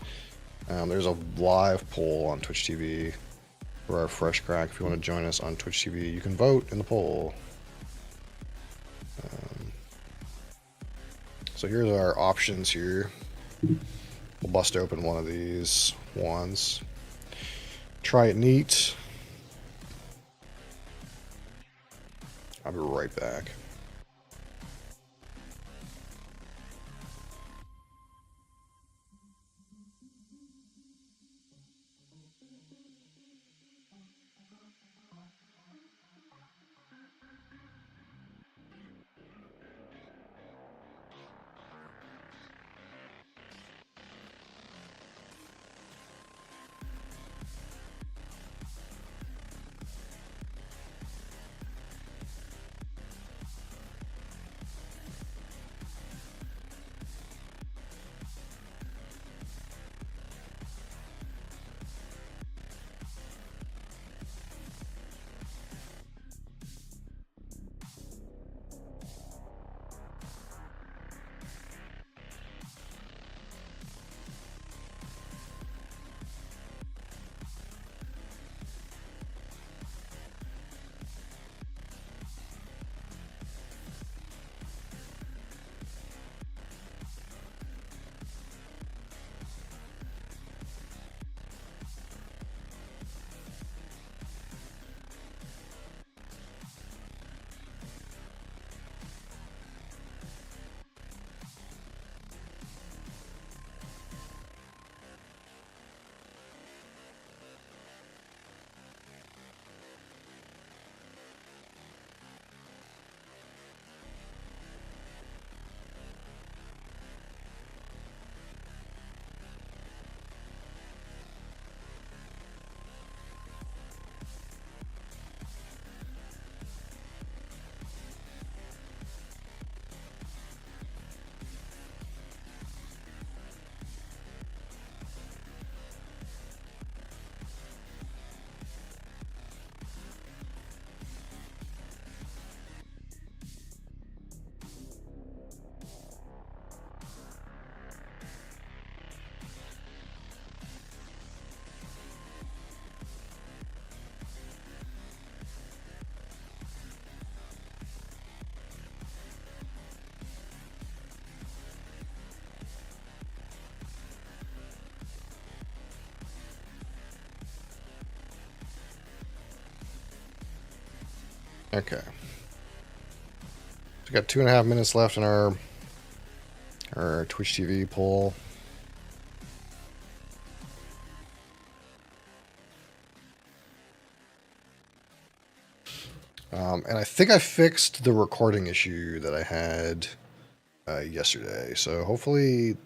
there's a live poll on Twitch TV for our Fresh Crack. If you want to join us on Twitch TV, you can vote in the poll. So here's our options here. We'll bust open one of these ones. Try it neat. I'll be right back. Okay. We got 2.5 minutes left in our Twitch TV poll. And I think I fixed the recording issue that I had yesterday. So hopefully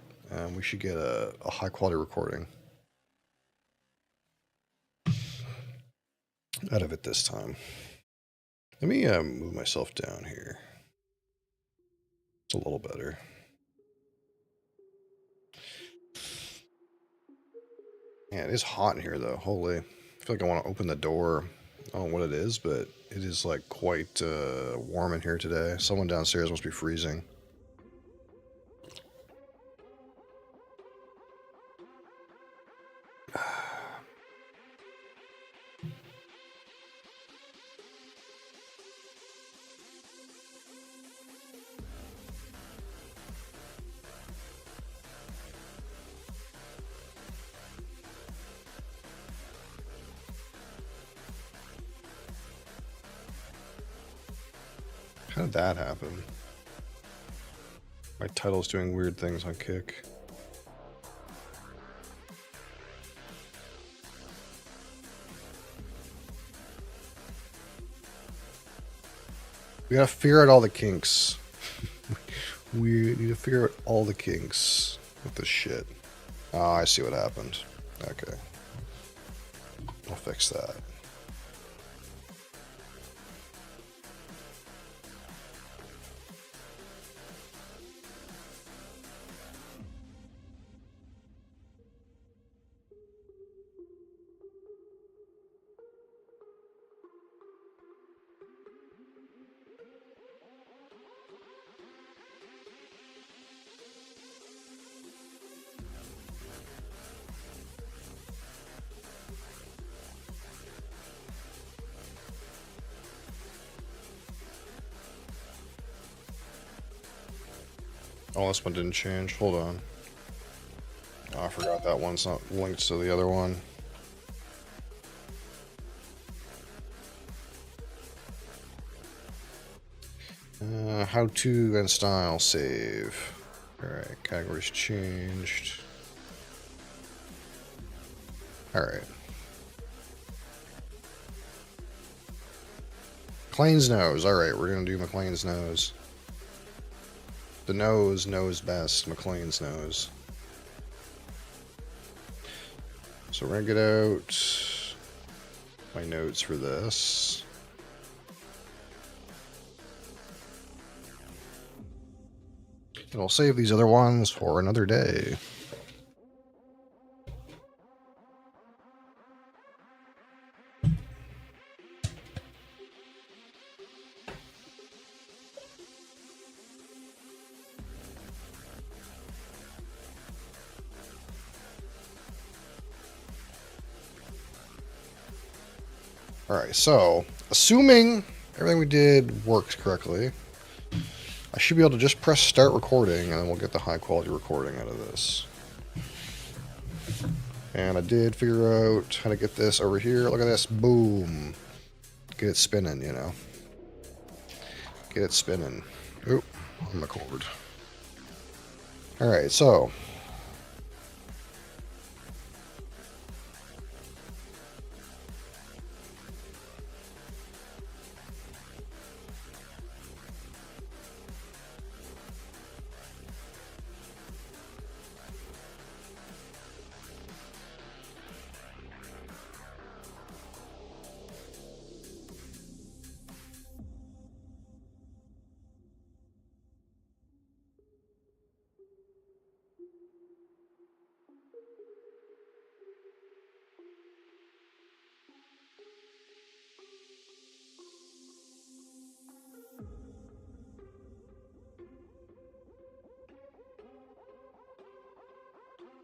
we should get a high quality recording out of it this time. Let me move myself down here It's a little better. Man, it is hot in here, though. Holy. I feel like I want to open the door. I don't know what it is, but it is, like, quite warm in here today. Someone downstairs must be freezing. How did that happen? My title's doing weird things on Kick. We gotta figure out all the kinks. We need to figure out all the kinks with this shit. Oh, I see what happened. Okay. I'll fix that. Oh, this one didn't change. Hold on. Oh, I forgot that one's not linked to the other one. How to and style save. Alright, categories changed. Alright. McLean's nose. Alright, we're gonna do McLean's nose. The nose knows best. McLean's nose. So we're gonna get out my notes for this. And I'll save these other ones for another day. Alright, so, assuming everything we did worked correctly, I should be able to just press start recording, and then we'll get the high quality recording out of this. And I did figure out how to get this over here. Look at this. Boom. Get it spinning, you know. Get it spinning. Oop, on the cord. Alright, so...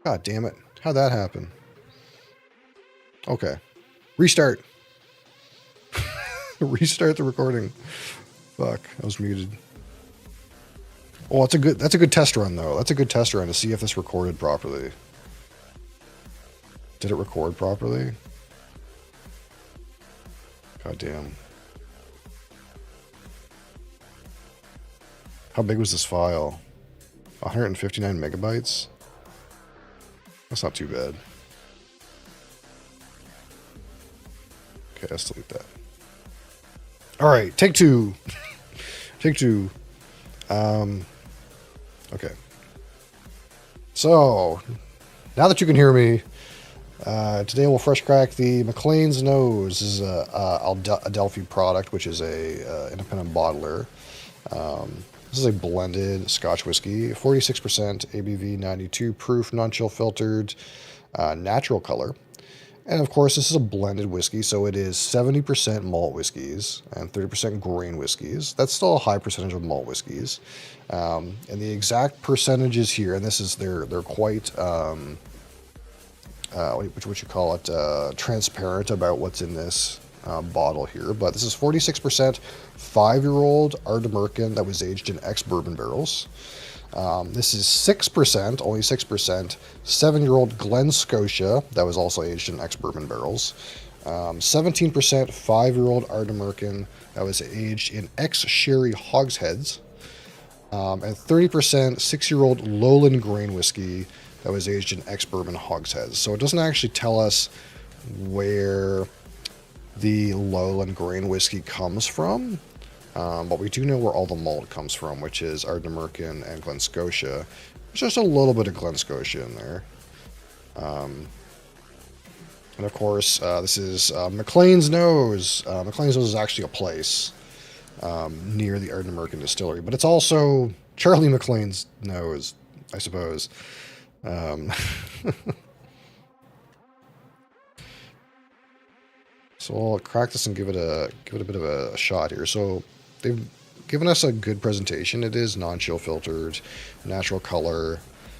God damn it. How'd that happen? Okay. Restart. Restart the recording. Fuck, I was muted. Oh, that's a good test run though. That's a good test run to see if this recorded properly. Did it record properly? God damn. How big was this file? 159 megabytes? That's not too bad. Okay, let's delete that. Alright, take two. Take two. Okay. So, now that you can hear me, today we'll fresh crack the McLean's Nose. This is a Adelphi product, which is a independent bottler. This is a blended Scotch whiskey, 46% ABV, 92 proof, non-chill filtered, natural color. And of course, this is a blended whiskey, so it is 70% malt whiskeys and 30% grain whiskeys. That's still a high percentage of malt whiskeys. And the exact percentages here, and this is they're quite what you call it, transparent about what's in this bottle here. But this is 46% 5-year-old Ardnamurchan that was aged in ex-bourbon barrels. This is 6%, only 6%, 7-year-old Glen Scotia that was also aged in ex-bourbon barrels. 17% 5-year-old Ardnamurchan that was aged in ex-sherry hogsheads. And 30% 6-year-old Lowland grain whiskey that was aged in ex-bourbon hogsheads. So it doesn't actually tell us where the Lowland grain whiskey comes from. But we do know where all the malt comes from, which is Ardnamurchan and Glen Scotia. There's just a little bit of Glen Scotia in there. And of course, this is McLean's Nose. McLean's Nose is actually a place near the Ardnamurchan distillery, but it's also Charlie McLean's Nose, I suppose. So I'll crack this and give it a bit of a shot here. So they've given us a good presentation. It is non-chill filtered, natural color.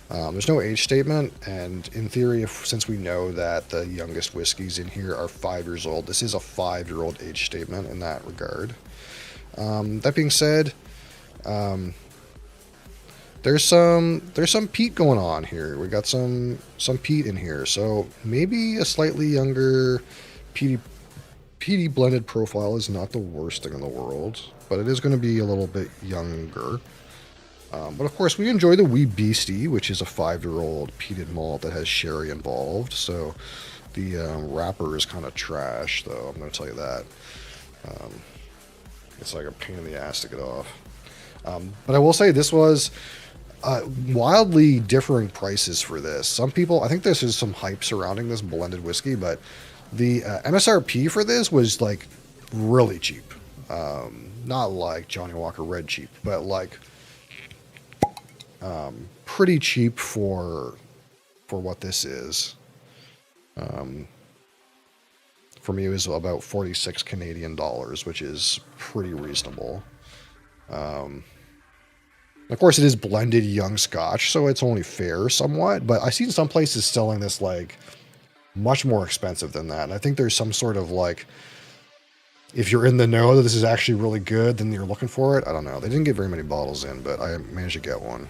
There's no age statement, and in theory, since we know that the youngest whiskeys in here are 5 years old, this is a 5-year-old age statement in that regard. That being said, there's some peat going on here. We got some peat in here, so maybe a slightly younger peaty blended profile is not the worst thing in the world, but it is going to be a little bit younger. But of course, we enjoy the Wee Beastie, which is a 5-year-old peated malt that has sherry involved. So the wrapper is kind of trash, though. I'm going to tell you that. It's like a pain in the ass to get off. But I will say this was wildly differing prices for this. Some people, I think this is some hype surrounding this blended whiskey, but the MSRP for this was like really cheap. Not like Johnny Walker Red cheap, but like pretty cheap for what this is. For me, it was about 46 Canadian dollars, which is pretty reasonable. Of course, it is blended young Scotch, so it's only fair somewhat. But I've seen some places selling this like much more expensive than that. And I think there's some sort of like, if you're in the know that this is actually really good, then you're looking for it. I don't know. They didn't get very many bottles in, but I managed to get one.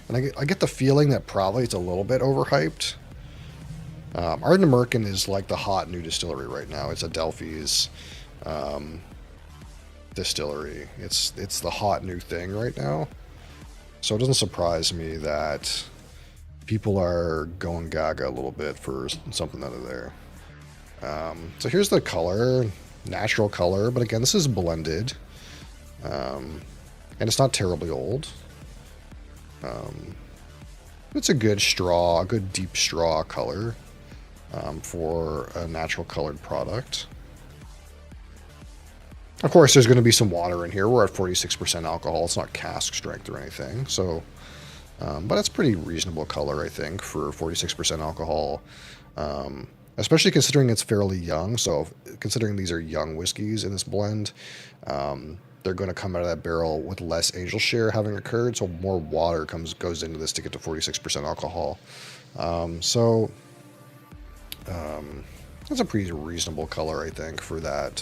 And I get the feeling that probably it's a little bit overhyped. Ardnamurchan is like the hot new distillery right now. It's Adelphi's distillery. It's the hot new thing right now. So it doesn't surprise me that people are going gaga a little bit for something out of there. So here's the color, natural color, but again, this is blended. And it's not terribly old. It's a good straw, a good deep straw color for a natural colored product. Of course, there's going to be some water in here. We're at 46% alcohol. It's not cask strength or anything. So, but it's pretty reasonable color, I think, for 46% alcohol. Especially considering it's fairly young. So, considering these are young whiskeys in this blend, they're going to come out of that barrel with less angel share having occurred, so more water goes into this to get to 46% alcohol. That's a pretty reasonable color, I think, for that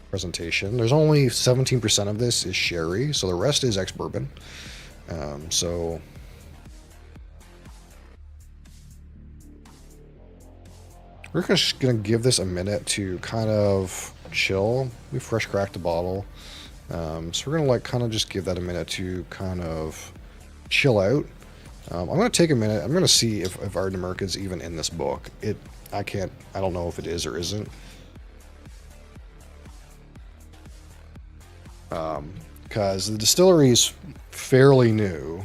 presentation. There's only 17% of this is sherry, so the rest is ex-bourbon. So we're just going to give this a minute to kind of chill. We fresh cracked the bottle. So we're going to like kind of just give that a minute to kind of chill out. I'm going to take a minute. I'm going to see if Ardnamurchan is even in this book. I don't know if it is or isn't. Because the distillery is fairly new.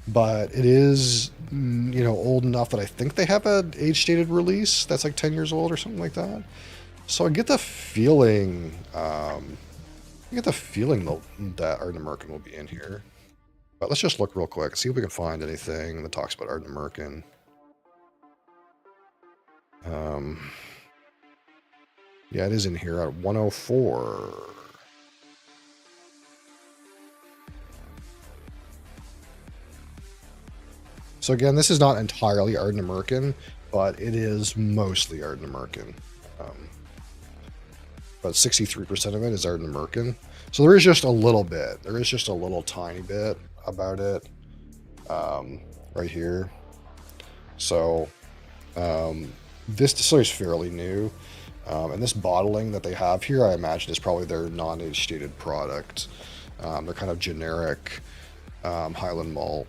but it is, you know, old enough that I think they have a age-stated release that's like 10 years old or something like that. So I get the feeling, that Ardent American will be in here. But let's just look real quick and see if we can find anything that talks about Ardent American. Yeah, it is in here at 104. So again, this is not entirely Ardent American, but it is mostly Ardent American. But 63% of it is Ardent American. So there is just a little bit. There is just a little tiny bit about it right here. So this distillery is fairly new. And this bottling that they have here, I imagine, is probably their non-age stated product. They're kind of generic Highland malt.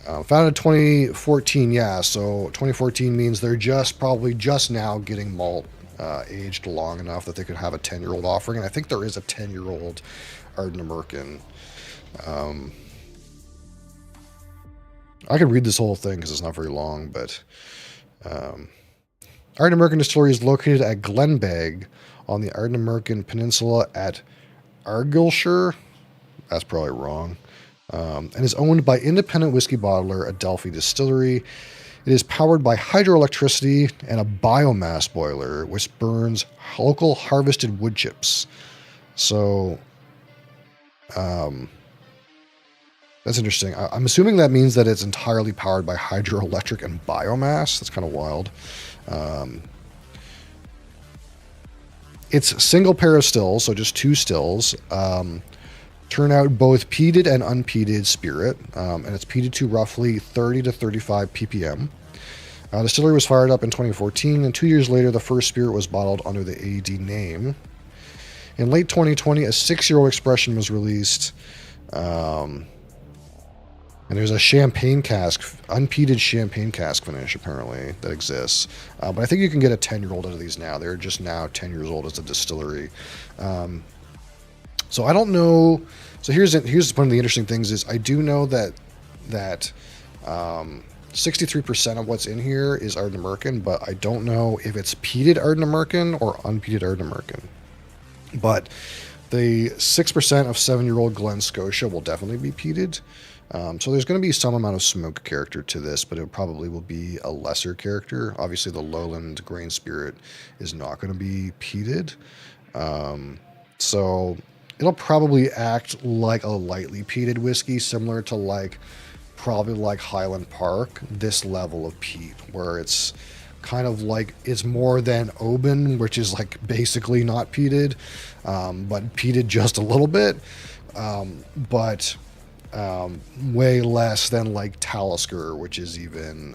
Founded in 2014, yeah, so 2014 means they're probably just now getting malt aged long enough that they could have a 10-year-old offering. And I think there is a 10-year-old Ardent American. I could read this whole thing because it's not very long, but Ardent American Distillery is located at Glenbeg on the Ardent American Peninsula at Argyllshire. That's probably wrong. And is owned by independent whiskey bottler Adelphi Distillery. It is powered by hydroelectricity and a biomass boiler, which burns local harvested wood chips. So, that's interesting. I'm assuming that means that it's entirely powered by hydroelectric and biomass. That's kind of wild. It's single pair of stills, so just 2 stills. Turn out both peated and unpeated spirit, and it's peated to roughly 30 to 35 ppm. The distillery was fired up in 2014, and 2 years later, the first spirit was bottled under the AD name. In late 2020, a 6-year-old expression was released, and there's a champagne cask, unpeated champagne cask finish, apparently, that exists. But I think you can get a 10-year-old out of these now. They're just now 10 years old as a distillery. So I don't know. So here's one of the interesting things is I do know that 63% of what's in here is Ardent American, but I don't know if it's peated Ardent American or unpeated Ardent American. But the 6% of 7-year-old Glen Scotia will definitely be peated. So there's going to be some amount of smoke character to this, but it probably will be a lesser character. Obviously, the Lowland Grain Spirit is not going to be peated. So it'll probably act like a lightly peated whiskey, similar to probably like Highland Park, this level of peat, where it's kind of like it's more than Oban, which is like basically not peated, but peated just a little bit, but way less than like Talisker, which is even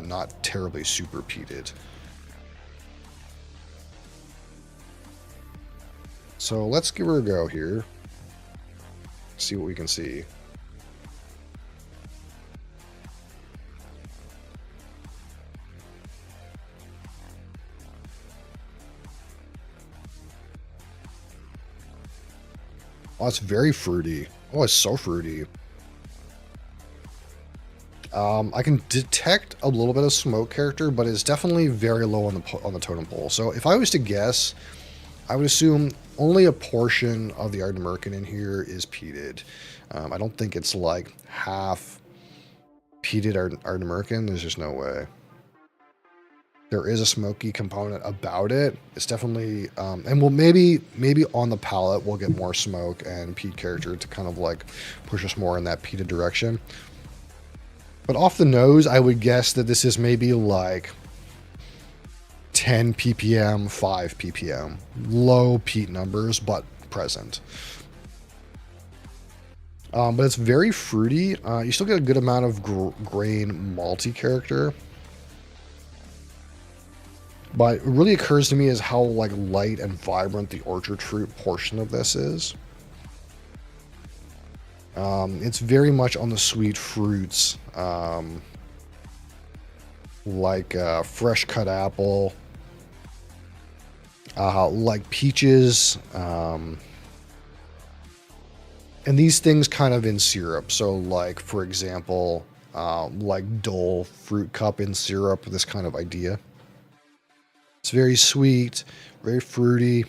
not terribly super peated. So let's give her a go here. See what we can see. Oh, it's very fruity. Oh, it's so fruity. I can detect a little bit of smoke character, but it's definitely very low on the totem pole. So if I was to guess, I would assume only a portion of the Ardent American in here is peated. I don't think it's like half peated Ardent American. There's just no way. There is a smoky component about it. It's definitely, and we'll maybe on the palate we'll get more smoke and peat character to kind of like push us more in that peated direction. But off the nose, I would guess that this is maybe like 10 ppm, 5 ppm. Low peat numbers, but present. But it's very fruity. You still get a good amount of grain malty character. But it really occurs to me is how like light and vibrant the orchard fruit portion of this is. It's very much on the sweet fruits, like fresh cut apple, like peaches, And these things kind of in syrup. So like, for example, like Dole fruit cup in syrup, this kind of idea. It's very sweet, very fruity.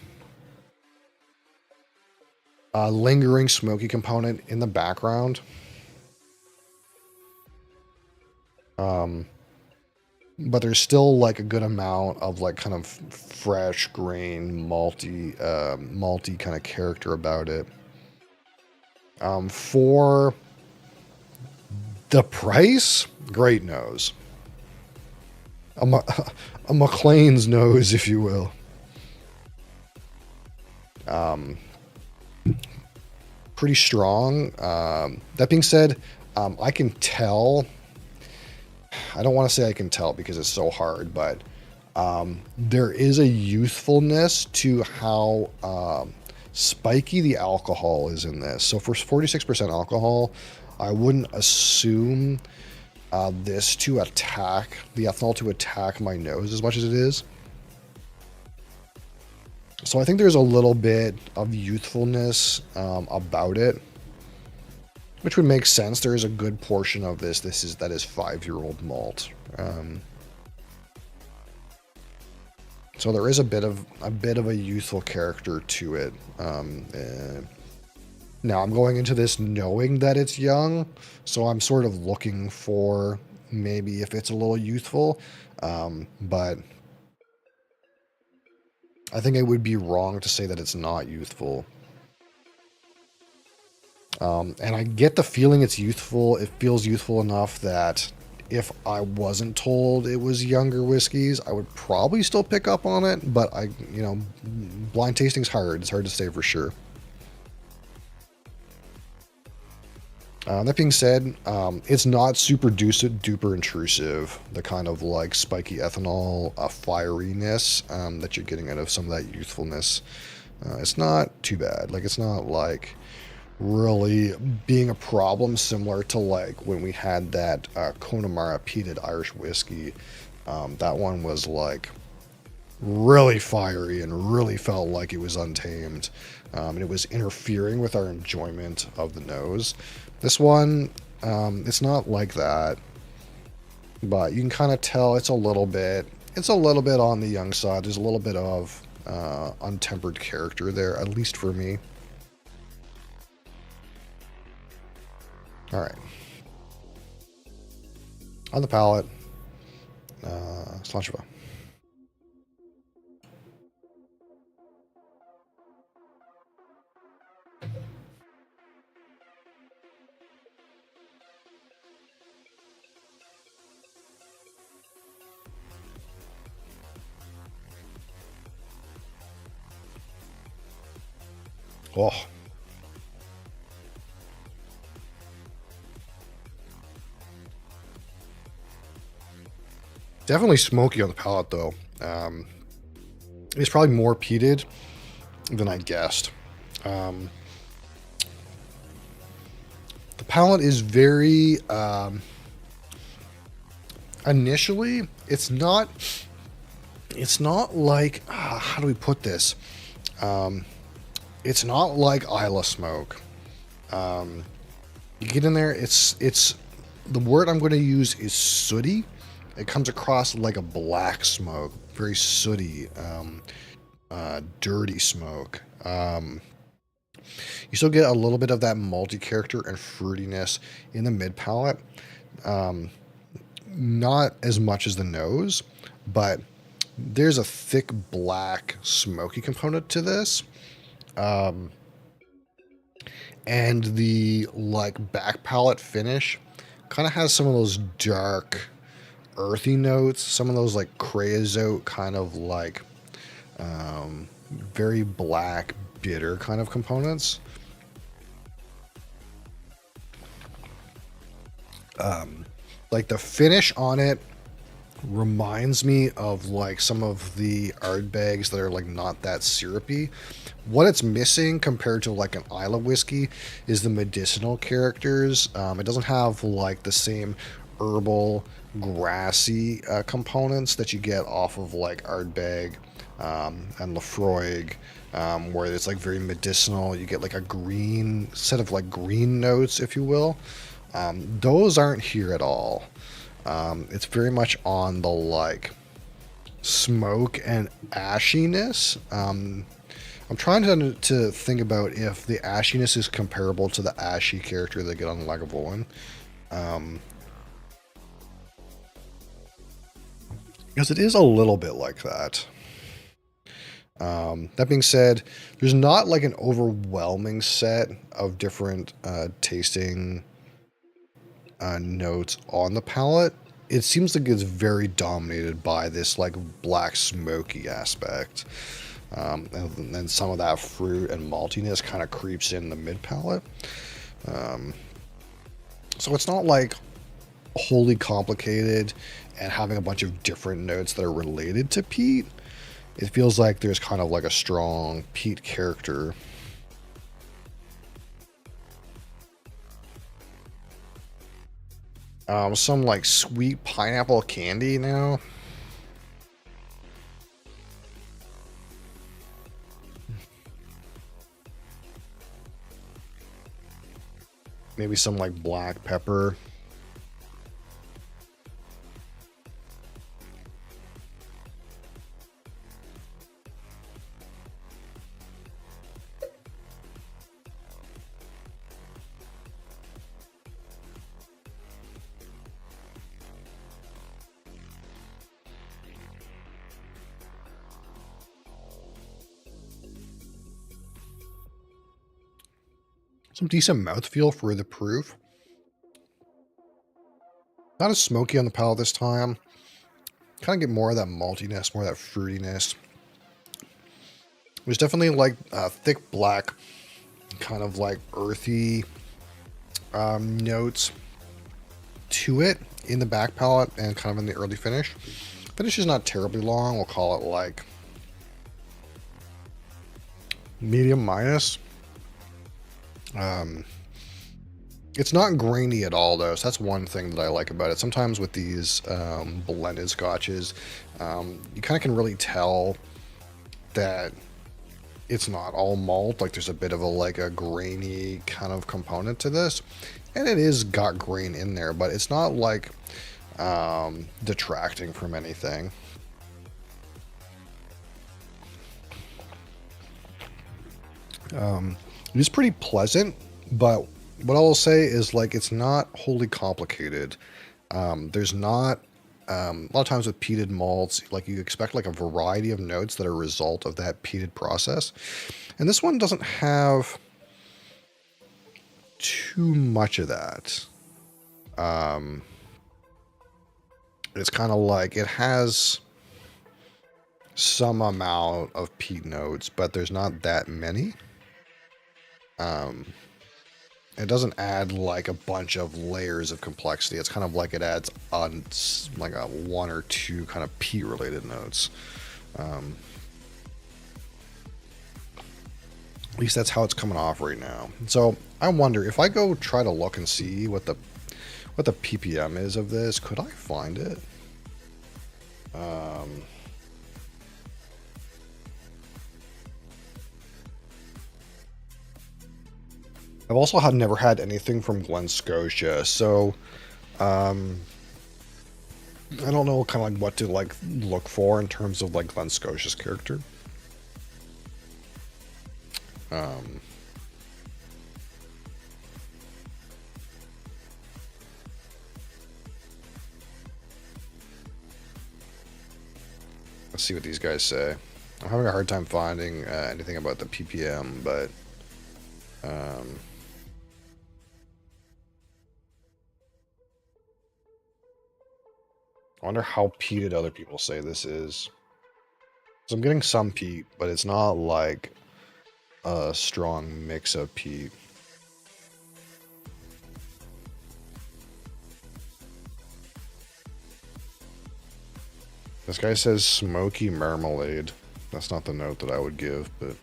Lingering smoky component in the background. But there's still like a good amount of like kind of fresh grain, malty kind of character about it. For the price, great nose. A McLean's nose, if you will. Pretty strong. That being said, I can tell. I don't want to say I can tell because it's so hard, but there is a youthfulness to how spiky the alcohol is in this. So for 46% alcohol, I wouldn't assume this to attack, the ethanol to attack my nose as much as it is. So I think there's a little bit of youthfulness about it, which would make sense. There is a good portion of this. That is 5-year-old malt. So there is a bit of a youthful character to it. Now I'm going into this knowing that it's young, so I'm sort of looking for maybe if it's a little youthful, but I think it would be wrong to say that it's not youthful. And I get the feeling it's youthful. It feels youthful enough that if I wasn't told it was younger whiskeys, I would probably still pick up on it. But blind tasting's hard. It's hard to say for sure. That being said, it's not super duper intrusive. The kind of like spiky ethanol fieriness that you're getting out of some of that youthfulness. It's not too bad. Like it's not like really being a problem, similar to like when we had that Connemara peated Irish whiskey. That one was like really fiery and really felt like it was untamed, and it was interfering with our enjoyment of the nose. This one, it's not like that, but you can kind of tell it's a little bit on the young side. There's a little bit of untempered character there, at least for me. All right. On the palate, Slancheva. Oh. Definitely smoky on the palate, though. It's probably more peated than I guessed. The palate is very... initially, it's not like... how do we put this? It's not like Isla smoke. You get in there, it's the word I'm going to use is sooty. It comes across like a black smoke, very sooty, dirty smoke. You still get a little bit of that malty character and fruitiness in the mid palate. Not as much as the nose, but there's a thick black smoky component to this. And the like back palate finish kind of has some of those dark earthy notes, some of those like creosote kind of like very black bitter kind of components. Like the finish on it reminds me of like some of the Ardbegs that are like not that syrupy. What it's missing compared to like an Isla whiskey is the medicinal characters. It doesn't have like the same herbal, grassy components that you get off of like Ardbeg and Lafroig, where it's like very medicinal. You get like a green set of like green notes, if you will. Those aren't here at all. It's very much on the like smoke and ashiness. I'm trying to think about if the ashiness is comparable to the ashy character they get on Lagavulin. Because it is a little bit like that. That being said, there's not like an overwhelming set of different tasting notes on the palate. It seems like it's very dominated by this like black smoky aspect. And then some of that fruit and maltiness kind of creeps in the mid palate. So it's not like wholly complicated and having a bunch of different notes that are related to peat. It feels like there's kind of like a strong peat character. Some like sweet pineapple candy now. Maybe some like black pepper. Some decent mouthfeel for the proof. Not as smoky on the palate this time. Kind of get more of that maltiness, more of that fruitiness. There's definitely like thick black, kind of like earthy notes to it in the back palate and kind of in the early finish. Finish is not terribly long. We'll call it like medium minus. It's not grainy at all though, so that's one thing that I like about it. Sometimes with these blended scotches, you kind of can really tell that it's not all malt. Like there's a bit of a grainy kind of component to this, and it is got grain in there, but it's not like detracting from anything. It is pretty pleasant, but what I will say is like it's not wholly complicated. There's not a lot of times with peated malts, like you expect like a variety of notes that are a result of that peated process, and this one doesn't have too much of that. It's kind of like it has some amount of peat notes, but there's not that many. It doesn't add like a bunch of layers of complexity. It's kind of like it adds on like a one or two kind of peat related notes. At least that's how it's coming off right now. So I wonder if I go try to look and see what the PPM is of this, could I find it? I've also never had anything from Glen Scotia, so I don't know kind of like what to like look for in terms of like Glen Scotia's character. Let's see what these guys say. I'm having a hard time finding anything about the PPM, but I wonder how peated other people say this is. So I'm getting some peat, but it's not like a strong mix of peat. This guy says smoky marmalade. That's not the note that I would give, but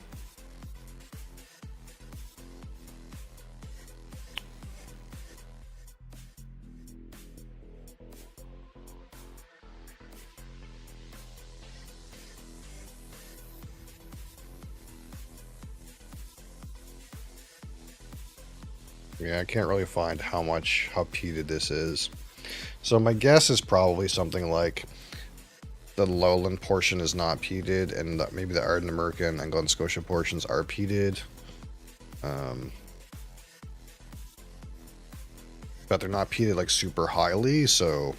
Yeah, I can't really find how peated this is. So my guess is probably something like the lowland portion is not peated, and maybe the Arden American and Glen Scotia portions are peated. But they're not peated like super highly, so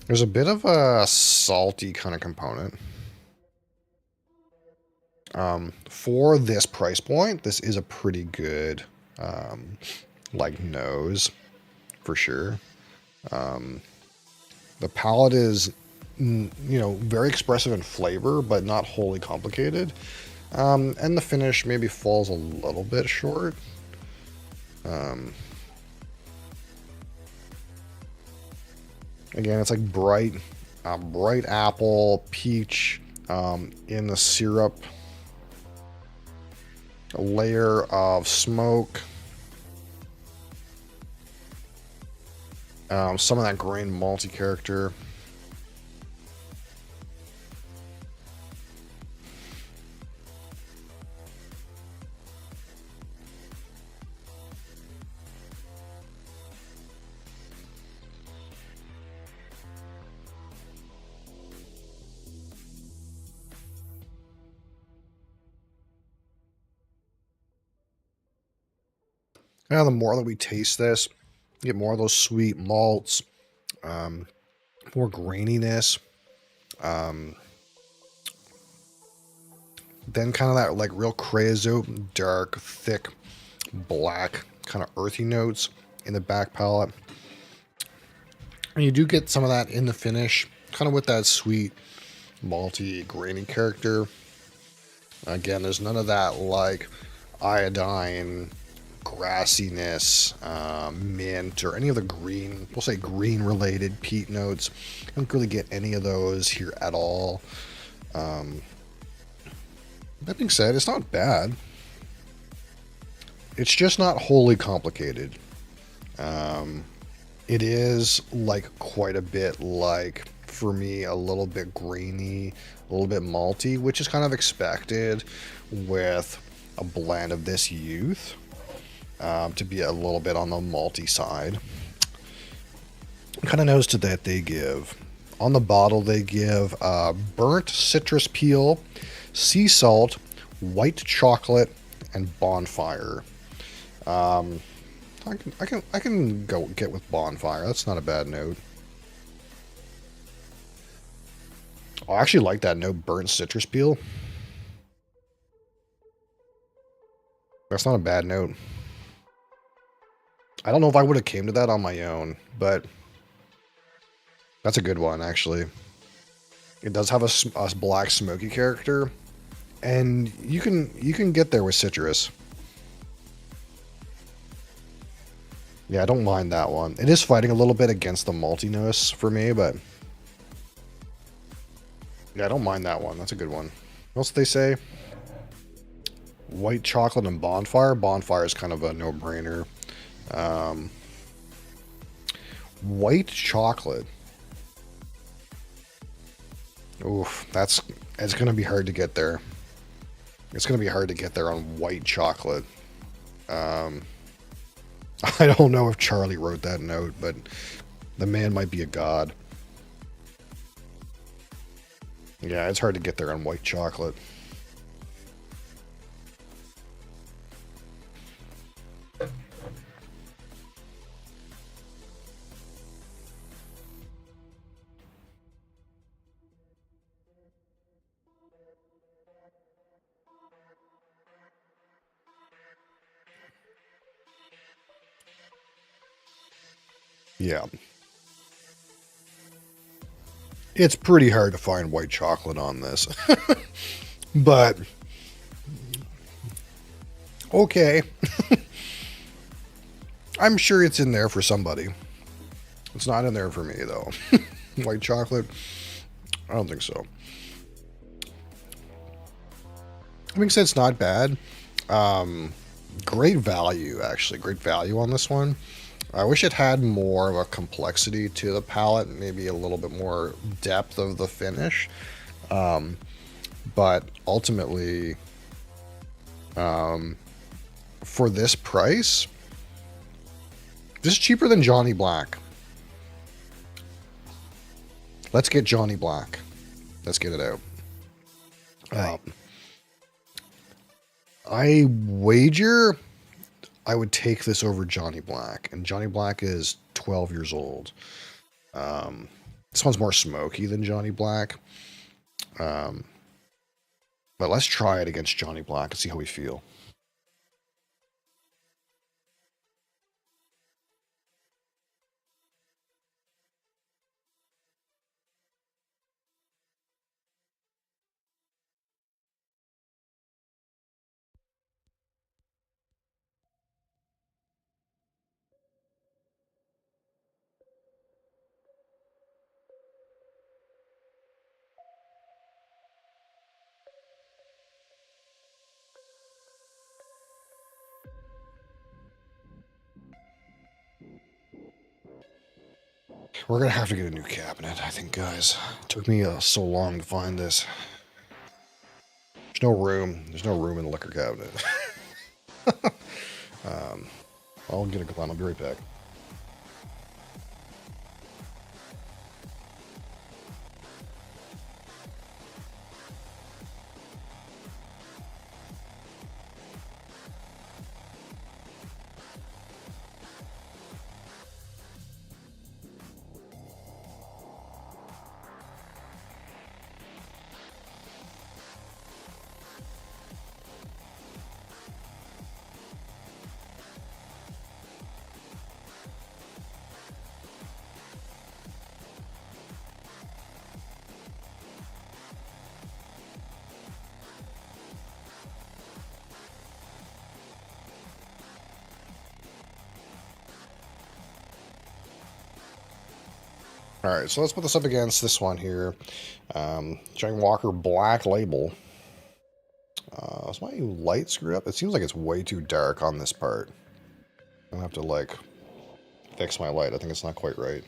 there's a bit of a salty kind of component. For this price point, this is a pretty good like nose for sure. The palette is, you know, very expressive in flavor, but not wholly complicated. And the finish maybe falls a little bit short. Again, it's like bright apple, peach, in the syrup, a layer of smoke, some of that grain malty character. Now, the more that we taste this, get more of those sweet malts, more graininess, then kind of that like real creosote, dark, thick, black, kind of earthy notes in the back palate. And you do get some of that in the finish, kind of with that sweet, malty, grainy character. Again, there's none of that like iodine, grassiness, mint, or any of the green, we'll say green related peat notes. I don't really get any of those here at all. That being said, it's not bad. It's just not wholly complicated. It is like quite a bit like, for me, a little bit grainy, a little bit malty, which is kind of expected with a blend of this youth. To be a little bit on the malty side. What kind of notes to that they give? On the bottle they give burnt citrus peel, sea salt, white chocolate, and bonfire. I can go get with bonfire. That's not a bad note. Oh, I actually like that note, burnt citrus peel. That's not a bad note. I don't know if I would have came to that on my own, but that's a good one, actually. It does have a black smoky character, and you can get there with citrus. Yeah, I don't mind that one. It is fighting a little bit against the maltiness for me, but yeah, I don't mind that one. That's a good one. What else do they say? White chocolate and bonfire. Bonfire is kind of a no-brainer. White chocolate. Oof, it's gonna be hard to get there. It's gonna be hard to get there on white chocolate. I don't know if Charlie wrote that note, but the man might be a god. Yeah, it's hard to get there on white chocolate. Yeah. It's pretty hard to find white chocolate on this. But okay. I'm sure it's in there for somebody. It's not in there for me, though. White chocolate? I don't think so. Having said it's not bad. Great value, actually. Great value on this one. I wish it had more of a complexity to the palette, maybe a little bit more depth of the finish. But ultimately, for this price, this is cheaper than Johnny Black. Let's get Johnny Black. Let's get it out. I wager I would take this over Johnny Black. And Johnny Black is 12 years old. This one's more smoky than Johnny Black. But let's try it against Johnny Black and see how we feel. We're going to have to get a new cabinet, I think, guys. It took me so long to find this. There's no room. There's no room in the liquor cabinet. I'll get a Glen. I'll be right back. Alright, so let's put this up against this one here. Johnny Walker Black Label. Is my light screwed up? It seems like it's way too dark on this part. I'm gonna have to, like, fix my light. I think it's not quite right.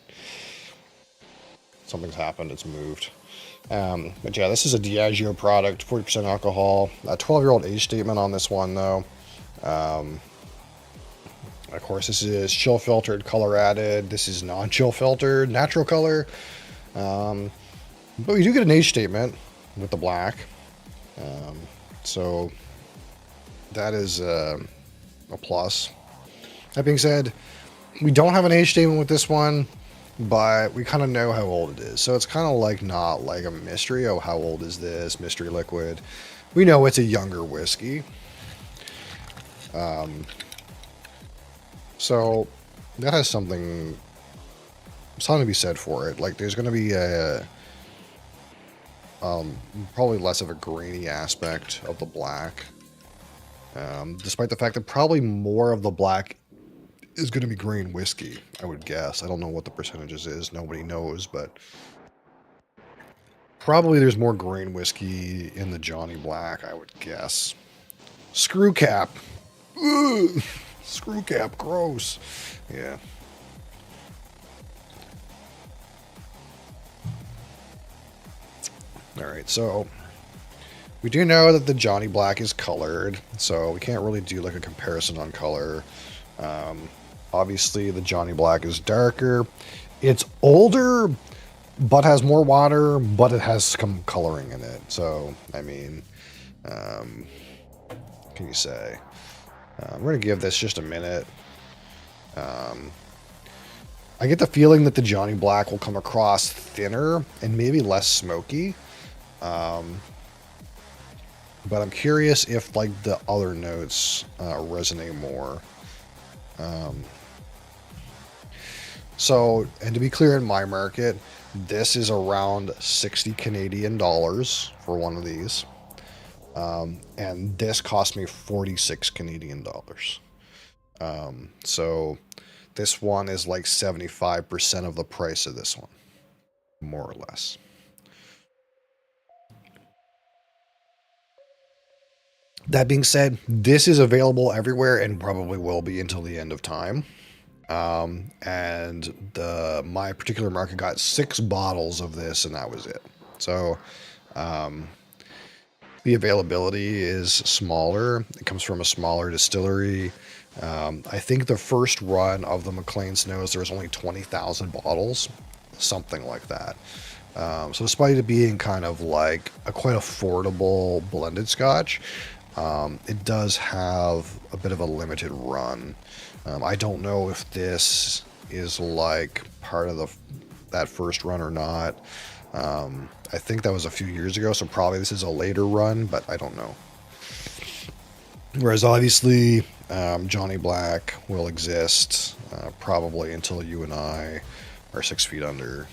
Something's happened. It's moved. But yeah, this is a Diageo product. 40% alcohol. A 12-year-old age statement on this one, though. Of course, this is chill filtered, color added. This is non-chill filtered, natural color. But we do get an age statement with the black. So that is a plus. That being said, we don't have an age statement with this one, but we kind of know how old it is. So it's kind of like not like a mystery. Oh, how old is this mystery liquid? We know it's a younger whiskey. So that has something to be said for it. Like, there's going to be a probably less of a grainy aspect of the black, despite the fact that probably more of the black is going to be grain whiskey, I would guess. I don't know what the percentages is. Nobody knows, but probably there's more grain whiskey in the Johnny Black, I would guess. Screw cap. Ugh. Screw cap, gross. Yeah. Alright, so we do know that the Johnny Black is colored, so we can't really do like a comparison on color. Obviously, the Johnny Black is darker. It's older, but has more water, but it has some coloring in it. So, I mean, what can you say? We're going to give this just a minute. I get the feeling that the Johnny Black will come across thinner and maybe less smoky. But I'm curious if, like, the other notes resonate more. So, and to be clear, in my market, this is around 60 Canadian dollars for one of these. And this cost me 46 Canadian dollars. So this one is like 75% of the price of this one, more or less. That being said, this is available everywhere and probably will be until the end of time. And my particular market got 6 bottles of this, and that was it. So, The availability is smaller. It comes from a smaller distillery. I think the first run of the McLean's Nose, there was only 20,000 bottles, something like that. So despite it being kind of like a quite affordable blended scotch, it does have a bit of a limited run. I don't know if this is like part of that first run or not. I think that was a few years ago, so probably this is a later run, but I don't know. Whereas obviously, Johnny Black will exist probably until you and I are 6 feet under.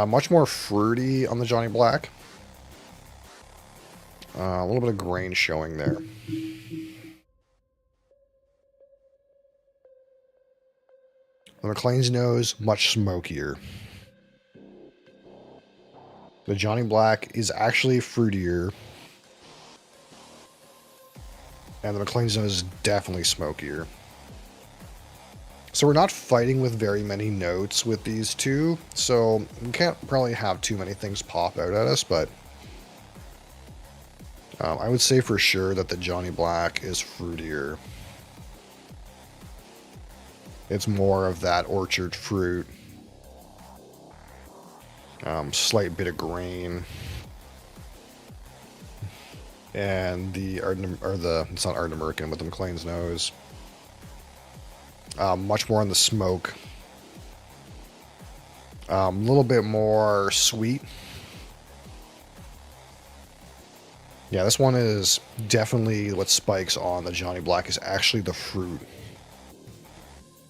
Much more fruity on the Johnny Black. A little bit of grain showing there. The McLean's Nose, much smokier. The Johnny Black is actually fruitier. And the McLean's Nose is definitely smokier. So we're not fighting with very many notes with these two. So we can't probably have too many things pop out at us, but I would say for sure that the Johnny Black is fruitier. It's more of that orchard fruit. Slight bit of grain. And it's not Ardent American, but the McLean's Nose. Much more on the smoke. A little bit more sweet. Yeah, this one is definitely what spikes on the Johnny Black is actually the fruit.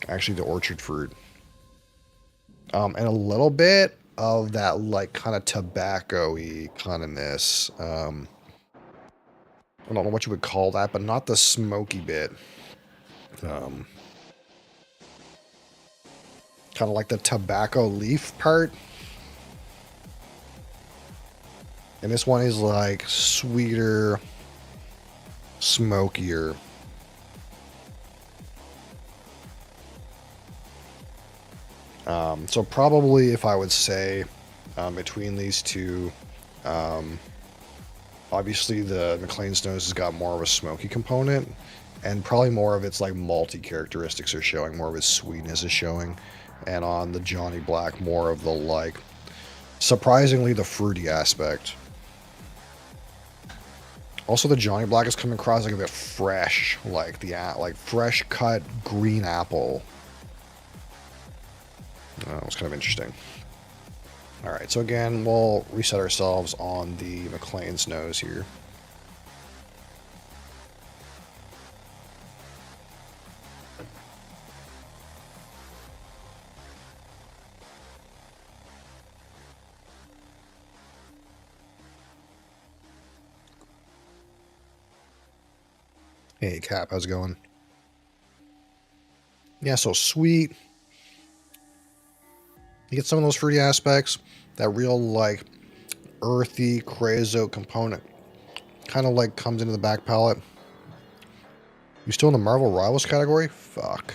Actually the orchard fruit. And a little bit of that like kind of tobacco-y kindness. I don't know what you would call that, but not the smoky bit. Kind of like the tobacco leaf part. And this one is like sweeter, smokier. So probably if I would say between these two, obviously the McLean's Nose has got more of a smoky component, and probably more of its like malty characteristics are showing, more of its sweetness is showing, and on the Johnny Black more of the like, surprisingly the fruity aspect. Also, the Johnny Black is coming across like a bit fresh, like fresh cut green apple. It's kind of interesting. All right, so again, we'll reset ourselves on the McLean's Nose here. Hey, Cap, how's it going? Yeah, so sweet. You get some of those fruity aspects, that real, like, earthy, creosote component. Kind of, like, comes into the back palate. You still in the Marvel Rivals category? Fuck.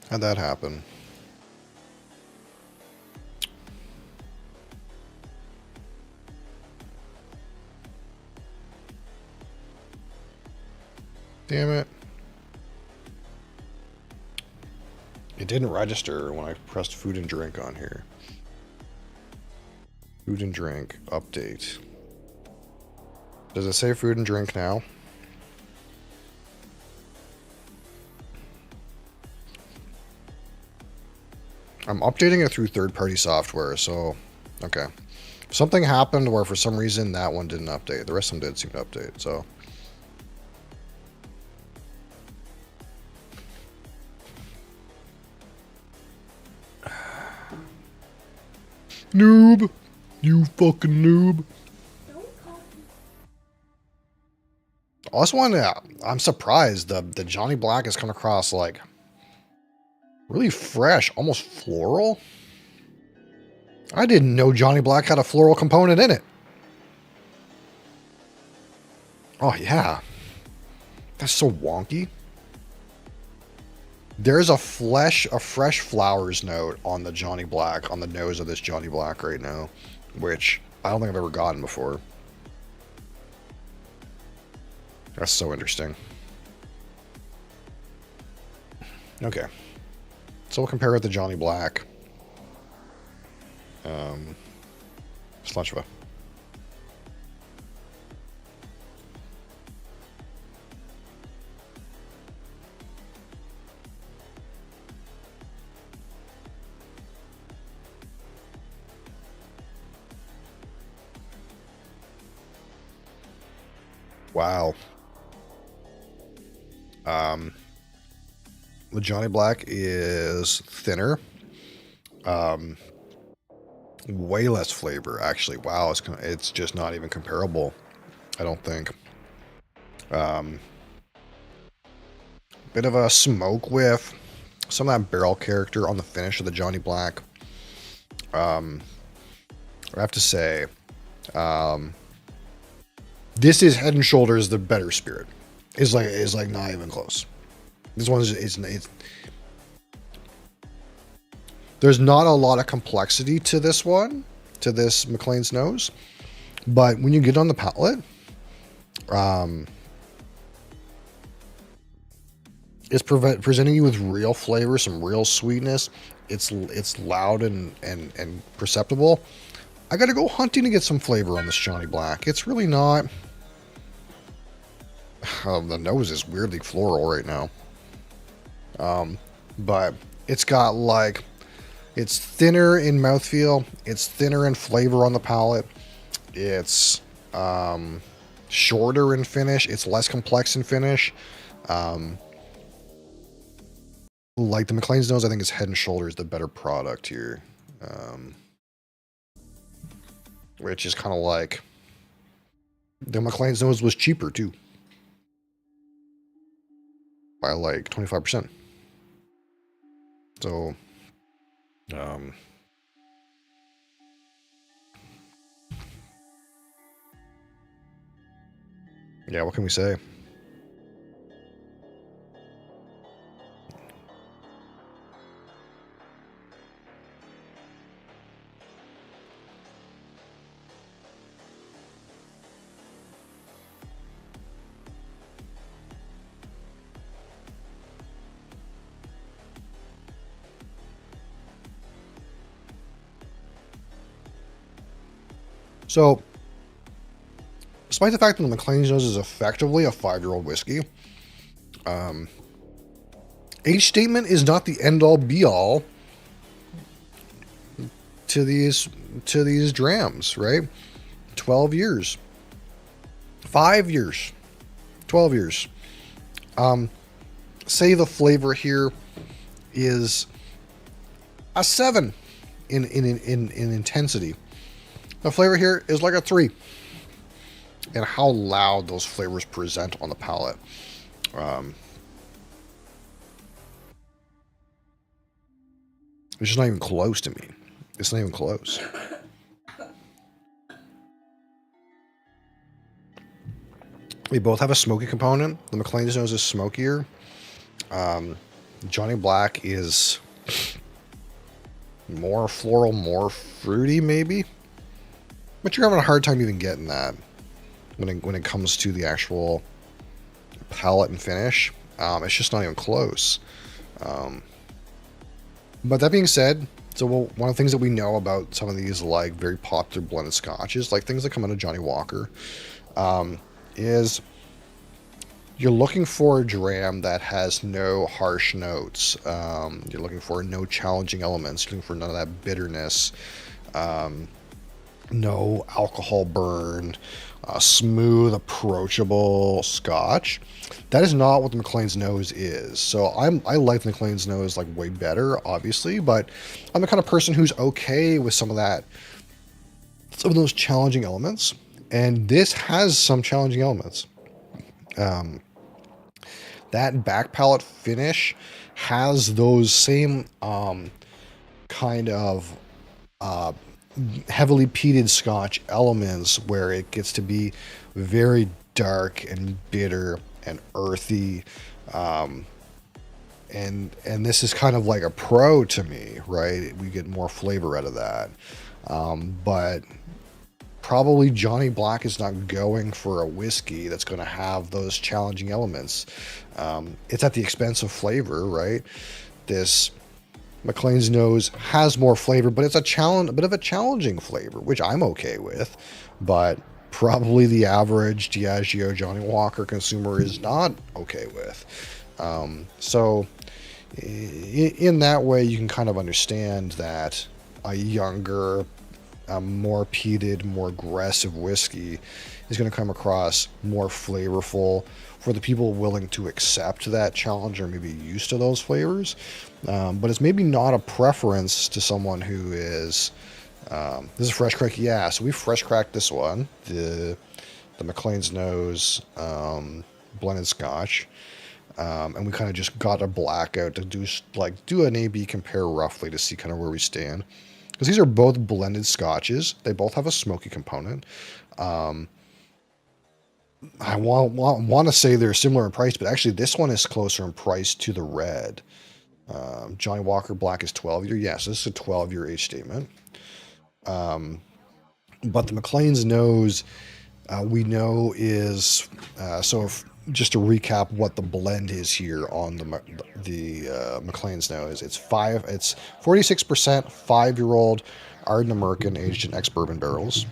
How'd that happen? Damn it. It didn't register when I pressed food and drink on here. Food and drink, update. Does it say food and drink now? I'm updating it through third-party software, so, okay. Something happened where for some reason that one didn't update. The rest of them did seem to update, so. Noob! You fucking noob! Also, I'm surprised the Johnny Black has come across like really fresh, almost floral. I didn't know Johnny Black had a floral component in it. Oh yeah, That's so wonky. There's a fresh flowers note on the Johnny Black, on the nose of this Johnny Black right now, which I don't think I've ever gotten before. That's so interesting. Okay. So we'll compare it to Johnny Black. Slanchva. Wow. The Johnny Black is thinner. Way less flavor, actually. Wow, it's just not even comparable, I don't think. Bit of a smoke whiff. Some of that barrel character on the finish of the Johnny Black. I have to say, this is head and shoulders the better spirit. Is like not even close. This one is there's not a lot of complexity to this one, to this McLean's nose, but when you get on the palate, it's presenting you with real flavor, some real sweetness. It's loud and perceptible. I gotta go hunting to get some flavor on this Johnny Black. It's really not. The nose is weirdly floral right now. But it's got like, it's thinner in mouthfeel. It's thinner in flavor on the palate. It's shorter in finish. It's less complex in finish. Like the McLean's nose, I think is head and shoulders the better product here. Which is kind of like, the McLean's nose was cheaper too. By like 25%. So, yeah, what can we say? So, despite the fact that the McLean's Nose is effectively a 5-year-old whiskey, age statement is not the end-all be-all to these drams, right? 12 years. 5 years. 12 years. Say the flavor here is a 7 in intensity. The flavor here is like a 3. And how loud those flavors present on the palate. It's just not even close to me. It's not even close. They both have a smoky component. The McLean's Nose is smokier. Johnny Black is more floral, more fruity, maybe. But you're having a hard time even getting that when it comes to the actual palate and finish. It's just not even close. But that being said, so one of the things that we know about some of these like very popular blended scotches, like things that come out of Johnny Walker, is you're looking for a dram that has no harsh notes. You're looking for no challenging elements. You're looking for none of that bitterness. No alcohol burn, smooth, approachable scotch. That is not what the McLean's Nose is. So I like the McLean's Nose like way better, obviously, but I'm the kind of person who's okay with some of those challenging elements. And this has some challenging elements. That back palate finish has those same kind of heavily peated scotch elements where it gets to be very dark and bitter and earthy. And this is kind of like a pro to me, right? We get more flavor out of that. But probably Johnny Black is not going for a whiskey that's going to have those challenging elements. It's at the expense of flavor, right? This McLean's Nose has more flavor, but it's a bit of a challenging flavor, which I'm okay with. But probably the average Diageo Johnny Walker consumer is not okay with. So in that way, you can kind of understand that a younger, more peated, more aggressive whiskey is going to come across more flavorful for the people willing to accept that challenge or maybe used to those flavors. But it's maybe not a preference to someone who is... this is a fresh crack. Yeah, so we fresh cracked this one, the McLean's Nose blended Scotch. And we kind of just got a blackout to do an A/B compare roughly to see kind of where we stand. Because these are both blended scotches. They both have a smoky component. I want to say they're similar in price, but actually this one is closer in price to the red. Johnny Walker Black is 12-year. Yes, this is a 12-year age statement. But the McLean's Nose, we know is... just to recap what the blend is here on the McLean's Nose, it's 46% 5-year-old Ardent American aged in ex-bourbon barrels,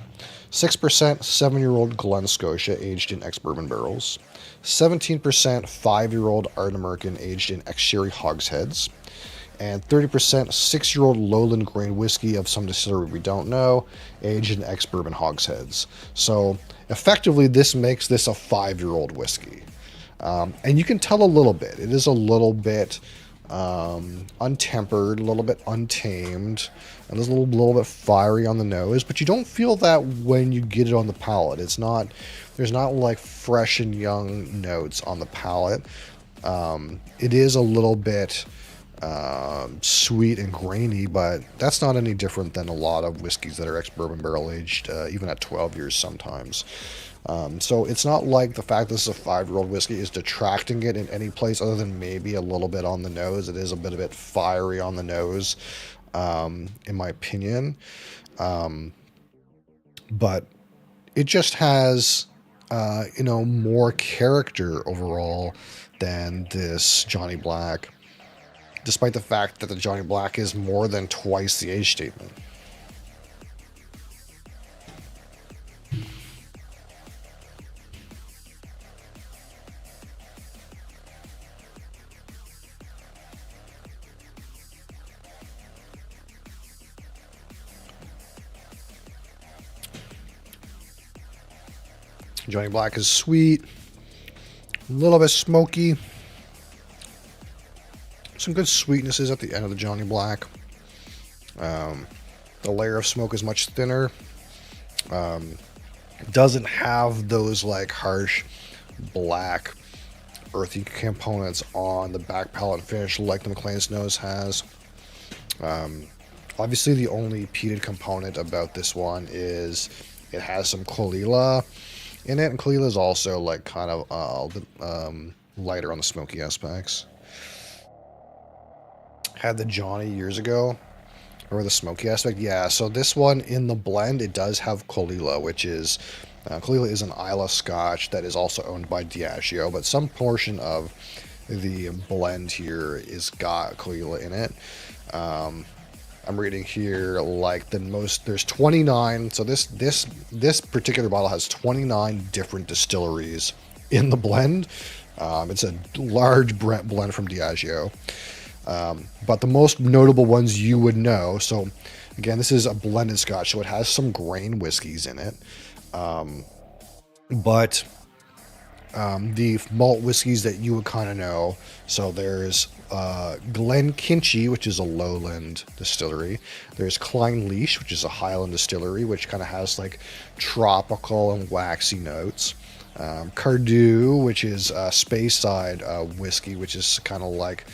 6% 7-year-old Glen Scotia aged in ex-bourbon barrels, 17% 5-year-old Ardent American aged in ex-sherry hogsheads, and 30% 6-year-old Lowland grain whiskey of some distillery we don't know, aged in ex-bourbon hogsheads. So effectively, this makes this a 5-year-old whiskey. And you can tell a little bit. It is a little bit untempered, a little bit untamed, and it's a little bit fiery on the nose, but you don't feel that when you get it on the palate. There's not like fresh and young notes on the palate. It is a little bit sweet and grainy, but that's not any different than a lot of whiskeys that are ex-bourbon barrel aged, even at 12 years sometimes. So it's not like the fact this is a 5-year-old whiskey is detracting it in any place other than maybe a little bit on the nose. It is a bit fiery on the nose, in my opinion. But it just has, more character overall than this Johnny Black, despite the fact that the Johnny Black is more than twice the age statement. Johnny Black is sweet, a little bit smoky. Some good sweetnesses at the end of the Johnny Black. The layer of smoke is much thinner. It doesn't have those like harsh black earthy components on the back palate finish like the McLean's Nose has. Obviously the only peated component about this one is it has some Caol Ila in it, and Caol Ila is also like kind of a bit lighter on the smoky aspects. Had the Johnny years ago, or the smoky aspect. Yeah, so this one in the blend, it does have Caol Ila, which is Caol Ila is an Islay Scotch that is also owned by Diageo, but some portion of the blend here is got Caol Ila in it. I'm reading here like there's 29. So this particular bottle has 29 different distilleries in the blend. It's a large blend from Diageo. But the most notable ones you would know. So again, this is a blended Scotch, so it has some grain whiskeys in it. But the malt whiskeys that you would kind of know. So there's Glenkinchie, which is a lowland distillery. There's Clynelish, which is a highland distillery, which kind of has like tropical and waxy notes. Cardew, which is Speyside whiskey, which is kind of like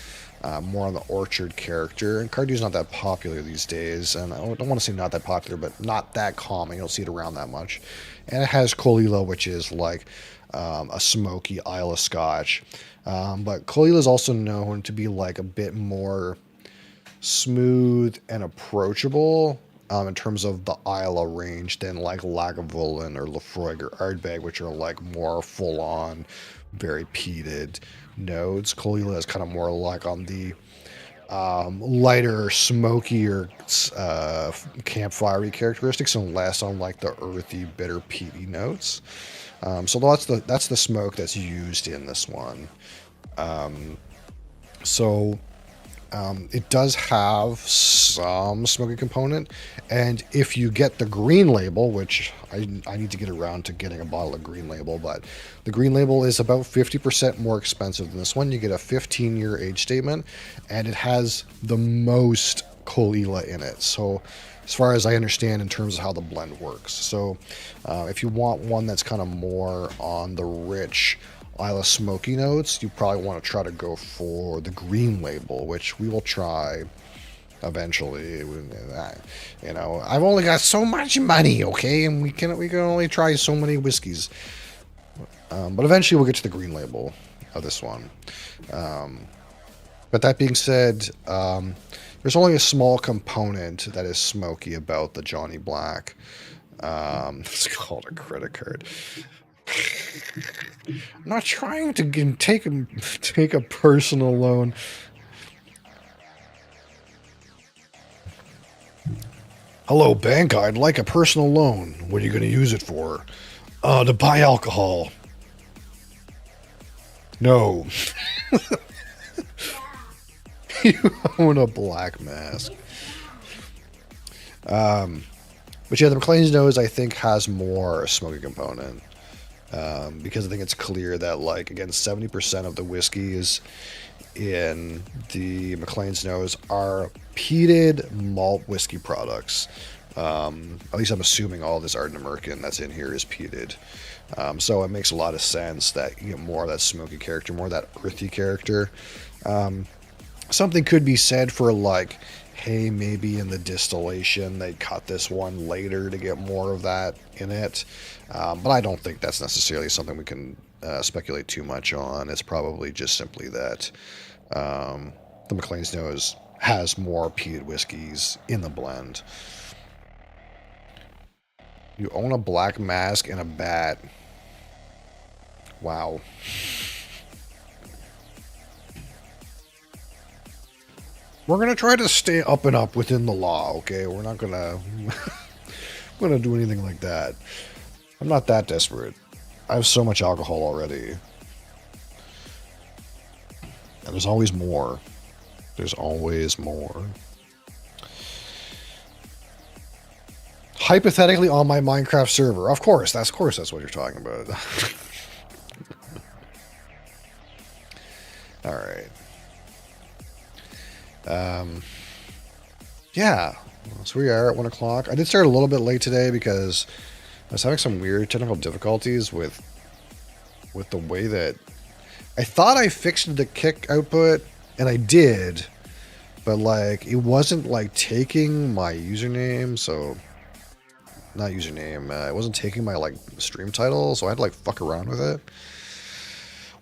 more on the Orchard character. And Cardew's not that popular these days, and I don't want to say not that popular, but not that common. You don't see it around that much. And it has Colila, which is like a smoky Isle of Scotch. But Colila is also known to be like a bit more smooth and approachable in terms of the Isla range than like Lagavulin or Laphroaig or Ardbeg, which are like more full-on, very peated nodes. Colila is kind of more like on the lighter, smokier, campfirey characteristics, and less on like the earthy, bitter, peaty notes. So that's the smoke that's used in this one. It does have some smoky component, and if you get the green label, which I need to get around to getting a bottle of green label, but the green label is about 50% more expensive than this one. You get a 15-year age statement, and it has the most Colila in it. So as far as I understand in terms of how the blend works. So if you want one that's kind of more on the rich Isla smoky notes, you probably want to try to go for the green label, which we will try eventually. You know, I've only got so much money, okay, and we can only try so many whiskeys. But eventually we'll get to the green label of this one. But that being said, there's only a small component that is smoky about the Johnny Black. It's called a credit card. I'm not trying to take a personal loan. Hello, bank. I'd like a personal loan. What are you going to use it for? To buy alcohol. No. You own a black mask. But yeah, the McLean's nose, I think, has more smoky component. Because I think it's clear that, like, again, 70% of the whiskeys in the McLean's Nose are peated malt whiskey products. At least I'm assuming all this Ardent American that's in here is peated. So it makes a lot of sense that you get more of that smoky character, more of that earthy character. Something could be said for, like, hey, maybe in the distillation they cut this one later to get more of that in it. But I don't think that's necessarily something we can speculate too much on. It's probably just simply that the McLean's Nose has more peated whiskeys in the blend. You own a black mask and a bat. Wow. We're going to try to stay up and up within the law, okay? We're not going to do anything like that. I'm not that desperate. I have so much alcohol already. And there's always more. There's always more. Hypothetically on my Minecraft server. Of course that's what you're talking about. All right. Yeah, so we are at 1 o'clock. I did start a little bit late today because I was having some weird technical difficulties with the way that I thought I fixed the kick output, and I did, but like it wasn't like taking my username, so not username, it wasn't taking my like stream title, so I had to like fuck around with it.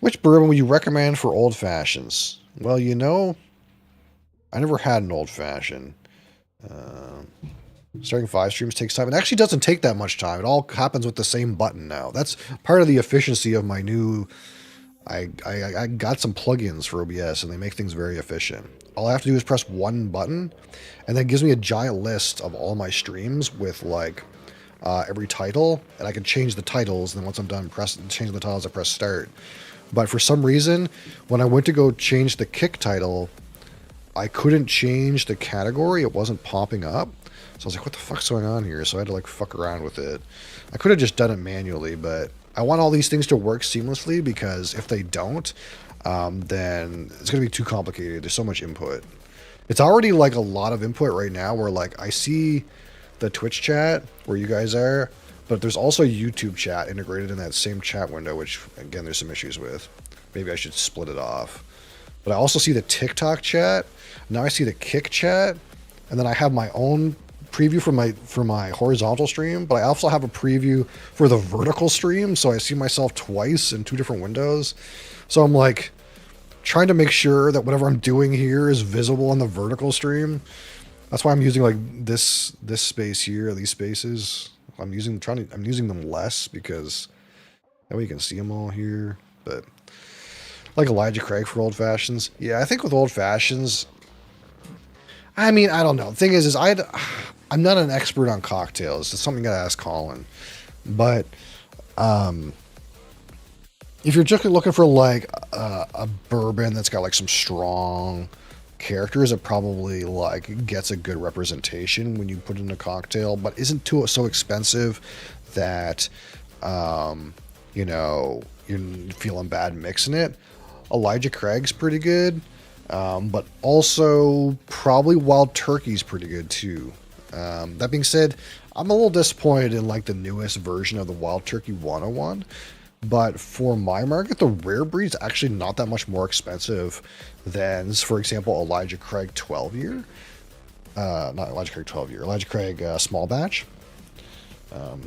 Which bourbon would you recommend for old fashions? Well, you know, I never had an old fashioned. Starting 5 streams takes time. It actually doesn't take that much time. It all happens with the same button now. That's part of the efficiency of my new... I got some plugins for OBS, and they make things very efficient. All I have to do is press one button, and then it gives me a giant list of all my streams with, like, every title, and I can change the titles, and then once I'm done changing the titles, I press start. But for some reason, when I went to go change the kick title, I couldn't change the category. It wasn't popping up. So I was like, what the fuck's going on here? So I had to like fuck around with it. I could have just done it manually, but I want all these things to work seamlessly, because if they don't, then it's going to be too complicated. There's so much input. It's already like a lot of input right now where like I see the Twitch chat where you guys are, but there's also YouTube chat integrated in that same chat window, which again, there's some issues with. Maybe I should split it off. but I also see the TikTok chat. Now I see the Kick chat, and then I have my own preview for my horizontal stream, but I also have a preview for the vertical stream, so I see myself twice in 2 different windows. So I'm like trying to make sure that whatever I'm doing here is visible on the vertical stream. That's why I'm using like this space here, these spaces. I'm using them less because that way you can see them all here. But like Elijah Craig for old fashions. Yeah, I think with old fashions, I mean, I don't know. The thing is I'm not an expert on cocktails. It's something you gotta ask Colin. But if you're just looking for like a bourbon that's got like some strong characters, it probably like gets a good representation when you put it in a cocktail, but isn't so expensive that you know, you're feeling bad mixing it. Elijah Craig's pretty good, but also probably Wild Turkey's pretty good too. That being said, I'm a little disappointed in like the newest version of the Wild Turkey 101. But for my market, the rare breed is actually not that much more expensive than, for example, Elijah Craig 12 year. Not Elijah Craig 12 year. Elijah Craig small batch.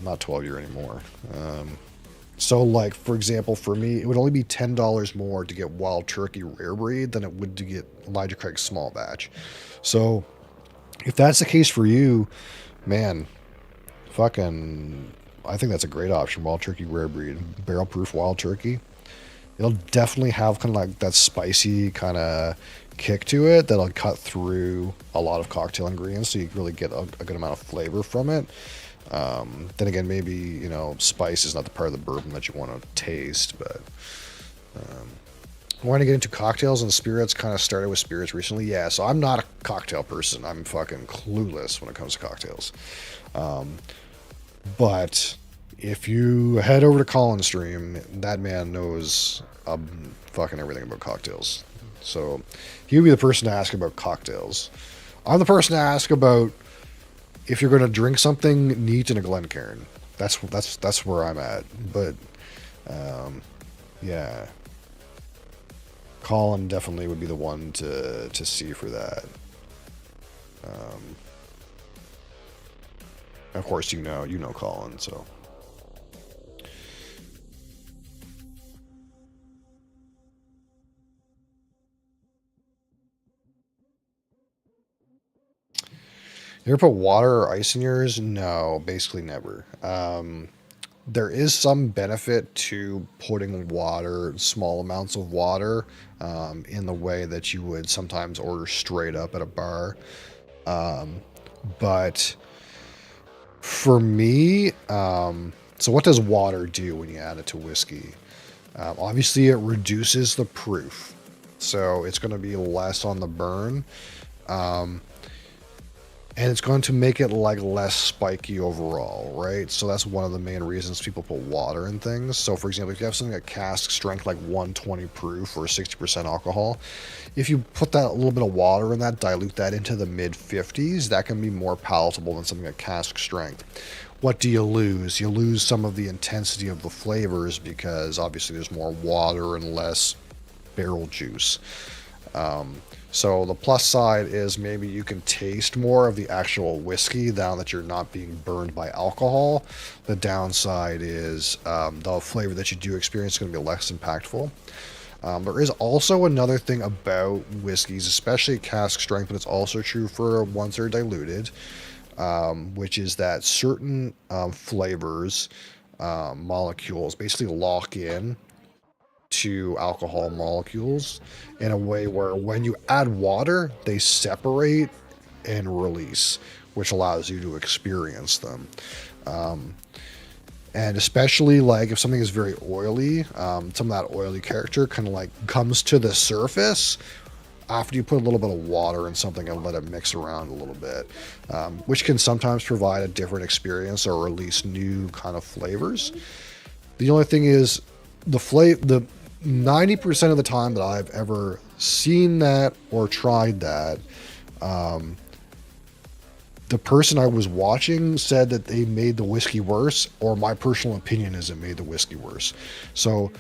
Not 12 year anymore. So, like, for example, for me, it would only be $10 more to get Wild Turkey rare breed than it would to get Elijah Craig small batch. So, if that's the case for you, man, fucking, I think that's a great option. Wild Turkey rare breed, barrel proof Wild Turkey. It'll definitely have kind of like that spicy kind of kick to it that'll cut through a lot of cocktail ingredients, so you really get a good amount of flavor from it. Then again, maybe, you know, spice is not the part of the bourbon that you want to taste, but I want to get into cocktails and spirits. Kind of started with spirits recently. Yeah, so I'm not a cocktail person. I'm fucking clueless when it comes to cocktails. But if you head over to Colin's stream, that man knows fucking everything about cocktails. So he would be the person to ask about cocktails. I'm the person to ask about if you're going to drink something neat in a Glencairn. That's where I'm at. But yeah, Colin definitely would be the one to see for that. Of course, you know Colin, so. You ever put water or ice in yours? No, basically never. There is some benefit to putting water, small amounts of water, in the way that you would sometimes order straight up at a bar. But for me, so what does water do when you add it to whiskey? Obviously, it reduces the proof, so it's going to be less on the burn. And it's going to make it like less spiky overall, right? So that's one of the main reasons people put water in things. So for example, if you have something at cask strength like 120 proof or 60% alcohol, if you put that a little bit of water in that, dilute that into the mid 50s, that can be more palatable than something at cask strength. What do you lose? You lose some of the intensity of the flavors because obviously there's more water and less barrel juice. So the plus side is maybe you can taste more of the actual whiskey now that you're not being burned by alcohol. The downside is the flavor that you do experience is going to be less impactful. There is also another thing about whiskeys, especially cask strength, but it's also true for ones that are diluted, which is that certain flavors, molecules basically lock in to alcohol molecules in a way where when you add water, they separate and release, which allows you to experience them. And especially like if something is very oily, some of that oily character kind of like comes to the surface after you put a little bit of water in something and let it mix around a little bit, which can sometimes provide a different experience or release new kind of flavors. The only thing is the 90% of the time that I've ever seen that or tried that, the person I was watching said that they made the whiskey worse, or my personal opinion is it made the whiskey worse. So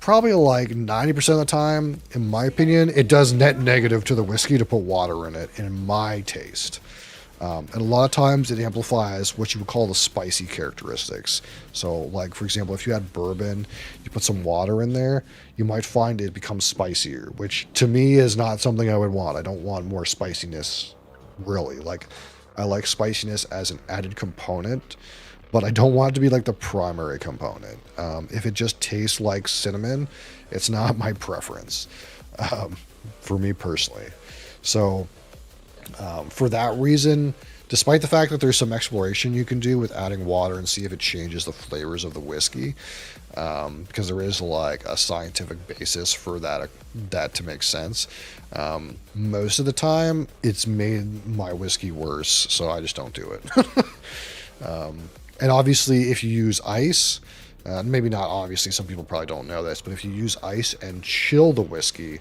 probably like 90% of the time, in my opinion, it does net negative to the whiskey to put water in it, in my taste. And a lot of times it amplifies what you would call the spicy characteristics. So, like, for example, if you had bourbon, you put some water in there, you might find it becomes spicier, which to me is not something I would want. I don't want more spiciness, really. Like, I like spiciness as an added component, but I don't want it to be like the primary component. If it just tastes like cinnamon, it's not my preference, for me personally. So, for that reason, despite the fact that there's some exploration you can do with adding water and see if it changes the flavors of the whiskey, because there is like a scientific basis for that to make sense. Most of the time, it's made my whiskey worse, so I just don't do it. And obviously, if you use ice, maybe not obviously, some people probably don't know this, but if you use ice and chill the whiskey,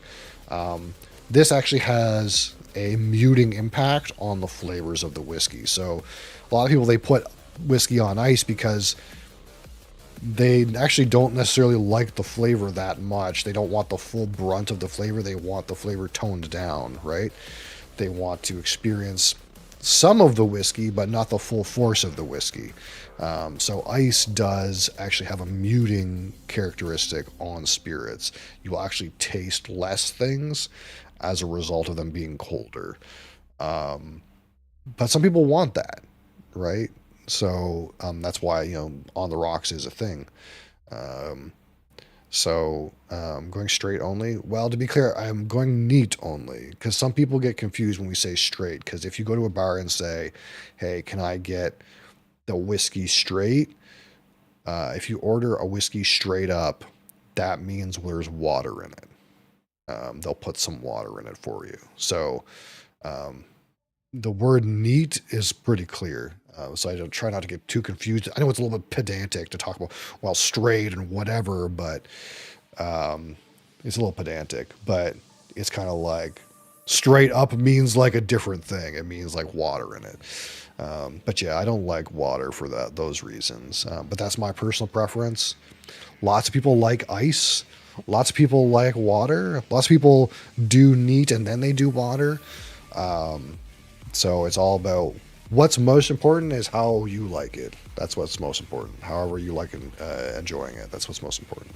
this actually has a muting impact on the flavors of the whiskey. So a lot of people, they put whiskey on ice because they actually don't necessarily like the flavor that much. They don't want the full brunt of the flavor. They want the flavor toned down, right? They want to experience some of the whiskey, but not the full force of the whiskey. So ice does actually have a muting characteristic on spirits. You will actually taste less things as a result of them being colder. But some people want that, right? So that's why, on the rocks is a thing. Going straight only. Well, to be clear, I'm going neat only, because some people get confused when we say straight. Because if you go to a bar and say, hey, can I get the whiskey straight? If you order a whiskey straight up, that means there's water in it. They'll put some water in it for you. So the word neat is pretty clear. So I don't try not to get too confused. I know it's a little bit pedantic to talk about, well, straight and whatever, but it's a little pedantic. But it's kind of like straight up means like a different thing. It means like water in it. But yeah, I don't like water for those reasons. But that's my personal preference. Lots of people like ice. Lots of people like water. Lots of people do neat and then they do water. So it's all about what's most important is how you like it. That's what's most important. However you like enjoying it. That's what's most important.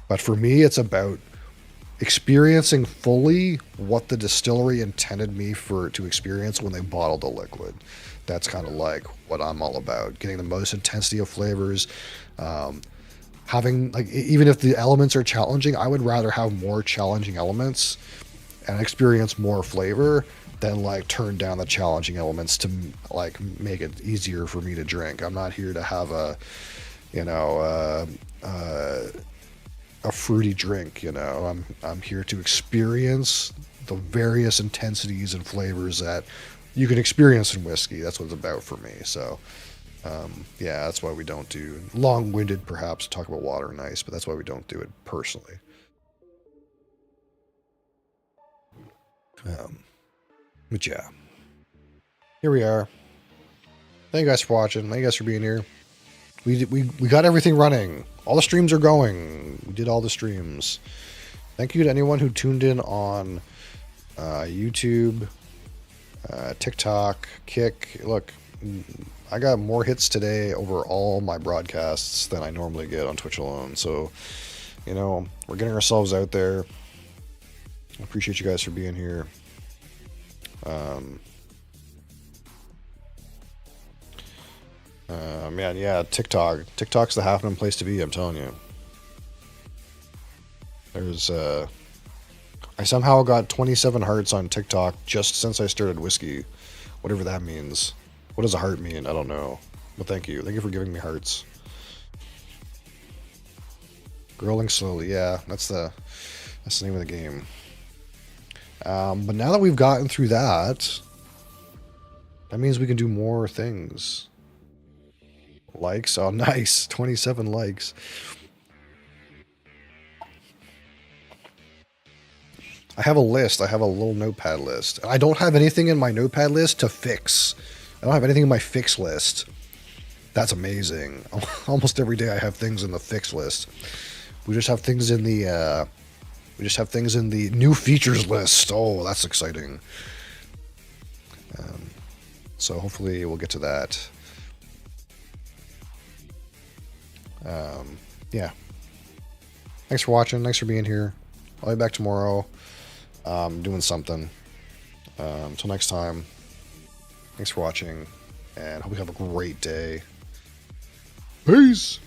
But for me, it's about experiencing fully what the distillery intended me to experience when they bottled the liquid. That's kind of like what I'm all about. Getting the most intensity of flavors. Having, like, even if the elements are challenging, I would rather have more challenging elements and experience more flavor than like turn down the challenging elements to like make it easier for me to drink. I'm not here to have a fruity drink, I'm here to experience the various intensities and flavors that you can experience in whiskey. That's what it's about for me. So yeah, that's why we don't do long-winded, perhaps, to talk about water and ice, but that's why we don't do it personally. But yeah, here we are. Thank you guys for watching. Thank you guys for being here. We got everything running. All the streams are going. We did all the streams. Thank you to anyone who tuned in on YouTube, TikTok, Kick. Look, I got more hits today over all my broadcasts than I normally get on Twitch alone. So, we're getting ourselves out there. I appreciate you guys for being here. Man, yeah, TikTok. TikTok's the happening place to be, I'm telling you. There's, I somehow got 27 hearts on TikTok just since I started Whisky. Whatever that means. What does a heart mean? I don't know. But thank you. Thank you for giving me hearts. Growing slowly. Yeah, that's the name of the game. But now that we've gotten through that means we can do more things. Likes. Oh, nice. 27 likes. I have a list. I have a little notepad list. I don't have anything in my notepad list to fix. I don't have anything in my fix list That's amazing. Almost every day I have things in the fix list. We just have things in the new features list. Oh, that's exciting. So hopefully we'll get to that. Yeah. Thanks for watching. Thanks for being here. I'll be back tomorrow. Doing something. Until next time. Thanks for watching, and hope you have a great day. Peace.